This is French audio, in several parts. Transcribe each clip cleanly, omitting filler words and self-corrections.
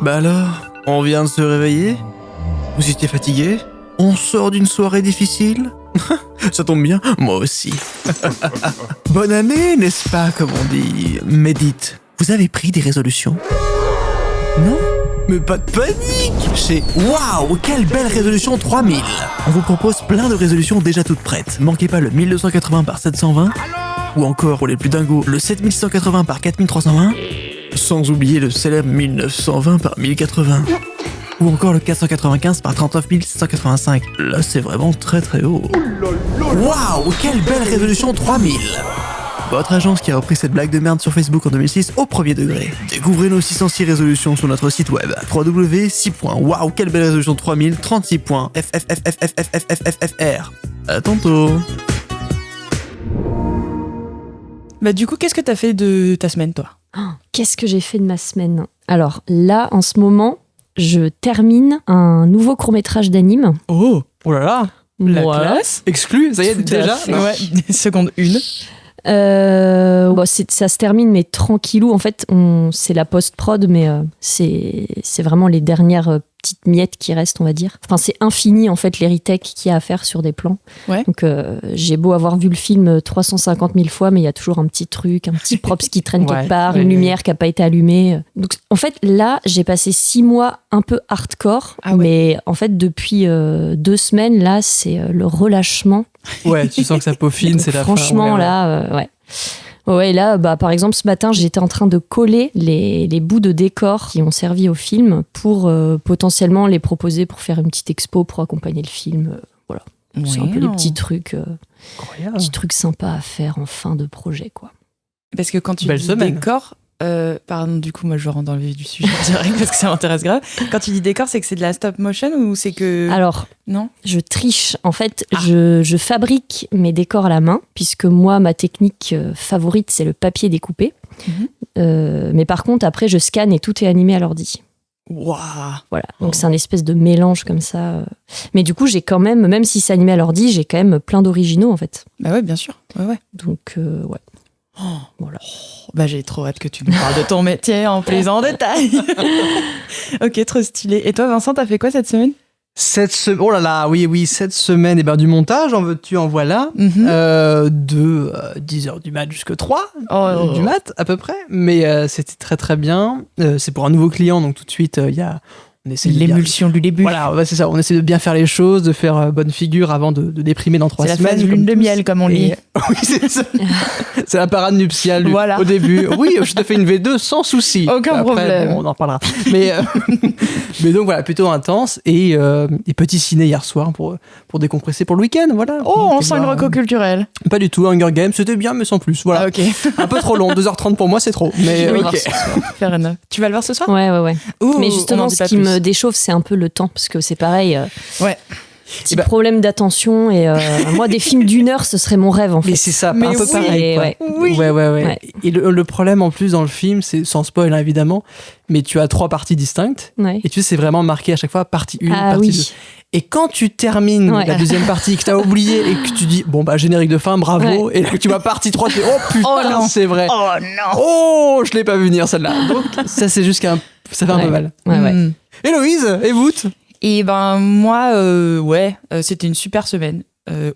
Bah alors, on vient de se réveiller? Vous étiez fatigué? On sort d'une soirée difficile? Ça tombe bien, moi aussi. Bonne année, n'est-ce pas, comme on dit? Mais dites, vous avez pris des résolutions? Non? Mais pas de panique! Chez Waouh, quelle belle résolution 3000! On vous propose plein de résolutions déjà toutes prêtes. Manquez pas le 1280 par 720, ou encore pour les plus dingos, le 7180 par 4320, sans oublier le célèbre 1920 par 1080. Ou encore le 495 par 39 785. Là, c'est vraiment très très haut. Waouh, quelle belle résolution 3000! Votre agence qui a repris cette blague de merde sur Facebook en 2006 au premier degré. Découvrez nos 606 résolutions sur notre site web. www.6.waouh, quelle belle résolution 3000, 36.ffffffffffr. À tantôt. Bah du coup, qu'est-ce que t'as fait de ta semaine, toi? Qu'est-ce que j'ai fait de ma semaine? Alors là, en ce moment, je termine un nouveau court-métrage d'anime. Oh là là, la Voilà. classe. Exclu, ça y est, Tout à déjà fait. Ouais, seconde 1. Ça se termine, mais tranquillou. En fait, c'est la post-prod, mais c'est vraiment les dernières petites miettes qui restent, on va dire. Enfin, c'est infini, en fait, les retakes qu'il y a à faire sur des plans. Ouais. Donc, j'ai beau avoir vu le film 350 000 fois, mais il y a toujours un petit truc, un petit props qui traîne Ouais, quelque part, ouais, une ouais. lumière qui n'a pas été allumée. Donc, en fait, là, j'ai passé 6 mois un peu hardcore, Ah ouais. mais en fait, depuis 2 semaines, là, c'est le relâchement. Ouais, tu sens que ça peaufine, Donc, c'est la fin. franchement, ouais. là, ouais. Ouais, là, par exemple, ce matin, j'étais en train de coller les bouts de décor qui ont servi au film pour potentiellement les proposer pour faire une petite expo pour accompagner le film. Voilà. C'est un peu les petits trucs sympas à faire en fin de projet, quoi. Parce que quand tu Belle dis semaine. décor, pardon, du coup, moi je rentre dans le vif du sujet direct parce que ça m'intéresse grave. Quand tu dis décor, c'est que c'est de la stop motion ou c'est que. Alors, Non? je triche. En fait, je fabrique mes décors à la main, puisque moi, ma technique favorite, c'est le papier découpé. Mais par contre, après, je scanne et tout est animé à l'ordi. Waouh! Voilà, donc c'est un espèce de mélange comme ça. Mais du coup, j'ai quand même si c'est animé à l'ordi, j'ai quand même plein d'originaux en fait. Bah ouais, bien sûr. Ouais. Donc, ouais. Voilà. Bah j'ai trop hâte que tu nous parles de ton métier en plus en détail. Ok, trop stylé. Et toi, Vincent, t'as fait quoi cette semaine? Oh là là, oui, cette semaine, et ben, du montage, en veux-tu, en voilà. De 10h du mat jusqu'à 3 du mat, à peu près. Mais c'était très très bien. C'est pour un nouveau client, donc tout de suite, on essaie de bien- L'émulsion du début. Voilà, ouais, c'est ça. On essaie de bien faire les choses, de faire bonne figure avant de déprimer dans 3 C'est la semaines. phase lune comme de tous. miel, comme on lit. Et- Oui, c'est ça. C'est la parade nuptiale Voilà. au début. Oui, je te fais une V2 sans souci. Aucun Après, problème. bon, on en parlera. Mais donc voilà, plutôt intense. Et petit ciné hier soir pour décompresser pour le week-end. Voilà. Oh, on Donc, sent une reco culturelle. Pas du tout. Hunger Games, c'était bien, mais sans plus. Voilà. Ah, ok. Un peu trop long. 2h30 pour moi, c'est trop. Mais Oui. ok. Fair enough. Tu vas le voir ce soir? Ouais. Ouh, Mais on en justement, dit ce pas qui plus. me déchauffe, c'est un peu le temps, parce que c'est pareil. Ouais. Petit Eh ben- problème d'attention. Et moi, des films d'1 heure, ce serait mon rêve en fait. Mais c'est ça, Mais un peu oui. pareil. Quoi. Ouais. Oui. Ouais. Ouais. Et le problème en plus dans le film, c'est sans spoil hein, évidemment, mais tu as 3 parties distinctes. Ouais. Et tu sais, c'est vraiment marqué à chaque fois partie 1, Ah partie 2. oui. Et quand tu termines Ouais. la deuxième partie, que tu as oublié et que tu dis, bon, bah, générique de fin, bravo. Ouais. Et là, tu vois partie 3, tu dis, oh putain, Oh non. c'est vrai. Oh non! Oh, je l'ai pas vu venir celle-là. Donc, ça, c'est juste ça fait un peu Ouais. mal. Ouais. Mm. Héloïse, et vous? Et ben moi, c'était une super semaine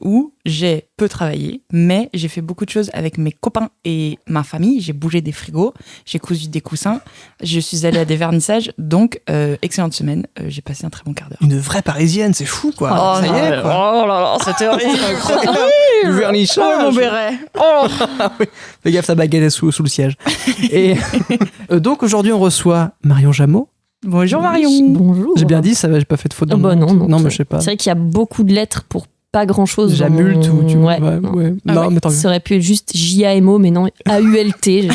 où j'ai peu travaillé, mais j'ai fait beaucoup de choses avec mes copains et ma famille. J'ai bougé des frigos, j'ai cousu des coussins, je suis allée à des vernissages, donc excellente semaine. J'ai passé un très bon quart d'heure. Une vraie parisienne, c'est fou, quoi. Oh, ça y est, quoi. Oh là là, c'était horrible. Du vernissage. Oh mon béret. Oh. Fais gaffe, ta baguette est sous le siège. Et donc, aujourd'hui, on reçoit Marion Jameau. Bonjour Marion. Bonjour. J'ai bien dit, ça va, j'ai pas fait de faute dans Oh, le bah nom. non. Non, mais je sais pas. C'est vrai qu'il y a beaucoup de lettres pour pas grand chose. Jamulte ou tu Ouais. ouais. Ah Non, ouais. mais tant mieux. Ça aurait pu être juste J-A-M-O, mais non, A-U-L-T.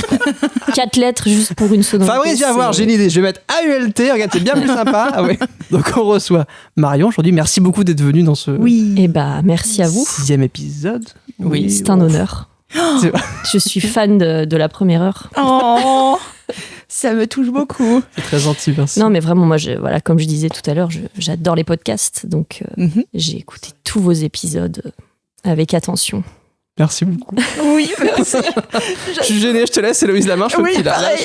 4 lettres juste pour une sonorité. Fabrice, viens c'est- voir, j'ai une idée. Je vais mettre AULT, regarde, c'est bien plus sympa. Ah ouais. Donc on reçoit Marion aujourd'hui. Merci beaucoup d'être venue dans ce Oui. Eh bah, merci à vous. 6e épisode. Oui, C'est un honneur. C'est vrai. Je suis fan de la première heure. Oh, ça me touche beaucoup. C'est très gentil, merci. Non, mais vraiment, moi, voilà, comme je disais tout à l'heure, j'adore les podcasts. Donc, Mhm. j'ai écouté tous vos épisodes avec attention. Merci beaucoup. Oui, merci. Je suis gênée, je te laisse, Héloïse Lamarche. Oui, pareil.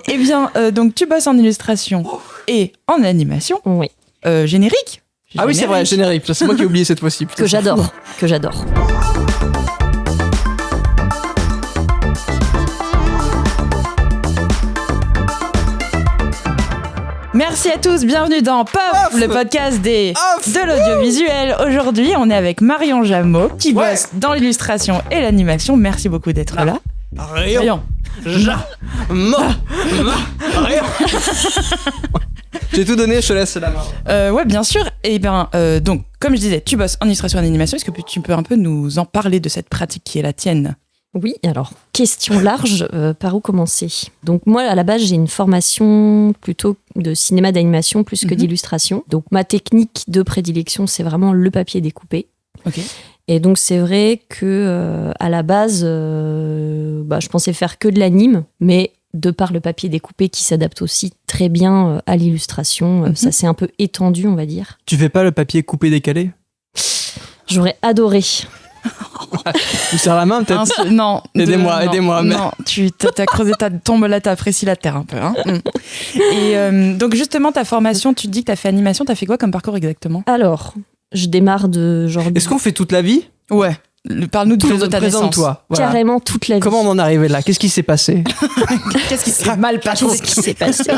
Eh bien, donc tu bosses en illustration et en animation. Oui. Générique. Ah oui, c'est vrai, générique. C'est moi qui ai oublié cette fois-ci. Que j'adore. Merci à tous, bienvenue dans POF, le podcast de l'audiovisuel. Aujourd'hui, on est avec Marion Jameau, qui bosse dans l'illustration et l'animation. Merci beaucoup d'être là. Marion Jameau. J'ai tout donné, je te laisse la main. Ouais, bien sûr. Et bien, donc, comme je disais, tu bosses en illustration et en animation. Est-ce que tu peux un peu nous en parler de cette pratique qui est la tienne ? Oui, alors, question large, par où commencer ? Donc moi, à la base, j'ai une formation plutôt de cinéma d'animation plus que d'illustration. Donc ma technique de prédilection, c'est vraiment le papier découpé. Ok. Et donc c'est vrai que à la base, je pensais faire que de l'anime, mais de par le papier découpé qui s'adapte aussi très bien à l'illustration, ça s'est un peu étendu, on va dire. Tu fais pas le papier coupé décalé ? J'aurais adoré. Tu serres la main peut-être ? Non. Aidez-moi. Non, tu t'as creusé ta tombe là, t'as apprécié la terre un peu. Hein. Et donc justement, ta formation, tu te dis que t'as fait animation, t'as fait quoi comme parcours exactement ? Alors, je démarre de genre... Est-ce qu'on fait toute la vie ? Ouais. Parle-nous de ta naissance. Toi. Voilà. Carrément toute la vie. Comment on en est arrivé là ? Qu'est-ce qui s'est passé ? Qu'est-ce qui s'est mal passé ? Qu'est-ce qui s'est passé ?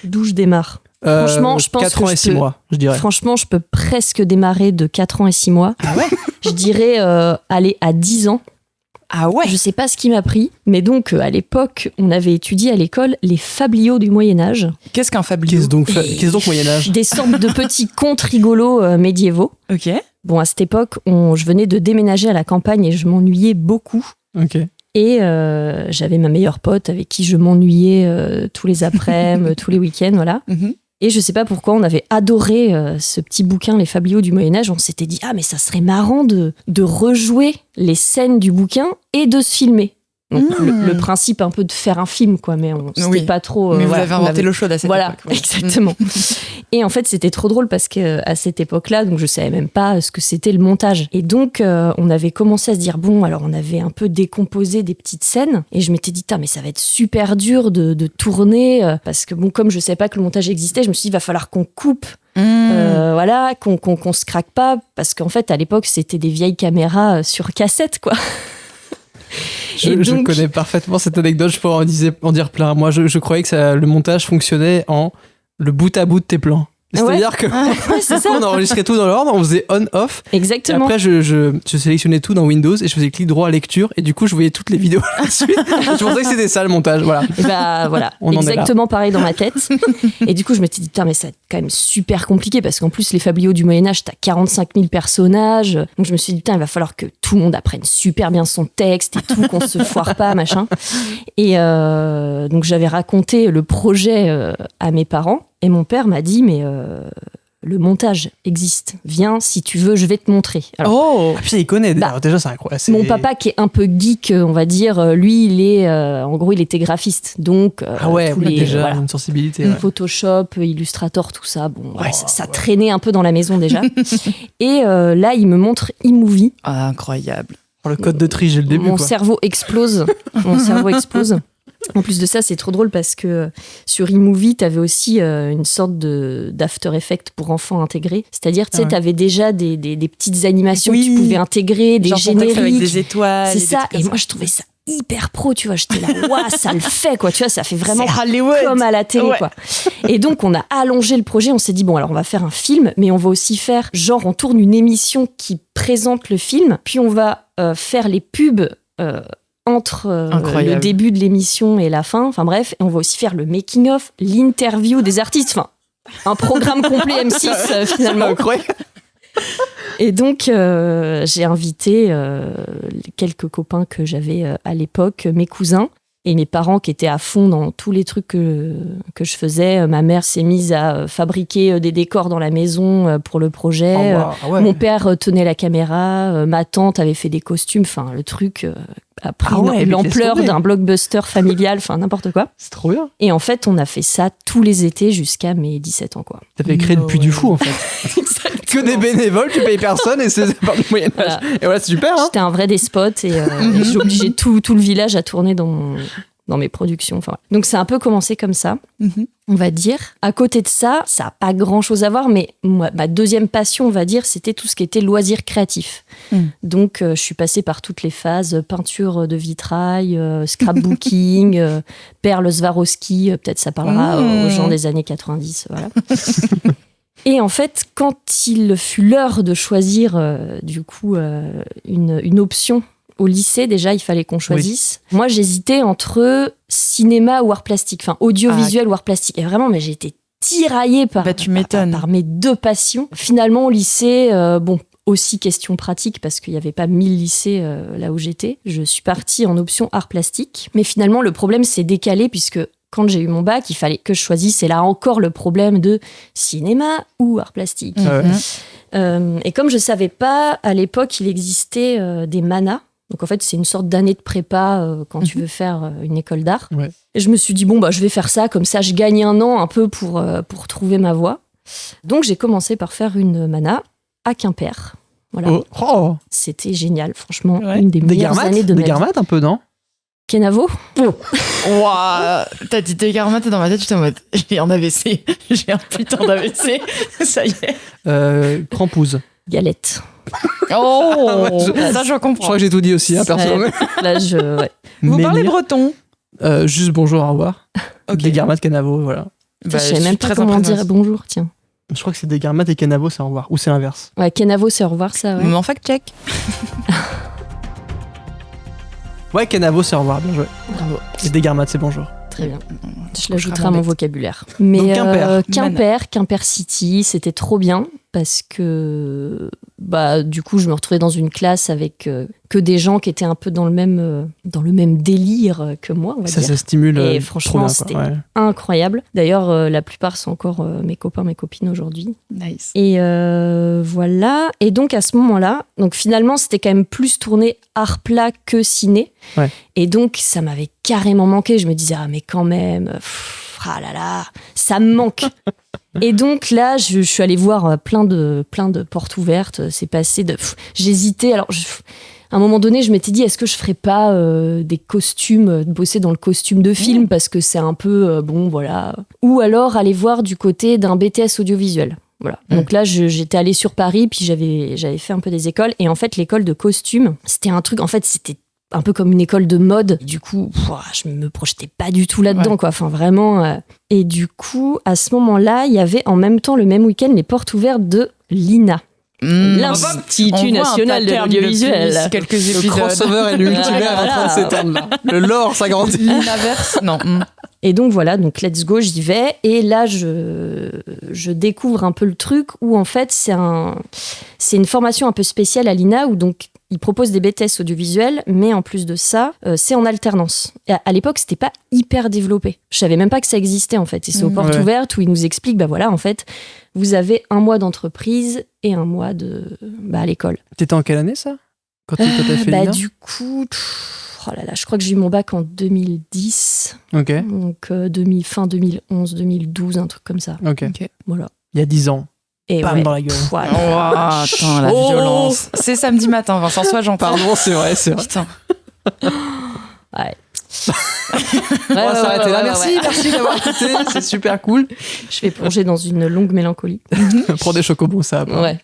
D'où je démarre ? Franchement, je pense 4 ans et 6 mois, je dirais. Franchement, je peux presque démarrer de 4 ans et 6 mois. Ah ouais ? Je dirais aller à 10 ans. Ah ouais ? Je sais pas ce qui m'a pris, mais donc à l'époque, on avait étudié à l'école les fabliaux du Moyen-Âge. Qu'est-ce qu'un fabliau ? Qu'est-ce donc Moyen-Âge ? Des sortes de petits contes rigolos médiévaux. Ok. Bon, à cette époque, je venais de déménager à la campagne et je m'ennuyais beaucoup. Ok. Et j'avais ma meilleure pote avec qui je m'ennuyais tous les après-midi, tous les week-ends, voilà. Et je sais pas pourquoi, on avait adoré ce petit bouquin, Les Fabliaux du Moyen-Âge. On s'était dit, mais ça serait marrant de rejouer les scènes du bouquin et de se filmer. Donc, le principe un peu de faire un film, quoi, mais c'était pas trop... mais vous avez inventé l'eau chaude à cette époque. Voilà, exactement. Et en fait, c'était trop drôle parce qu'à cette époque-là, donc je savais même pas ce que c'était le montage. Et donc, on avait commencé à se dire, bon, alors on avait un peu décomposé des petites scènes. Et je m'étais dit, mais ça va être super dur de tourner. Parce que, bon, comme je savais pas que le montage existait, je me suis dit, il va falloir qu'on coupe. Voilà, qu'on se craque pas. Parce qu'en fait, à l'époque, c'était des vieilles caméras sur cassette, quoi. Je connais parfaitement cette anecdote, je pourrais en dire plein. Moi, je croyais que le montage fonctionnait en le bout à bout de tes plans. C'est-à-dire que c'est ça. on enregistrait tout dans l'ordre, on faisait on-off. Exactement. Et après, je sélectionnais tout dans Windows et je faisais clic droit à lecture et du coup, je voyais toutes les vidéos là-dessus. Je pensais que c'était ça le montage. Voilà. Et voilà. Exactement pareil dans ma tête. Et du coup, je m'étais dit, putain, mais c'est quand même super compliqué parce qu'en plus, les fabliaux du Moyen-Âge, t'as 45 000 personnages. Donc, je me suis dit, putain, il va falloir que tout le monde apprenne super bien son texte et tout, qu'on se foire pas, machin. Et donc, j'avais raconté le projet à mes parents. Et mon père m'a dit, mais le montage existe. Viens, si tu veux, je vais te montrer. Alors, puis il connaît. Déjà, c'est incroyable. Mon papa, qui est un peu geek, on va dire, lui, il est, en gros, il était graphiste. Donc, déjà, une sensibilité. Photoshop, Illustrator, tout ça. Bon, ça traînait un peu dans la maison déjà. Et là, il me montre eMovie. Ah, incroyable. Le code de tri, j'ai le début. Mon cerveau explose. En plus de ça, c'est trop drôle parce que sur eMovie, t'avais aussi une sorte d'After Effects pour enfants intégrés. C'est-à-dire, tu sais, t'avais déjà des petites animations que tu pouvais intégrer, des génériques. Avec des étoiles. C'est ça. Et moi, je trouvais ça hyper pro, tu vois. J'étais là, waouh, ça le fait, quoi. Tu vois, ça fait vraiment comme à la télé, quoi. Et donc, on a allongé le projet. On s'est dit, bon, alors, on va faire un film, mais on va aussi faire, genre, on tourne une émission qui présente le film, puis on va faire les pubs entre le début de l'émission et la fin, enfin bref, et on va aussi faire le making-of, l'interview des artistes, enfin, un programme complet M6 finalement. Incroyable. Et donc, j'ai invité quelques copains que j'avais à l'époque, mes cousins, et mes parents qui étaient à fond dans tous les trucs que je faisais. Ma mère s'est mise à fabriquer des décors dans la maison pour le projet. Mon père tenait la caméra. Ma tante avait fait des costumes. Enfin, le truc a pris l'ampleur d'un blockbuster familial. Enfin, n'importe quoi. C'est trop bien. Et en fait, on a fait ça tous les étés jusqu'à mes 17 ans, quoi. T'avais créé le Puy du Fou, en fait. Exactement. que des bénévoles, tu payes personne et c'est par du Moyen-Âge. Voilà. Et voilà, c'est super. Hein. J'étais un vrai despote et j'ai obligé tout le village à tourner dans mes productions. Enfin, voilà. Donc, c'est un peu commencé comme ça, on va dire. À côté de ça, ça n'a pas grand-chose à voir, mais moi, ma deuxième passion, on va dire, c'était tout ce qui était loisirs créatifs. Donc, je suis passée par toutes les phases, peinture de vitrail, scrapbooking, perles Swarovski, peut-être ça parlera aux gens des années 90. Voilà. Et en fait, quand il fut l'heure de choisir, une option au lycée, déjà, il fallait qu'on choisisse. Oui. Moi, j'hésitais entre cinéma ou art plastique, enfin audiovisuel ou art plastique. Et vraiment, mais j'ai été tiraillée par mes deux passions. Finalement, au lycée, aussi question pratique, parce qu'il n'y avait pas 1000 lycées là où j'étais. Je suis partie en option art plastique. Mais finalement, le problème s'est décalé, puisque quand j'ai eu mon bac, il fallait que je choisisse. Et là encore, le problème de cinéma ou art plastique. Et comme je ne savais pas, à l'époque, il existait des manas. Donc en fait, c'est une sorte d'année de prépa quand tu veux faire une école d'art. Ouais. Et je me suis dit, je vais faire ça, comme ça je gagne un an un peu pour trouver ma voie. Donc j'ai commencé par faire une mana à Quimper. Voilà. Oh. C'était génial, franchement. Ouais. Une des meilleures années de ma vie. Des Guermantes un peu, non? Kenavo. Wow. T'as dit des Guermantes dans ma tête, j'étais en mode, j'ai un AVC. J'ai un putain d'AVC. Ça y est. Crampouze. Galette. Oh, ça je comprends. Je crois que j'ai tout dit aussi, personnellement. Là, Vous parlez breton? Juste bonjour, au revoir. Okay. Des Guermantes, Kenavo, voilà. Je sais même pas comment dire bonjour, tiens. Je crois que c'est des Guermantes et Kenavo, c'est au revoir. Ou c'est l'inverse. Ouais, Kenavo, c'est au revoir, ça, ouais. Mais en fact check. Ouais, Kenavo, c'est au revoir, bien joué. Bravo. Et des Guermantes, c'est bonjour. Très bien. Je l'ajouterai à mon vocabulaire. Mais donc, Quimper City, c'était trop bien parce que du coup, je me retrouvais dans une classe avec que des gens qui étaient un peu dans le même délire que moi, on va dire. Ça stimule. Et franchement, c'était incroyable. D'ailleurs, la plupart sont encore mes copains, mes copines aujourd'hui. Nice. Et voilà. Et donc, à ce moment-là, donc finalement, c'était quand même plus tourné art plat que ciné. Ouais. Et donc, ça m'avait carrément manqué. Je me disais, mais quand même, ça me manque. Et donc là, je suis allée voir plein de portes ouvertes. C'est passé de... J'hésitais. Alors, à un moment donné, je m'étais dit, est-ce que je ferais pas des costumes, bosser dans le costume de film, parce que c'est un peu, voilà. Ou alors aller voir du côté d'un BTS audiovisuel. Voilà. Donc là, j'étais allée sur Paris, puis j'avais fait un peu des écoles. Et en fait, l'école de costume, c'était un truc, en fait, c'était un peu comme une école de mode. Du coup, je me projetais pas du tout là-dedans, quoi. Enfin, vraiment. Et du coup, à ce moment-là, il y avait en même temps, le même week-end, les portes ouvertes de l'INA. L'Institut National de l'Audiovisuel. Quelques épisodes. Le crossover et l'ultimère en train de s'éteindre là. Le lore s'agrandit. L'inaverse, non. Et donc voilà, donc let's go, j'y vais. Et là, je découvre un peu le truc où en fait, c'est une formation un peu spéciale à l'INA où donc ils proposent des BTS audiovisuels, mais en plus de ça, c'est en alternance. Et à l'époque, c'était pas hyper développé. Je savais même pas que ça existait en fait. Et c'est aux portes ouvertes où ils nous expliquent, en fait, vous avez 1 mois d'entreprise et 1 mois à l'école. T'étais en quelle année ça? Quand t'as fait l'INA? Du coup, je crois que j'ai eu mon bac en 2010. Ok. Donc fin 2011, 2012, un truc comme ça. Ok. Voilà. Il y a 10 ans. Et bam, dans la gueule. Attends, la violence. C'est samedi matin, Vincent, sois gentil. Pardon, c'est vrai. Putain. Ouais. On va s'arrêter là. Merci d'avoir écouté. C'est super cool. Je vais plonger dans une longue mélancolie. Prends des chocobons, ça. Ouais.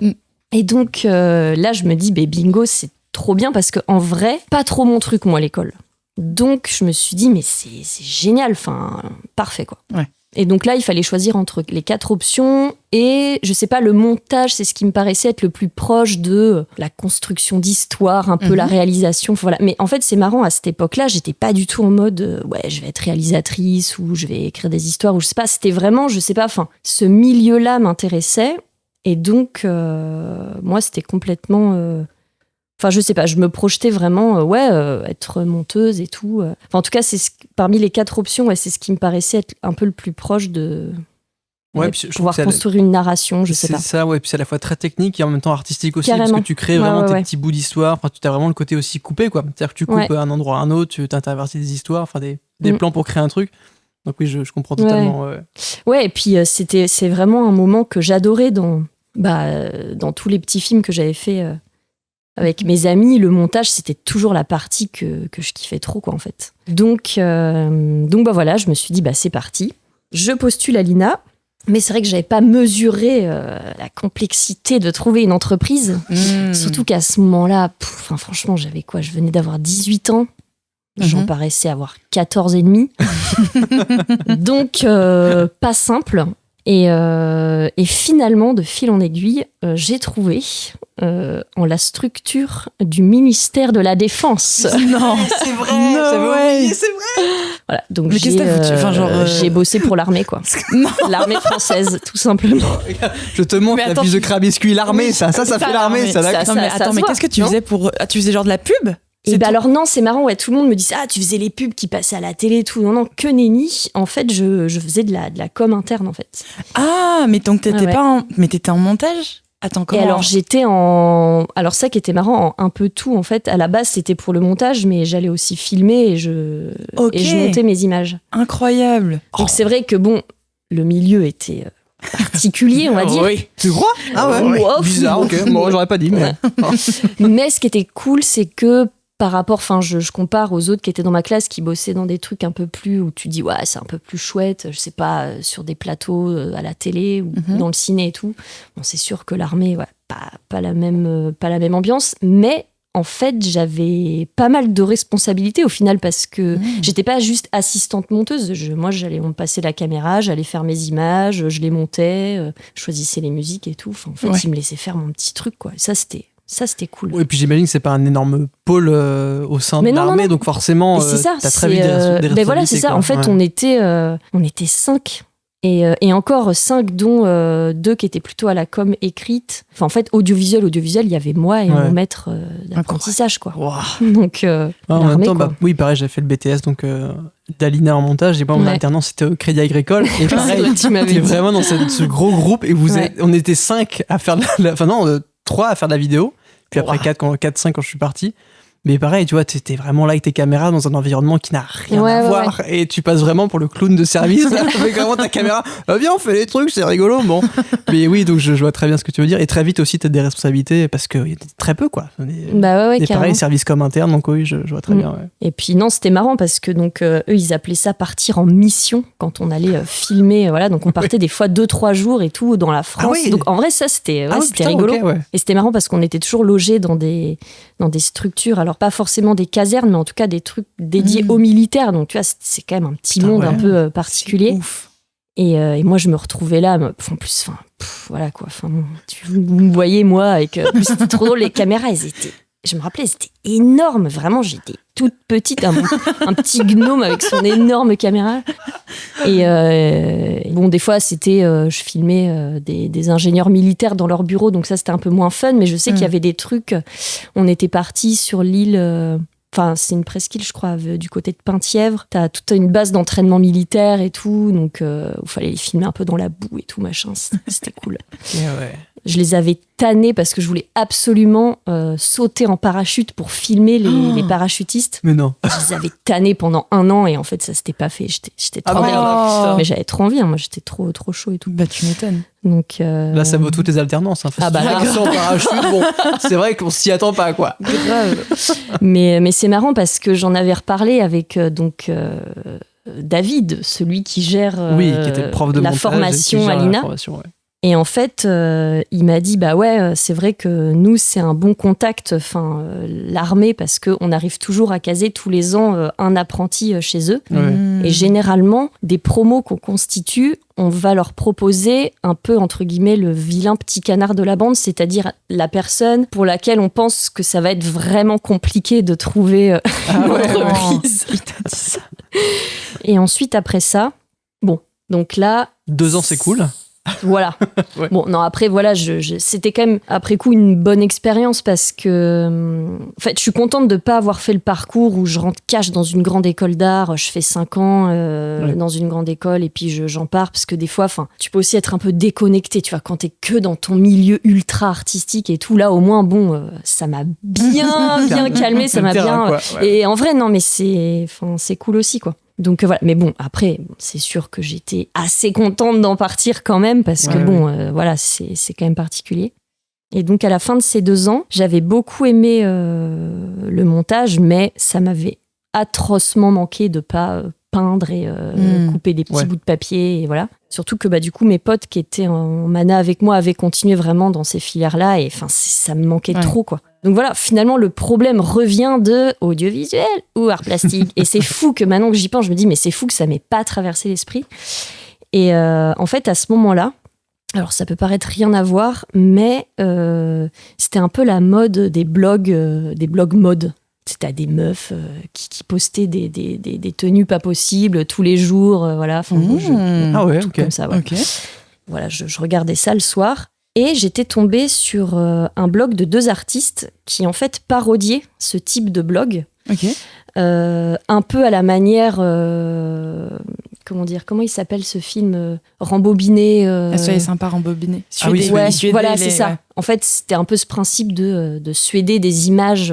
Et donc là, je me dis, bingo, c'est trop bien parce que en vrai, pas trop mon truc, moi, l'école. Donc, je me suis dit, mais c'est génial. Enfin, parfait, quoi. Ouais. Et donc là, il fallait choisir entre les 4 options et, je sais pas, le montage, c'est ce qui me paraissait être le plus proche de la construction d'histoire, un peu la réalisation. Voilà. Mais en fait, c'est marrant, à cette époque-là, j'étais pas du tout en mode, je vais être réalisatrice ou je vais écrire des histoires ou je sais pas. C'était vraiment, je sais pas, ce milieu-là m'intéressait. Et donc, moi, c'était complètement... je sais pas, je me projetais vraiment, être monteuse et tout. En tout cas, parmi les 4 options, c'est ce qui me paraissait être un peu le plus proche de pouvoir construire une narration, je sais pas. C'est ça, puis c'est à la fois très technique et en même temps artistique aussi, Carrément. parce que tu crées vraiment tes petits bouts d'histoire. Enfin, tu as vraiment le côté aussi coupé, quoi. C'est-à-dire que tu coupes un endroit à un autre, tu intervertis des histoires, des plans pour créer un truc. Donc oui, je comprends totalement. Ouais, et puis c'est vraiment un moment que j'adorais dans dans tous les petits films que j'avais fait avec mes amis, le montage, c'était toujours la partie que je kiffais trop, quoi, en fait. Donc voilà, je me suis dit, c'est parti. Je postule à l'INA, mais c'est vrai que j'avais pas mesuré la complexité de trouver une entreprise. Surtout qu'à ce moment-là, franchement, j'avais quoi ? Je venais d'avoir 18 ans. J'en paraissais avoir 14 et demi. Donc, pas simple. Et finalement, de fil en aiguille, j'ai trouvé en la structure du ministère de la Défense. Non, c'est vrai, j'avais oublié, c'est vrai. Voilà, donc mais qu'est-ce que t'as foutu ? j'ai bossé pour l'armée, quoi. L'armée française, tout simplement. Je te montre la fiche de crabe biscuit, l'armée, ça fait l'armée, ça. Mais qu'est-ce que tu faisais pour... Tu faisais genre de la pub ? Et alors non, c'est marrant, tout le monde me dit tu faisais les pubs qui passaient à la télé et tout. Non, que nenni. En fait, je faisais de la com interne, en fait. Ah, mais donc t'étais t'étais en montage ? Attends, comment ? Et alors j'étais alors ça qui était marrant, un peu tout, en fait. À la base, c'était pour le montage, mais j'allais aussi filmer et je montais mes images. Incroyable. Donc c'est vrai que le milieu était particulier, on va dire. Oui. Tu crois ? Ah ouais. Bizarre, ok. Bon, j'aurais pas dit, mais... Mais ce qui était cool, c'est que par rapport, je compare aux autres qui étaient dans ma classe, qui bossaient dans des trucs un peu plus, où tu dis, c'est un peu plus chouette, je sais pas, sur des plateaux à la télé ou dans le ciné et tout. Bon, c'est sûr que l'armée, pas la même ambiance, mais en fait, j'avais pas mal de responsabilités au final parce que j'étais pas juste assistante monteuse. Moi, j'allais me passer la caméra, j'allais faire mes images, je les montais, je choisissais les musiques et tout. Enfin, en fait, ils me laissaient faire mon petit truc, quoi. Et ça, c'était cool. Oui, et puis j'imagine que c'est pas un énorme pôle au sein de l'armée, donc forcément, t'as très vite des responsabilités. Ben voilà, c'est ça. En fait, on était 5. Et encore 5, dont 2 qui étaient plutôt à la com écrite. Enfin, en fait, audiovisuel, il y avait moi et mon maître d'apprentissage, quoi. Wow. Donc, en même temps, oui, pareil, j'ai fait le BTS, donc d'Alina en montage, et moi, mon alternance, c'était au Crédit Agricole. Et pareil, tu m'avais vraiment dans ce gros groupe, et on était 5 à faire 3 à faire de la vidéo, puis après 4-5 quand je suis parti. Mais pareil, tu vois, t'étais vraiment là avec tes caméras dans un environnement qui n'a rien à voir. Et tu passes vraiment pour le clown de service avec vraiment ta caméra. Viens, on fait les trucs, c'est rigolo. Bon. Mais oui, donc je vois très bien ce que tu veux dire. Et très vite aussi, t'as des responsabilités parce qu'il y a très peu, quoi. Et pareil, service comme interne, donc oui, je vois très bien. Ouais. Et puis non, c'était marrant parce que donc, eux, ils appelaient ça partir en mission quand on allait filmer. Voilà, donc on partait des fois 2-3 jours et tout dans la France. Ah oui. Donc en vrai, ça, c'était rigolo. Okay, et c'était marrant parce qu'on était toujours logés dans des structures. Alors, pas forcément des casernes, mais en tout cas des trucs dédiés aux militaires. Donc, tu vois, c'est quand même un petit monde un peu particulier. Ouf. Et moi, je me retrouvais là. En plus, voilà quoi. Vous me voyez, moi, avec. C'était trop drôle. Les caméras, je me rappelais, elles étaient énormes. Vraiment, j'étais toute petite, un petit gnome avec son énorme caméra. Et des fois, c'était, je filmais des ingénieurs militaires dans leur bureau, donc ça, c'était un peu moins fun. Mais je sais qu'il y avait des trucs. On était partis sur l'île. C'est une presqu'île, je crois, du côté de Penthièvre. T'as toute une base d'entraînement militaire et tout, donc il fallait les filmer un peu dans la boue et tout, machin. C'était cool. Je les avais tannés parce que je voulais absolument sauter en parachute pour filmer les parachutistes. Mais non. Je les avais tannés pendant 1 an et en fait, ça s'était pas fait. J'étais trop bien. Mais j'avais trop envie, moi j'étais trop chaud et tout. Bah, tu m'étonnes. Donc, là, ça vaut toutes les alternances. Hein. En parachute, bon, c'est vrai qu'on s'y attend pas, quoi. Grave. Mais c'est marrant parce que j'en avais reparlé avec David, celui qui gère qui était le prof de la montage, formation à l'INA. Et en fait, il m'a dit, c'est vrai que nous, c'est un bon contact, l'armée, parce qu'on arrive toujours à caser tous les ans un apprenti chez eux. Et généralement, des promos qu'on constitue, on va leur proposer un peu, entre guillemets, le vilain petit canard de la bande, c'est-à-dire la personne pour laquelle on pense que ça va être vraiment compliqué de trouver une entreprise. Il t'a dit ça. Et ensuite, après ça, donc là... 2 ans, c'est cool. Voilà. Bon, non, après, voilà, c'était quand même, après coup, une bonne expérience parce que, en fait, je suis contente de ne pas avoir fait le parcours où je rentre cash dans une grande école d'art, je fais 5 ans dans une grande école et puis j'en pars parce que des fois, tu peux aussi être un peu déconnecté, tu vois, quand t'es que dans ton milieu ultra artistique et tout, là, au moins, ça m'a bien calmé, ça m'a bien... Et en vrai, non, mais c'est cool aussi, quoi. Donc voilà, mais bon, après, c'est sûr que j'étais assez contente d'en partir quand même, parce que voilà, c'est quand même particulier. Et donc à la fin de ces 2 ans, j'avais beaucoup aimé le montage, mais ça m'avait atrocement manqué de pas peindre et couper des petits bouts de papier, et voilà. Surtout que du coup, mes potes qui étaient en mana avec moi avaient continué vraiment dans ces filières-là, et ça me manquait trop, quoi. Donc voilà, finalement, le problème revient de audiovisuel ou art plastique. Et c'est fou que maintenant que j'y pense, je me dis, mais c'est fou que ça m'ait pas traversé l'esprit. Et en fait, à ce moment-là, alors ça peut paraître rien à voir, mais c'était un peu la mode des blogs mode. C'était des meufs qui postaient des tenues pas possibles tous les jours, voilà. Enfin, comme ça, voilà. Voilà, je regardais ça le soir. Et j'étais tombée sur un blog de 2 artistes qui, en fait, parodiaient ce type de blog. Un peu à la manière... comment il s'appelle ce film rembobiné Soyez sympa, rembobiné. Voilà, c'est ça. Ouais. En fait, c'était un peu ce principe de suéder des images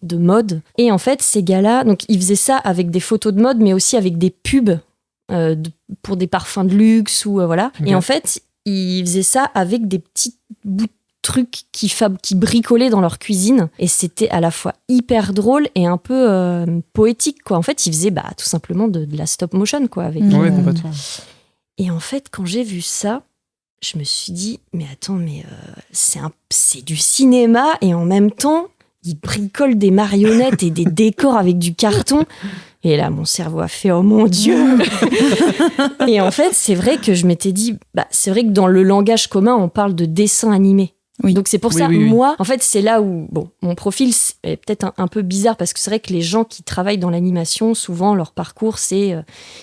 de mode. Et en fait, ces gars-là, donc, ils faisaient ça avec des photos de mode, mais aussi avec des pubs pour des parfums de luxe. Voilà. Et en fait... Ils faisaient ça avec des petits bouts de trucs qui bricolaient dans leur cuisine. Et c'était à la fois hyper drôle et un peu poétique, quoi. En fait, ils faisaient tout simplement de la stop motion, quoi. Avec, complètement. Et en fait, quand j'ai vu ça, je me suis dit, mais attends, c'est du cinéma et en même temps, ils bricolent des marionnettes et des décors avec du carton. Et là, mon cerveau a fait « Oh mon Dieu !» Et en fait, c'est vrai que je m'étais dit... c'est vrai que dans le langage commun, on parle de dessin animé. Oui. Donc c'est pour ça, moi, en fait, c'est là où... Bon, mon profil est peut-être un peu bizarre, parce que c'est vrai que les gens qui travaillent dans l'animation, souvent, leur parcours, c'est...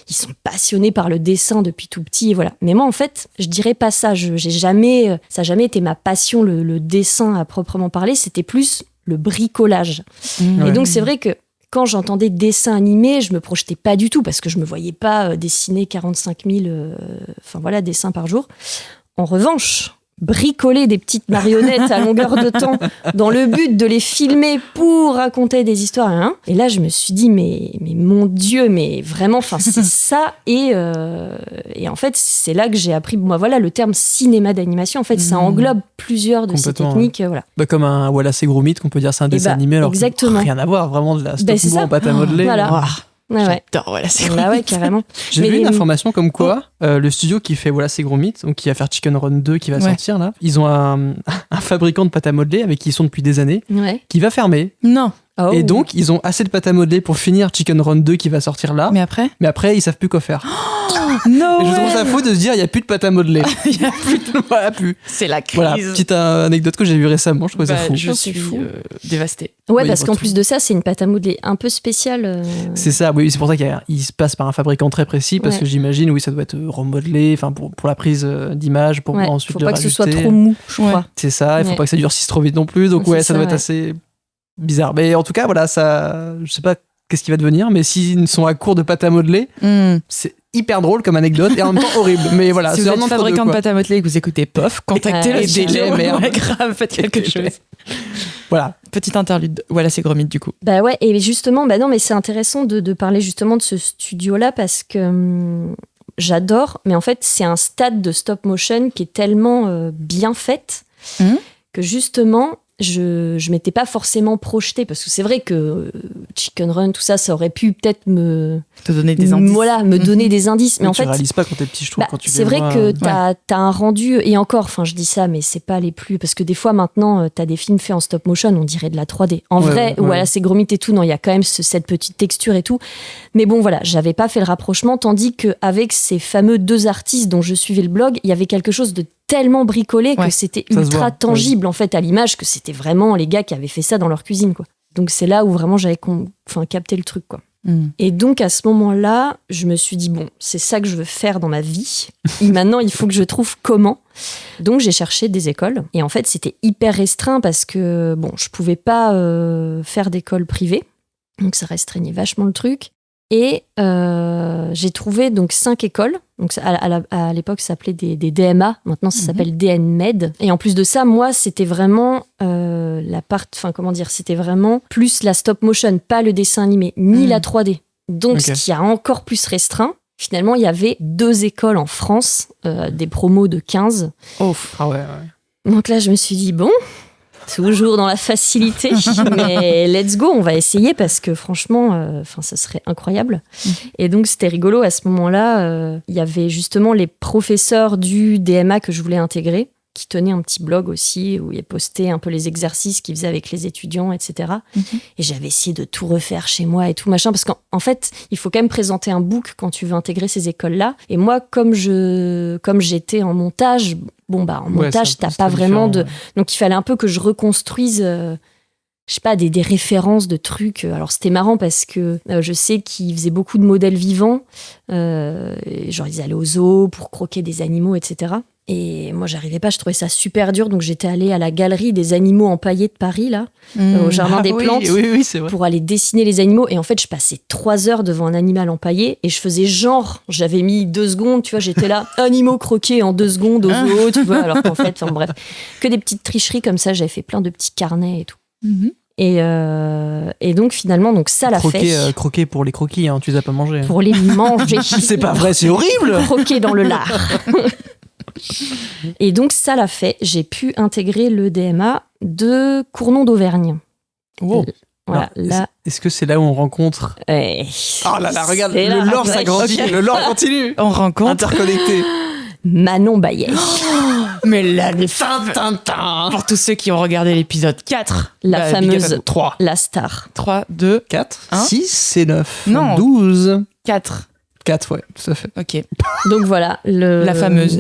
ils sont passionnés par le dessin depuis tout petit, et voilà. Mais moi, en fait, je dirais pas ça. Ça n'a jamais été ma passion, le dessin à proprement parler. C'était plus le bricolage. Et donc, c'est vrai que quand j'entendais dessin animé, je me projetais pas du tout, parce que je me voyais pas dessiner 45 000 dessins par jour. En revanche, bricoler des petites marionnettes à longueur de temps dans le but de les filmer pour raconter des histoires, et là je me suis dit mais mon Dieu, mais vraiment, c'est ça. Et en fait c'est là que j'ai appris le terme cinéma d'animation. En fait ça englobe plusieurs de ces techniques, voilà. Comme un Wallace et Gromit, qu'on peut dire c'est un dessin animé, alors exactement. Rien à voir, vraiment de la stop motion en pâte à modeler. Voilà. J'adore Wallace et Gromit. Carrément. J'ai vu une information comme quoi le studio qui fait Wallace et Gromit, donc qui va faire Chicken Run 2 qui va sortir là, ils ont un fabricant de pâte à modeler avec qui ils sont depuis des années, qui va fermer. Non. Oh. Et donc ils ont assez de pâte à modeler pour finir Chicken Run 2 qui va sortir là. Mais après ils savent plus quoi faire. No. Et je trouve ça fou de se dire il y a plus de pâte à modeler. Il y a plus de... Voilà, plus. C'est la crise. Voilà, petite anecdote que j'ai vue récemment, je trouve ça fou. Je suis dévastée. Ouais, parce qu'en plus de ça, c'est une pâte à modeler un peu spéciale. C'est ça, oui, c'est pour ça qu'il se passe par un fabricant très précis, parce que j'imagine, ça doit être remodelé, pour la prise d'image, pour ensuite faut le pas rajouter. Que ce soit trop mou, je crois. C'est ça, il faut pas que ça durcisse trop vite non plus, donc ça doit être assez bizarre. Mais en tout cas, voilà, ça, je sais pas qu'est-ce qui va devenir, mais s'ils sont à court de pâte à modeler, c'est hyper drôle comme anecdote et en même temps horrible. Mais voilà, si vous êtes fabricant de pâte à modeler et que vous écoutez POF, contactez le délai, merde. Grave, faites quelque chose. Voilà. Petite interlude. Voilà, c'est Gromit du coup. Et justement, non, mais c'est intéressant de parler justement de ce studio-là, parce que j'adore, mais en fait, c'est un stade de stop motion qui est tellement bien faite que justement, je m'étais pas forcément projetée, parce que c'est vrai que Chicken Run, tout ça, ça aurait pu peut-être te donner des indices. Voilà, me donner des indices. Mais en fait, tu réalises pas quand t'es petit, je trouve. Quand tu c'est vrai que t'as un rendu, et encore, je dis ça, mais c'est pas les plus, parce que des fois maintenant, t'as des films faits en stop motion, on dirait de la 3D. En vrai, voilà, c'est Gromit et tout, non, il y a quand même cette petite texture et tout. Mais bon, voilà, j'avais pas fait le rapprochement, tandis qu'avec ces fameux 2 artistes dont je suivais le blog, il y avait quelque chose de tellement bricolé que c'était ultra tangible en fait à l'image, que c'était vraiment les gars qui avaient fait ça dans leur cuisine, quoi. Donc c'est là où vraiment j'avais capté le truc, quoi. Et donc à ce moment-là, je me suis dit c'est ça que je veux faire dans ma vie. Et maintenant, il faut que je trouve comment. Donc j'ai cherché des écoles, et en fait c'était hyper restreint, parce que je pouvais pas faire d'école privée, donc ça restreignait vachement le truc. Et j'ai trouvé donc 5 écoles. Donc à l'époque, ça s'appelait des DMA. Maintenant, ça s'appelle DNMed. Et en plus de ça, moi, c'était vraiment c'était vraiment plus la stop motion, pas le dessin animé, ni la 3D. Donc, ce qui a encore plus restreint. Finalement, il y avait 2 écoles en France, des promos de 15. Oh, ah ouais. Donc là, je me suis dit, bon, toujours dans la facilité, mais let's go, on va essayer parce que franchement, ça serait incroyable. Et donc, c'était rigolo. À ce moment-là, il y avait justement les professeurs du DMA que je voulais intégrer, qui tenait un petit blog aussi où il postait un peu les exercices qu'il faisait avec les étudiants, etc. Et j'avais essayé de tout refaire chez moi et tout machin, parce qu'en fait, il faut quand même présenter un book quand tu veux intégrer ces écoles-là. Et moi, comme j'étais en montage, en montage, t'as pas vraiment de... Donc, il fallait un peu que je reconstruise... je sais pas, des références de trucs. Alors, c'était marrant parce que je sais qu'ils faisaient beaucoup de modèles vivants. Genre, ils allaient au zoo pour croquer des animaux, etc. Et moi, j'arrivais pas, je trouvais ça super dur. Donc, j'étais allée à la galerie des animaux empaillés de Paris, là, au Jardin des Plantes, c'est vrai. pour aller dessiner les animaux. Et en fait, je passais 3 heures devant un animal empaillé et je faisais genre, j'avais mis 2 secondes, tu vois, j'étais là, animaux croqués en 2 secondes au zoo, tu vois, alors qu'en fait, bref, que des petites tricheries comme ça, j'avais fait plein de petits carnets et tout. Et donc finalement, ça l'a fait. Croquer pour les croquis, hein, tu les as pas mangés. Pour les manger. C'est pas vrai, c'est horrible. Croquer dans le lard. Et donc ça l'a fait. J'ai pu intégrer le DMA de Cournon d'Auvergne. Wow. Voilà, là. Est-ce que c'est là où on rencontre Oh là là, regarde, le lore s'agrandit, le lore continue. On rencontre interconnecté. Manon Baillet. Mais là, pour tous ceux qui ont regardé l'épisode 4, la fameuse 3. La star. 3, 2, 4, 1. 6 et 9. Non. 12. 4. 4, ouais, tout à fait. Ok. Donc voilà. La fameuse.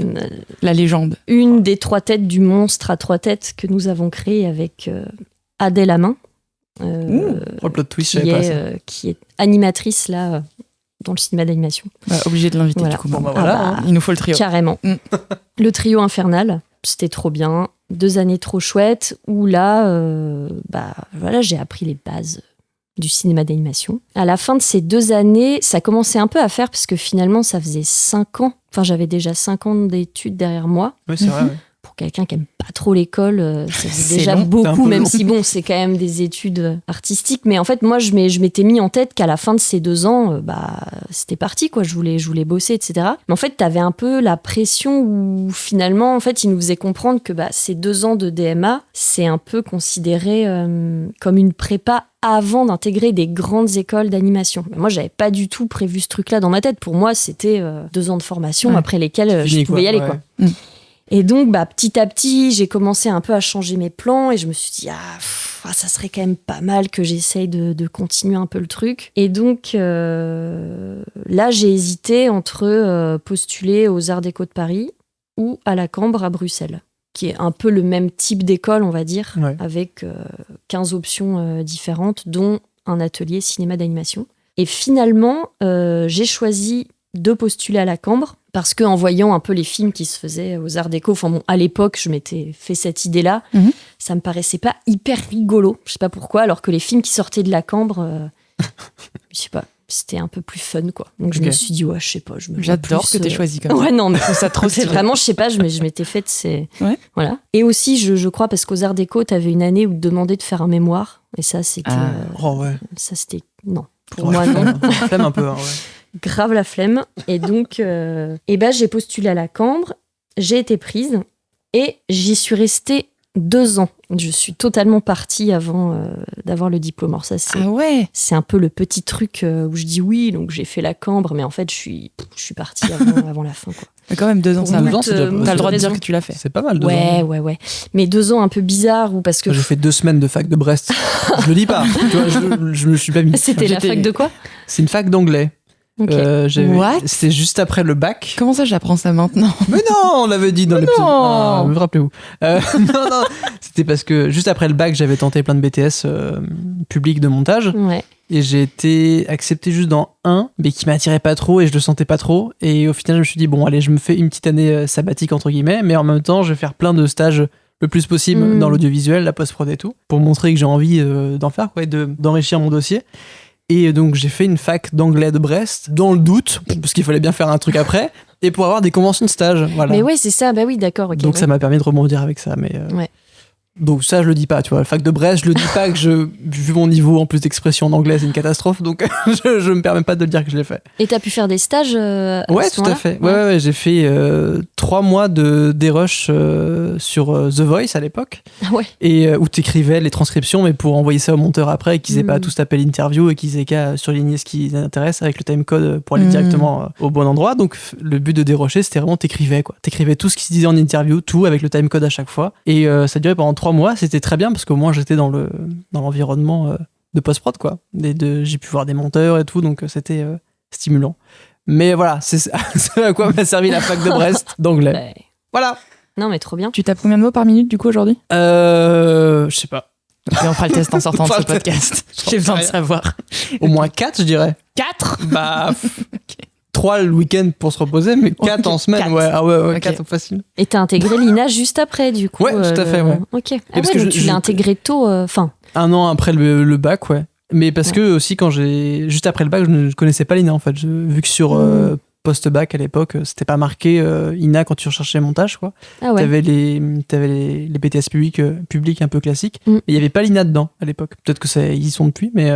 La légende. Une des 3 têtes du monstre à 3 têtes que nous avons créé avec Adèle Amin. Le plot twist, je savais pas ça. Qui est animatrice là dans le cinéma d'animation. Obligé de l'inviter du coup. Il nous faut le trio. Carrément. Le trio infernal, c'était trop bien. 2 années trop chouettes où là, j'ai appris les bases du cinéma d'animation. À la fin de ces 2 années, ça commençait un peu à faire parce que finalement, ça faisait 5 ans. Enfin, j'avais déjà 5 ans d'études derrière moi. Oui, c'est vrai. Pour quelqu'un qui aime pas trop l'école, ça faisait déjà long, beaucoup, même long. si c'est quand même des études artistiques. Mais en fait, moi, je m'étais mis en tête qu'à la fin de ces 2 ans, c'était parti, quoi. Je voulais bosser, etc. Mais en fait, t'avais un peu la pression où finalement, en fait, ils nous faisaient comprendre que ces 2 ans de DMA, c'est un peu considéré comme une prépa avant d'intégrer des grandes écoles d'animation. Mais moi, j'avais pas du tout prévu ce truc-là dans ma tête. Pour moi, c'était 2 ans de formation après lesquels je pouvais y aller, quoi. Et donc, petit à petit, j'ai commencé un peu à changer mes plans et je me suis dit, ça serait quand même pas mal que j'essaye de continuer un peu le truc. Et donc, là, j'ai hésité entre postuler aux Arts Déco de Paris ou à la Cambre à Bruxelles, qui est un peu le même type d'école, on va dire, avec 15 options différentes, dont un atelier cinéma d'animation. Et finalement, j'ai choisi de postuler à la Cambre parce qu'en voyant un peu les films qui se faisaient aux Arts Déco, à l'époque, je m'étais fait cette idée-là, ça me paraissait pas hyper rigolo, je sais pas pourquoi, alors que les films qui sortaient de la Cambre, je sais pas, c'était un peu plus fun, quoi. Donc je me suis dit, je sais pas, j'adore que t'aies choisi comme ça. Ouais, non, mais ça trop c'est vraiment, je sais pas, je m'étais faite Ouais. Voilà. Et aussi, je crois, parce qu'aux Arts Déco, t'avais une année où te demandait de faire un mémoire, et ça, c'était... Ça, c'était... Non. Pour moi, non. Flemme un peu, Grave la flemme. Et donc, j'ai postulé à la Cambre, j'ai été prise et j'y suis restée 2 ans. Je suis totalement partie avant d'avoir le diplôme. Alors ça, c'est un peu le petit truc où je dis oui, donc j'ai fait la Cambre, mais en fait, je suis partie avant la fin, quoi. Mais quand même 2 ans, ça va. T'as le droit de dire que tu l'as fait. C'est pas mal, 2 ans. Ouais. Mais 2 ans un peu bizarres ou parce que... J'ai fait 2 semaines de fac de Brest. Je le dis pas. Tu vois, je me suis pas mis. C'était la fac de quoi ? C'est une fac d'anglais. Okay. C'était juste après le bac. Comment ça, j'apprends ça maintenant ? Mais non, on l'avait dit dans l'épisode. Rappelez-vous. Non, c'était parce que juste après le bac, j'avais tenté plein de BTS publics de montage. Ouais. Et j'ai été accepté juste dans un, mais qui m'attirait pas trop et je le sentais pas trop. Et au final, je me suis dit, bon, allez, je me fais une petite année sabbatique, entre guillemets, mais en même temps, je vais faire plein de stages le plus possible dans l'audiovisuel, la post-prod et tout, pour montrer que j'ai envie d'en faire, quoi, et d'enrichir mon dossier. Et donc, j'ai fait une fac d'anglais de Brest, dans le doute, parce qu'il fallait bien faire un truc après, et pour avoir des conventions de stage. Voilà. Mais ouais, c'est ça, oui, d'accord. Okay, donc, ça m'a permis de rebondir avec ça. Mais Donc ça, je le dis pas, tu vois. Le fac de Brest, je le dis pas vu mon niveau en plus d'expression en anglais, c'est une catastrophe, donc je me permets pas de le dire que je l'ai fait. Et t'as pu faire des stages Ouais, tout à fait. Ouais, j'ai fait 3 mois des rushs sur The Voice à l'époque. Ouais. Et où t'écrivais les transcriptions, mais pour envoyer ça au monteur après, et qu'ils aient pas à tous taper l'interview et qu'ils aient qu'à surligner ce qui les intéresse avec le timecode pour aller directement au bon endroit. Donc le but de dérocher, c'était vraiment t'écrivais, quoi. T'écrivais tout ce qui se disait en interview, tout avec le timecode à chaque fois. Et ça durait pendant 3 mois, c'était très bien parce qu'au moins j'étais dans l'environnement de post-prod, quoi. J'ai pu voir des monteurs et tout, donc c'était stimulant. Mais voilà, c'est à quoi m'a servi la fac de Brest d'anglais. Ouais. Voilà. Non, mais trop bien. Tu tapes combien de mots par minute du coup aujourd'hui ? Je sais pas. Et on fera le test en sortant de ce podcast. J'ai besoin de savoir. Au moins 4, je dirais. 4 ? Bah, 3 le week-end pour se reposer, mais 4 en semaine. 4. Ouais, ah ouais, 4 Okay. facile. Et t'as intégré l'INA juste après, du coup. Ouais, tout à fait, ouais. Ok. Ah parce ouais, que donc tu l'as intégré tôt, enfin. 1 an après le bac, ouais. Mais parce que aussi, juste après le bac, je ne connaissais pas l'INA, en fait. Vu que sur post-bac, à l'époque, c'était pas marqué INA quand tu recherchais montage, quoi. Ah ouais. T'avais les BTS publics un peu classiques, mais il n'y avait pas l'INA dedans, à l'époque. Peut-être que ils y sont depuis, mais...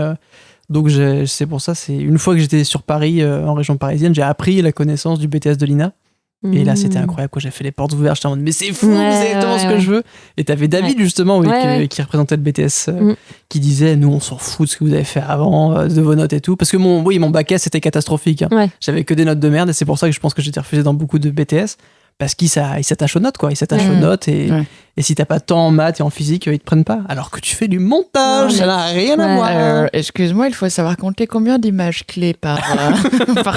Donc c'est pour ça, c'est une fois que j'étais sur Paris, en région parisienne, j'ai appris la connaissance du BTS de l'INA. Et là, c'était incroyable. Quand j'ai fait les portes ouvertes, j'étais en mode, mais c'est fou, c'est exactement ce que je veux. Et t'avais David, justement, qui représentait le BTS, qui disait, nous, on s'en fout de ce que vous avez fait avant, de vos notes et tout. Parce que mon bac S, c'était catastrophique. Hein. Ouais. J'avais que des notes de merde, et c'est pour ça que je pense que j'étais refusé dans beaucoup de BTS. Parce qu'il s'attache aux notes, quoi. Il s'attache aux notes, et si t'as pas de temps en maths et en physique, ils te prennent pas. Alors que tu fais du montage, ça n'a rien à voir. Excuse-moi, il faut savoir compter combien d'images clés par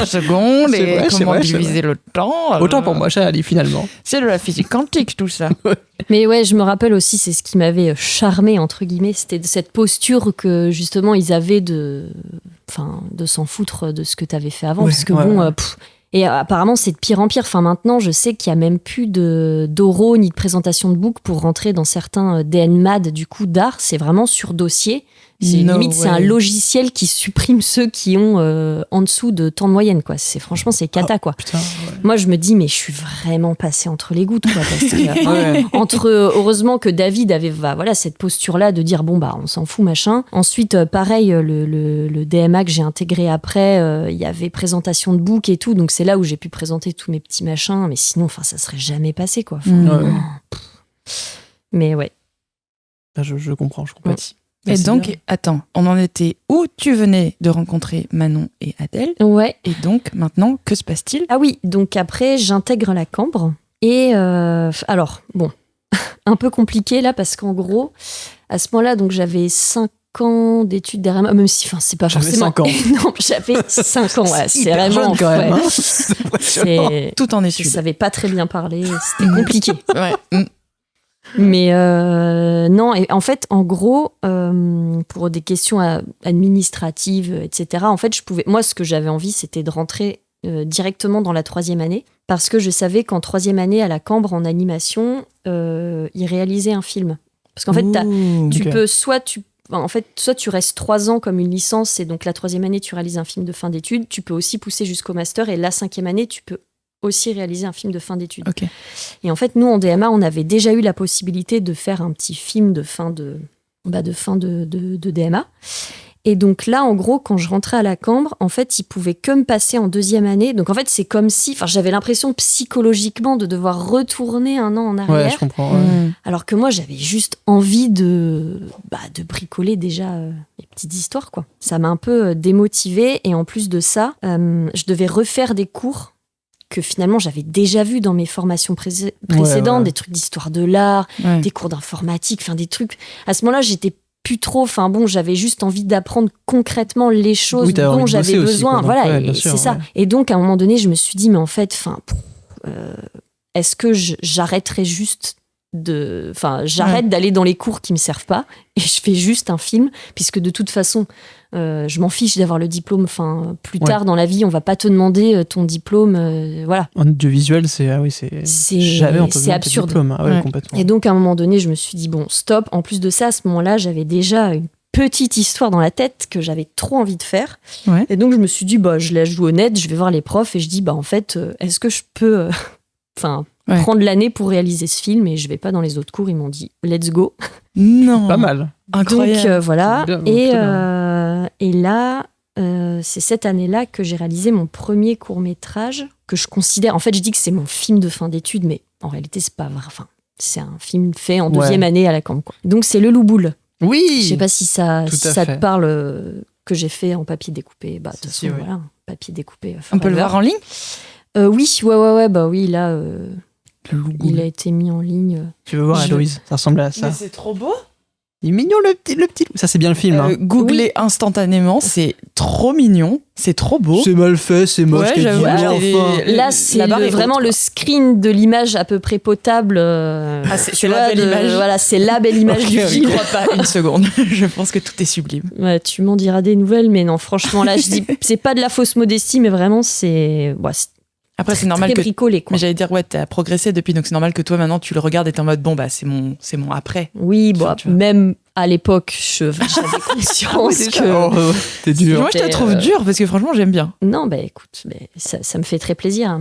seconde et comment diviser le temps. Autant pour moi, ça allait finalement. C'est de la physique quantique, tout ça. Mais ouais, je me rappelle aussi, c'est ce qui m'avait charmé, entre guillemets, c'était cette posture que justement ils avaient de s'en foutre de ce que t'avais fait avant. Parce que et apparemment, c'est de pire en pire. Enfin, maintenant, je sais qu'il n'y a même plus d'oraux ni de présentation de book pour rentrer dans certains DNMAD du coup d'art. C'est vraiment sur dossier. C'est un logiciel qui supprime ceux qui ont en dessous de temps de moyenne, quoi. Franchement, c'est cata, quoi. Putain, Moi, je me dis, mais je suis vraiment passée entre les gouttes, quoi. Parce que, heureusement que David avait cette posture-là de dire, bon, bah, on s'en fout, machin. Ensuite, pareil, le DMA que j'ai intégré après, il y avait présentation de book et tout. Donc, c'est là où j'ai pu présenter tous mes petits machins. Mais sinon, ça serait jamais passé, quoi. Mais ouais. Je comprends, je compatis. Et donc, attends, on en était où? Tu venais de rencontrer Manon et Adèle. Ouais. Et donc, maintenant, que se passe-t-il? Ah oui, donc après, j'intègre la Cambre. Et alors, bon, un peu compliqué là, parce qu'en gros, à ce moment-là, donc j'avais 5 ans d'études derrière moi, même si, c'est pas forcément... 5 ans. Non, j'avais 5 ans, ouais, c'est vraiment... jeune quand même, hein. C'est... Tout en études. Je savais pas très bien parler, c'était compliqué. Ouais. Mais non, et en fait, en gros, pour des questions administratives, etc., en fait, moi, ce que j'avais envie, c'était de rentrer directement dans la 3e année, parce que je savais qu'en 3e année, à la Cambre, en animation, ils réalisaient un film. Parce qu'en fait, tu peux, soit tu restes 3 ans comme une licence, et donc la 3e année, tu réalises un film de fin d'études, tu peux aussi pousser jusqu'au master, et la 5e année, tu peux aussi réaliser un film de fin d'études. Okay. Et en fait, nous, en DMA, on avait déjà eu la possibilité de faire un petit film de fin de DMA. Et donc là, en gros, quand je rentrais à la Cambre, en fait, ils pouvaient que me passer en 2e année. Donc en fait, c'est comme si... j'avais l'impression psychologiquement de devoir retourner 1 an en arrière. Ouais, je comprends. Ouais. Alors que moi, j'avais juste envie de bricoler déjà les petites histoires, quoi. Ça m'a un peu démotivée. Et en plus de ça, je devais refaire des cours que finalement j'avais déjà vu dans mes formations précédentes, des trucs d'histoire de l'art, des cours d'informatique, des trucs... À ce moment-là, j'étais plus trop... j'avais juste envie d'apprendre concrètement les choses dont j'avais besoin. Aussi, voilà, et c'est ça. Et donc, à un moment donné, je me suis dit, mais en fait, est-ce que j'arrêterais juste j'arrête d'aller dans les cours qui me servent pas et je fais juste un film, puisque de toute façon je m'en fiche d'avoir le diplôme, plus tard dans la vie on va pas te demander ton diplôme, voilà. En audiovisuel, c'est absurde. Diplôme, complètement. Et donc à un moment donné je me suis dit bon stop, en plus de ça à ce moment-là j'avais déjà une petite histoire dans la tête que j'avais trop envie de faire, et donc je me suis dit je la joue honnête, je vais voir les profs et je dis en fait est-ce que je peux prendre l'année pour réaliser ce film et je vais pas dans les autres cours. Ils m'ont dit let's go. Non. Pas mal. Incroyable. Donc voilà. C'est bien, Et là, c'est cette année-là que j'ai réalisé mon premier court-métrage que je considère. En fait, je dis que c'est mon film de fin d'études, mais en réalité, c'est pas vrai. Enfin, c'est un film fait en deuxième année à la Camp, quoi. Donc, c'est Le Loup Boule. Oui. Je sais pas si ça fait. te parle, que j'ai fait en papier découpé. Bah, de toute façon, oui. voilà, papier découpé. On peut le voir en ligne? Oui, ouais. Bah oui, là, Le loup il a été mis en ligne. Tu veux voir, Héloïse? Ça ressemble à ça. Mais c'est trop beau. Il est mignon, le petit loup. Ça, c'est bien le film. Hein. Googlez instantanément, c'est trop mignon, c'est trop beau. C'est mal fait, c'est moche. Ouais, t'as j'avoue, dit, enfin. Là, c'est vraiment le screen de l'image à peu près potable. C'est la belle image. Voilà, c'est la belle image du Je film. crois pas une seconde. Je pense que tout est sublime. Ouais, tu m'en diras des nouvelles, mais non, franchement, là, je dis, c'est pas de la fausse modestie, mais vraiment, c'est Après, c'est normal très que. bricolé, quoi. Mais j'allais dire, ouais, t'as progressé depuis, donc c'est normal que toi, maintenant, tu le regardes et t'es en mode, bon, bah, c'est mon après. Oui, bon, Enfin, tu vois. même à l'époque, j'avais conscience que. T'es dur. Moi, je te trouve dur parce que franchement, j'aime bien. Non, bah écoute, ça me fait très plaisir, hein,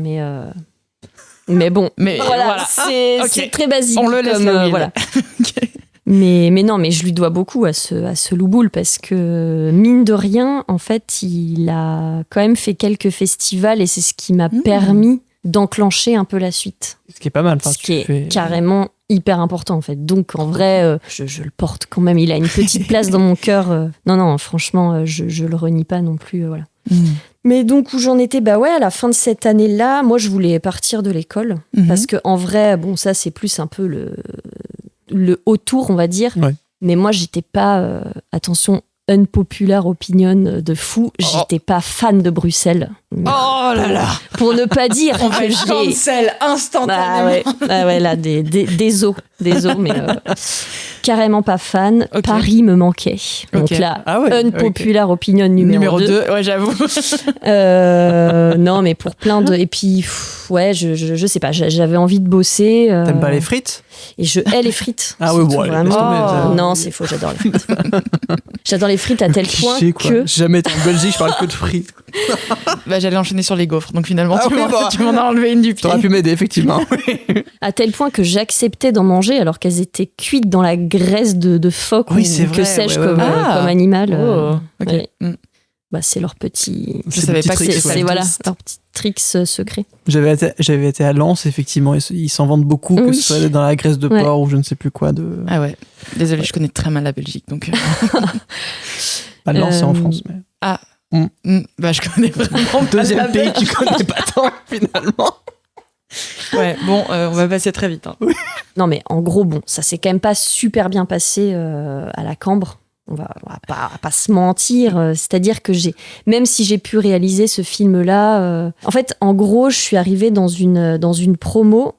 mais bon, Mais voilà, c'est Ok. très basique. On le laisse comme, là où il est. voilà. Ok. Mais non, mais je lui dois beaucoup à ce Loup-Boule parce que, mine de rien, en fait, il a quand même fait quelques festivals et c'est ce qui m'a permis d'enclencher un peu la suite. Ce qui est pas mal. Enfin, Ce qui est carrément hyper important, en fait. Donc, en vrai, je le porte quand même. Il a une petite place dans mon cœur. Non, franchement, je le renie pas non plus. Voilà. Mais donc, où j'en étais, bah ouais, à la fin de cette année-là, moi, je voulais partir de l'école. Parce que en vrai, bon, ça, c'est plus un peu le autour, on va dire. Ouais. Mais moi, j'étais pas, attention, unpopular opinion de fou, j'étais pas fan de Bruxelles. Oh là là. Pour ne pas dire On que va j'ai... cancel instantanément. Bah ouais, là, des os, mais carrément pas fan. Ok. Paris me manquait. Donc Ok. là, Ah ouais, unpopular opinion numéro 2. Ouais, j'avoue. Non, mais pour plein de... Et puis, ouais, je sais pas, j'avais envie de bosser. T'aimes pas les frites? Et je hais les frites. Ah ouais, surtout, bon, allez, vraiment. laisse tomber, ça. Non, c'est faux, j'adore les frites. J'adore les frites à tel point Cliché, quoi. que... J'ai jamais été en Belgique, je parle que de frites. Bah, j'allais enchaîner sur les gaufres, donc finalement, Ah oui, bah. tu m'en as enlevé une du pied. T'aurais pu m'aider, effectivement. À tel point que j'acceptais d'en manger alors qu'elles étaient cuites dans la graisse de phoque Oui, ou c'est que vrai, sais-je ouais, comme, ouais. comme animal. Oh, ok. ouais. Mm. Bah, c'est leur petit... Je savais pas que C'est c'était ça. voilà, leur petit tricks secret. J'avais été à Lens, effectivement. Ils s'en vendent beaucoup, que Oui. ce soit dans la graisse de Ouais. porc ou je ne sais plus quoi. Ah ouais. Désolée, je connais très mal la Belgique, donc. Pas de Lens, c'est en France. Mais... Bah, je connais vraiment pas Deuxième la pays que tu Belgique. connais pas tant, finalement. Ouais, bon, on va passer très vite. Hein. Non, mais en gros, bon, ça s'est quand même pas super bien passé à la Cambre. On va pas se mentir. C'est-à-dire que même si j'ai pu réaliser ce film-là, en fait, en gros, je suis arrivée dans une promo.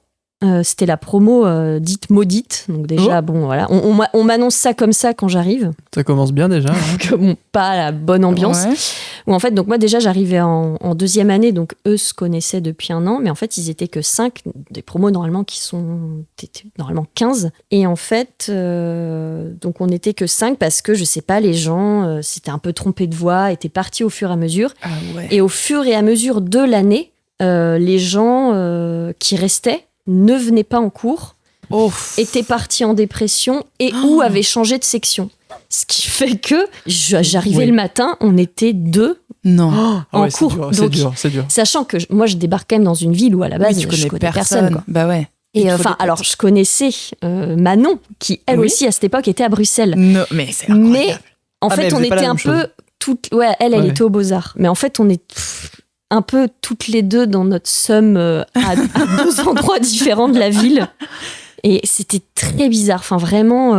C'était la promo dite maudite. Donc déjà, bon, voilà. On m'annonce ça comme ça quand j'arrive. Ça commence bien déjà. Hein. Que bon, pas la bonne ambiance. Ouais. Où en fait, donc moi déjà, j'arrivais en deuxième année. Donc eux se connaissaient depuis un an. Mais en fait, ils étaient que 5. Des promos normalement t'étais normalement 15. Et en fait, donc on n'était que 5 parce que, je sais pas, les gens s'étaient un peu trompés de voix, étaient partis au fur et à mesure. Ah ouais. Et au fur et à mesure de l'année, les gens qui restaient ne venaient pas en cours, étaient partis en dépression et ou avaient changé de section. Ce qui fait que j'arrivais Oui. le matin, on était 2 Non. Ah en ouais, cours. c'est Donc, c'est dur. sachant que moi, je débarque quand même dans une ville où à la base, Oui, tu je connais connais personne. Quoi. Bah ouais. Et Il te faut enfin, des potes. alors je connaissais Manon, qui elle Oui. aussi à cette époque était à Bruxelles. Non, mais c'est Mais incroyable. en Ah, mais fait, elle on faisait pas la était un même chose. peu toutes. Ouais, elle Ouais. était aux Beaux-Arts. Mais en fait, on est un peu toutes les deux dans notre somme à 2 endroits différents de la ville. Et c'était très bizarre. Enfin, vraiment.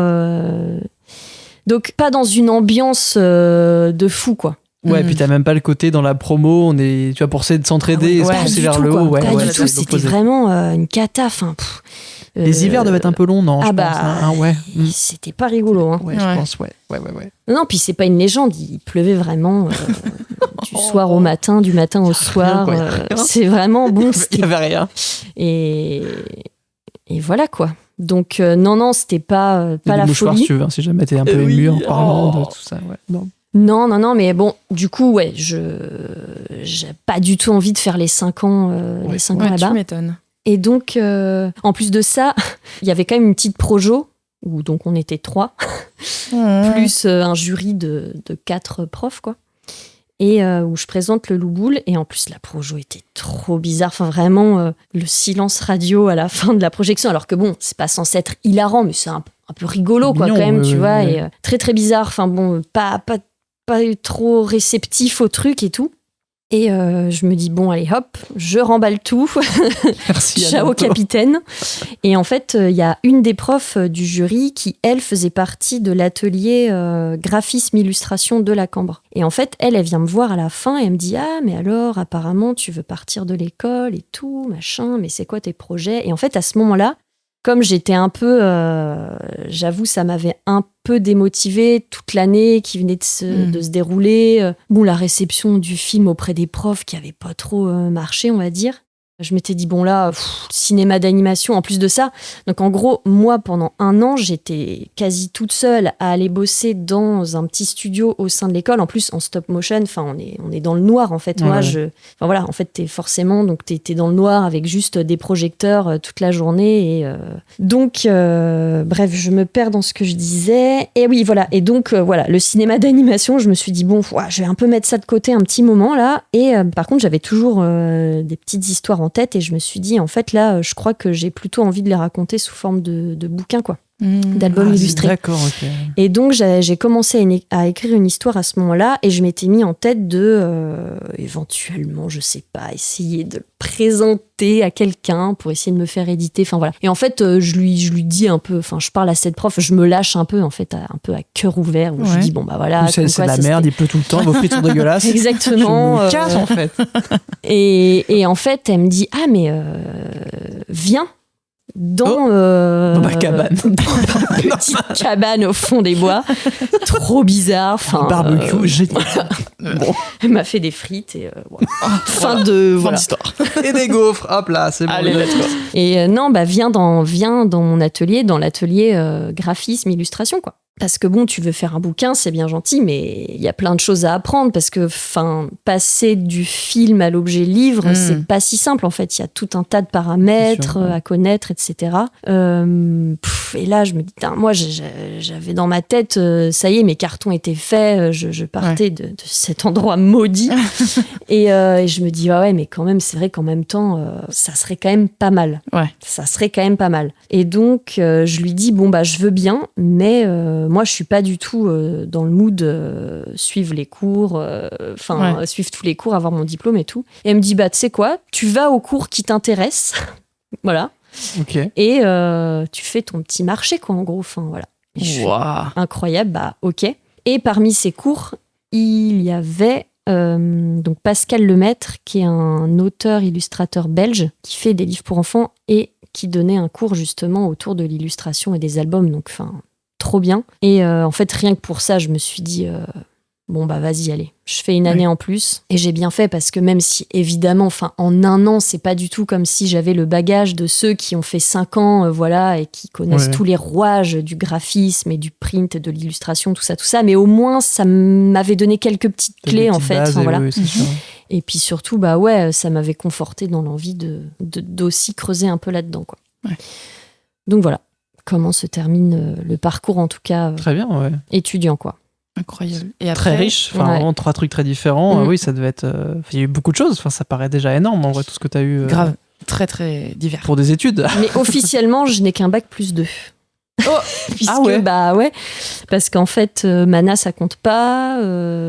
Donc, pas dans une ambiance de fou, quoi. Ouais, puis t'as même pas le côté dans la promo, on est, tu vois, pour essayer de s'entraider et se ouais, pousser du vers tout, le quoi. haut. Ouais, Pas ouais, du tout. c'est C'était l'opposé. vraiment une cata. Enfin, Les hivers doivent être un peu longs, non? Ah je bah, pense, hein. Ouais. c'était pas rigolo. Hein. Ouais, Ouais. je pense, ouais. Non, puis c'est pas une légende. Il pleuvait vraiment du soir au matin, du matin au soir. quoi, y a rien. C'est vraiment bon. Il y avait rien. Et voilà quoi. Donc non, c'était pas Il y a la des mouchoirs, folie. si tu veux, hein, si jamais t'es un peu Oui. ému en parlant Oh. de tout ça. Ouais. Non. Non, mais bon, du coup, ouais, j'ai pas du tout envie de faire les 5 ans, les 5 ans Ouais, là-bas. tu m'étonnes. Et donc, en plus de ça, il y avait quand même une petite projo, où donc on était 3, plus un jury de 4 profs, quoi. Et où je présente le Loup-Boule. Et en plus, la projo était trop bizarre. Enfin, vraiment, le silence radio à la fin de la projection. Alors que bon, c'est pas censé être hilarant, mais c'est un peu rigolo, quoi, mignon, quand même, tu vois. oui. Et très, très bizarre. Enfin, bon, pas trop réceptif au truc et tout. Et je me dis, bon, allez, hop, je remballe tout. Merci. Ciao, capitaine. Et en fait, il y a une des profs du jury qui, elle, faisait partie de l'atelier graphisme-illustration de la Cambre. Et en fait, elle vient me voir à la fin et elle me dit, ah, mais alors, apparemment, tu veux partir de l'école et tout, machin, mais c'est quoi tes projets? Et en fait, à ce moment-là, comme j'étais un peu, j'avoue, ça m'avait un peu démotivée toute l'année qui venait de se dérouler. Bon, la réception du film auprès des profs qui avait pas trop marché, on va dire. Je m'étais dit, bon là, cinéma d'animation, en plus de ça. Donc en gros, moi, pendant 1 an, j'étais quasi toute seule à aller bosser dans un petit studio au sein de l'école. En plus, en stop motion, enfin, on est dans le noir, en fait. Moi, enfin voilà, en fait, t'es dans le noir avec juste des projecteurs toute la journée. Et, donc, bref, je me perds dans ce que je disais. Et oui, voilà. Et donc, voilà, le cinéma d'animation, je me suis dit, bon, je vais un peu mettre ça de côté un petit moment, là. Et par contre, j'avais toujours des petites histoires en tête et je me suis dit, en fait, là, je crois que j'ai plutôt envie de les raconter sous forme de bouquins, quoi. D'albums illustrés. D'accord, ok. Et donc, j'ai commencé à écrire une histoire à ce moment-là et je m'étais mis en tête de, éventuellement, je sais pas, essayer de le présenter à quelqu'un pour essayer de me faire éditer. Enfin, voilà. Et en fait, je lui dis un peu, enfin, je parle à cette prof, je me lâche un peu, en fait, un peu à cœur ouvert, où je dis, bon, bah voilà. C'est de la merde, il pleut tout le temps, vos frites sont dégueulasses. Exactement. Je me casse, en fait. Et en fait, elle me dit, ah, mais viens. Dans ma cabane. Dans ma petite cabane au fond des bois. Trop bizarre. Enfin, barbecue, génial. Bon, elle m'a fait des frites et voilà. Fin d'histoire. Et des gaufres, hop là, c'est bon. Allez, let's go. Et non, bah viens dans mon atelier, dans l'atelier graphisme, illustration, quoi. Parce que bon, tu veux faire un bouquin, c'est bien gentil, mais il y a plein de choses à apprendre parce que, passer du film à l'objet livre, c'est pas si simple en fait. Il y a tout un tas de paramètres à connaître, etc. Et là, je me dis, moi, j'avais dans ma tête, ça y est, mes cartons étaient faits, je partais de cet endroit maudit. et je me dis, ouais, mais quand même, c'est vrai qu'en même temps, ça serait quand même pas mal. Ouais. Ça serait quand même pas mal. Et donc, je lui dis, bon, bah, je veux bien, mais moi, je suis pas du tout dans le mood suivre les cours, suivre tous les cours, avoir mon diplôme et tout. Et elle me dit, bah, tu sais quoi, tu vas aux cours qui t'intéressent, voilà. Ok. Et tu fais ton petit marché, quoi, en gros. Enfin, voilà. Et je fais, incroyable, bah, ok. Et parmi ces cours, il y avait donc Pascal Lemaître, qui est un auteur-illustrateur belge, qui fait des livres pour enfants et qui donnait un cours justement autour de l'illustration et des albums. Donc, trop bien. Et en fait, rien que pour ça, je me suis dit, bon, bah vas-y, allez. Je fais une année en plus. Et j'ai bien fait parce que même si, évidemment, en 1 an, c'est pas du tout comme si j'avais le bagage de ceux qui ont fait 5 ans, voilà, et qui connaissent tous les rouages du graphisme et du print, de l'illustration, tout ça. Mais au moins, ça m'avait donné quelques petites clés, en fait. Voilà. Oui, c'est sûr. Et puis surtout, bah ouais, ça m'avait conforté dans l'envie d'aussi creuser un peu là-dedans, quoi. Ouais. Donc voilà. Comment se termine le parcours, en tout cas, très bien, ouais. étudiant, quoi. Incroyable. Et après, très riche, vraiment 3 trucs très différents. Oui, ça devait être... il y a eu beaucoup de choses, ça paraît déjà énorme, en vrai, tout ce que tu as eu. Grave, très très divers. Pour des études. Mais officiellement, je n'ai qu'un bac+2. Puisque, bah ouais, parce qu'en fait, Mana, ça compte pas,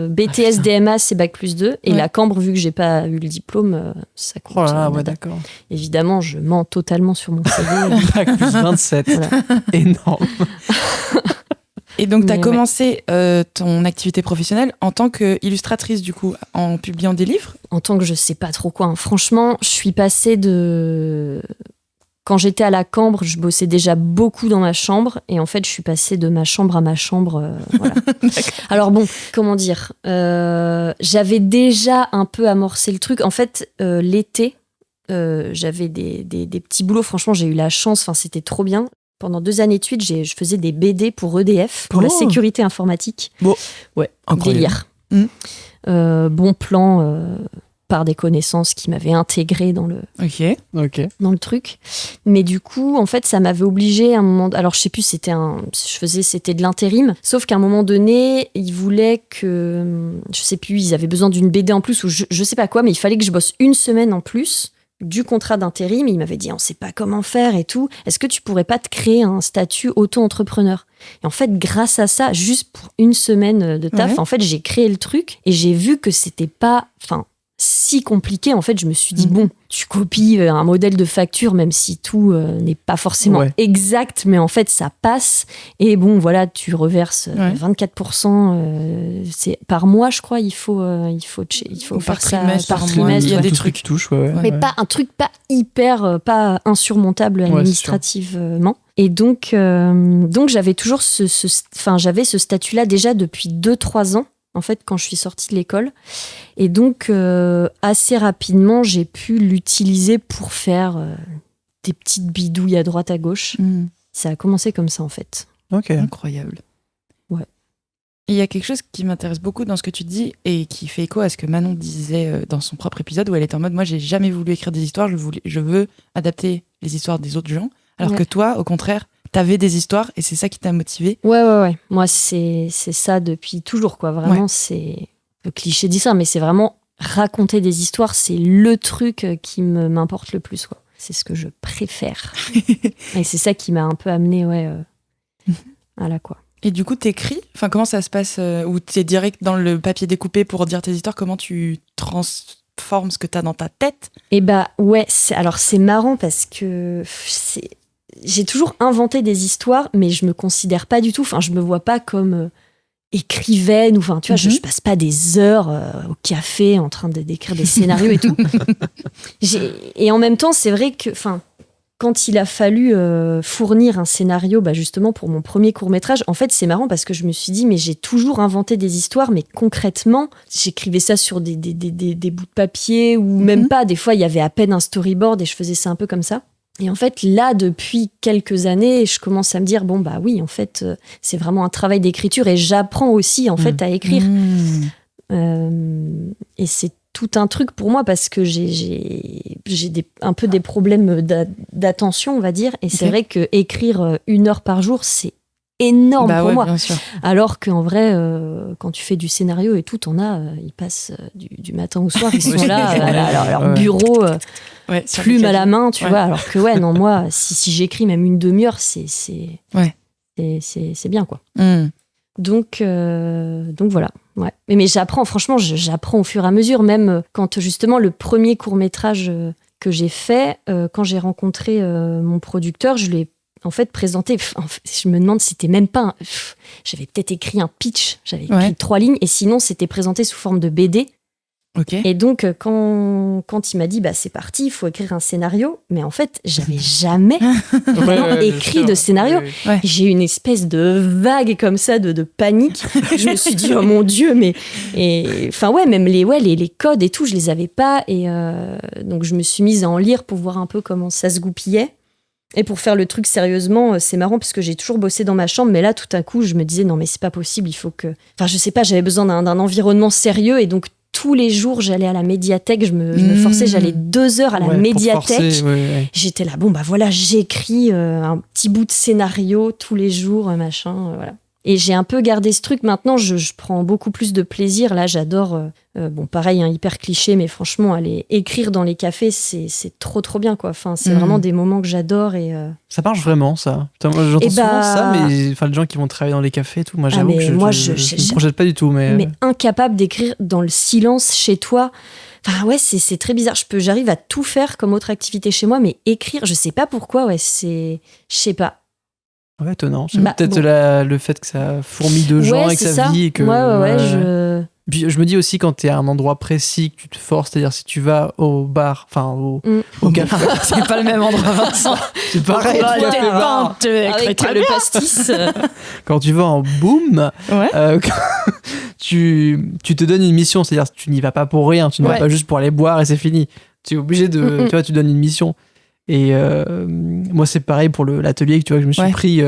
BTS, DMA, c'est bac+2, et la Cambre, vu que j'ai pas eu le diplôme, ça compte. Oh là là, ouais, d'accord. Évidemment, je mens totalement sur mon CV. bac+27, voilà. Énorme. Et donc, tu as commencé ton activité professionnelle en tant qu'illustratrice, du coup, en publiant des livres ? En tant que je sais pas trop quoi. Franchement, je suis passée de... Quand j'étais à la Cambre, je bossais déjà beaucoup dans ma chambre. Et en fait, je suis passée de ma chambre à ma chambre. Voilà. Alors bon, comment dire, j'avais déjà un peu amorcé le truc. En fait, l'été, j'avais des petits boulots. Franchement, j'ai eu la chance. C'était trop bien. Pendant 2 années de suite, je faisais des BD pour EDF, pour la sécurité informatique. Bon. Ouais, incroyable. délire. Bon plan... par des connaissances qui m'avaient intégré dans le truc. Mais du coup, en fait, ça m'avait obligée à un moment... Alors, je sais plus, c'était de l'intérim. Sauf qu'à un moment donné, ils voulaient que... Je sais plus, ils avaient besoin d'une BD en plus ou je sais pas quoi, mais il fallait que je bosse une semaine en plus du contrat d'intérim. Il m'avait dit, on sait pas comment faire et tout. Est-ce que tu pourrais pas te créer un statut auto-entrepreneur ? Et en fait, grâce à ça, juste pour une semaine de taf, en fait, j'ai créé le truc et j'ai vu que c'était pas... si compliqué, en fait, je me suis dit, bon, tu copies un modèle de facture, même si tout n'est pas forcément exact, mais en fait, ça passe. Et bon, voilà, tu reverses 24%, c'est par mois, je crois, il faut faire ça par trimestre. Il y a des trucs qui touchent, mais pas un truc pas hyper, pas insurmontable administrativement. Et donc j'avais toujours j'avais ce statut-là déjà depuis 2-3 ans. En fait, quand je suis sortie de l'école. Et donc, assez rapidement, j'ai pu l'utiliser pour faire des petites bidouilles à droite, à gauche. Ça a commencé comme ça, en fait. Ok. Incroyable. Ouais. Il y a quelque chose qui m'intéresse beaucoup dans ce que tu dis et qui fait écho à ce que Manon disait dans son propre épisode où elle était en mode, moi, j'ai jamais voulu écrire des histoires, je veux adapter les histoires des autres gens. Alors que toi, au contraire, t'avais des histoires et c'est ça qui t'a motivé. Ouais. Moi, c'est ça depuis toujours, quoi. Vraiment, c'est le cliché dit ça, mais c'est vraiment raconter des histoires, c'est le truc qui m'importe le plus, quoi. C'est ce que je préfère. Et c'est ça qui m'a un peu amené, voilà, quoi. Et du coup, t'écris ? Enfin, comment ça se passe ? Ou t'es direct dans le papier découpé pour dire tes histoires ? Comment tu transformes ce que t'as dans ta tête ? Et c'est marrant parce que j'ai toujours inventé des histoires, mais je me considère pas du tout, je me vois pas comme écrivaine, ou tu vois, je passe pas des heures au café en train d'écrire des scénarios et tout. Et en même temps, c'est vrai que, quand il a fallu fournir un scénario, justement pour mon premier court-métrage, en fait, c'est marrant parce que je me suis dit, mais j'ai toujours inventé des histoires, mais concrètement, j'écrivais ça sur des bouts de papier, ou même pas, des fois, il y avait à peine un storyboard et je faisais ça un peu comme ça. Et en fait, là, depuis quelques années, je commence à me dire, oui, en fait, c'est vraiment un travail d'écriture et j'apprends aussi, en fait, à écrire. Et c'est tout un truc pour moi parce que j'ai un peu des problèmes d'attention, on va dire. Et c'est vrai que écrire 1 heure par jour, c'est énorme pour moi. Bien sûr. Alors qu'en vrai, quand tu fais du scénario et tout, ils passent du matin au soir, ils sont là à leur bureau, plume à la main, tu vois. Alors que non, moi, si j'écris même une demi-heure, c'est bien, quoi. Donc voilà. Ouais. Mais j'apprends, franchement, j'apprends au fur et à mesure, même quand justement le premier court-métrage que j'ai fait, quand j'ai rencontré mon producteur, je lui ai en fait présenté, je me demande si c'était même pas j'avais peut-être écrit un pitch, j'avais écrit 3 lignes, et sinon c'était présenté sous forme de BD. Et donc quand il m'a dit c'est parti, il faut écrire un scénario, mais en fait j'avais jamais vraiment écrit de scénario. J'ai eu une espèce de vague comme ça de panique. Je me suis dit oh mon Dieu, même les codes et tout, je les avais pas, et donc je me suis mise à en lire pour voir un peu comment ça se goupillait. Et pour faire le truc sérieusement, c'est marrant parce que j'ai toujours bossé dans ma chambre, mais là tout à coup je me disais non mais c'est pas possible, il faut que... je sais pas, j'avais besoin d'un environnement sérieux, et donc tous les jours j'allais à la médiathèque, je me forçais, j'allais 2 heures à la médiathèque. J'étais là, j'écris un petit bout de scénario tous les jours, machin, voilà. Et j'ai un peu gardé ce truc. Maintenant, je prends beaucoup plus de plaisir. Là, j'adore, pareil, hyper cliché, mais franchement, aller écrire dans les cafés, c'est trop, trop bien, quoi. C'est vraiment des moments que j'adore. Et, Ça marche vraiment, ça. Putain, moi, j'entends souvent ça, mais les gens qui vont travailler dans les cafés et tout, moi, j'avoue que je ne me projette pas du tout. Mais incapable d'écrire dans le silence chez toi. C'est très bizarre. J'arrive à tout faire comme autre activité chez moi, mais écrire, je sais pas pourquoi, je sais pas. Ouais, étonnant. C'est peut-être le fait que ça fourmille de gens avec sa vie. Et que, Puis je me dis aussi, quand t'es à un endroit précis, que tu te forces, c'est-à-dire si tu vas au bar, au café. C'est pas le même endroit, Vincent. C'est pareil. Avec le pastis. Quand tu vas en boom, tu te donnes une mission, c'est-à-dire que tu n'y vas pas pour rien, tu ne vas pas juste pour aller boire et c'est fini. Tu es obligé de... Tu vois, tu donnes une mission. Et moi, c'est pareil pour l'atelier que je me suis pris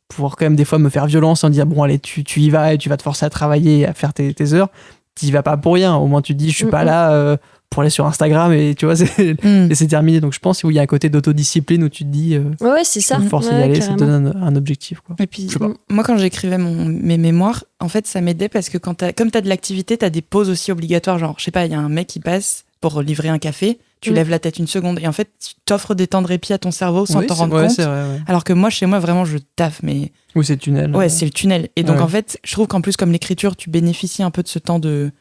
pour quand même des fois me faire violence en disant bon, allez, tu y vas et tu vas te forcer à travailler, à faire tes heures. t'y vas pas pour rien. Au moins, tu te dis, je suis pas là pour aller sur Instagram et tu vois, et c'est terminé. Donc, je pense qu'il y a un côté d'autodiscipline où tu te dis, ouais, c'est ça. Force d'y aller, ça te donne un objectif, quoi. Et puis, moi, quand j'écrivais mes mémoires, en fait, ça m'aidait parce que comme t'as de l'activité, t'as des pauses aussi obligatoires. Genre, je sais pas, il y a un mec qui passe pour livrer un café, tu lèves la tête une seconde et en fait, tu t'offres des temps de répit à ton cerveau sans t'en rendre compte. C'est vrai, ouais. Alors que moi, chez moi, vraiment, je taffe, mais... Oui, c'est le tunnel. Ouais, c'est le tunnel. Et donc, en fait, je trouve qu'en plus, comme l'écriture, tu bénéficies un peu de ce temps de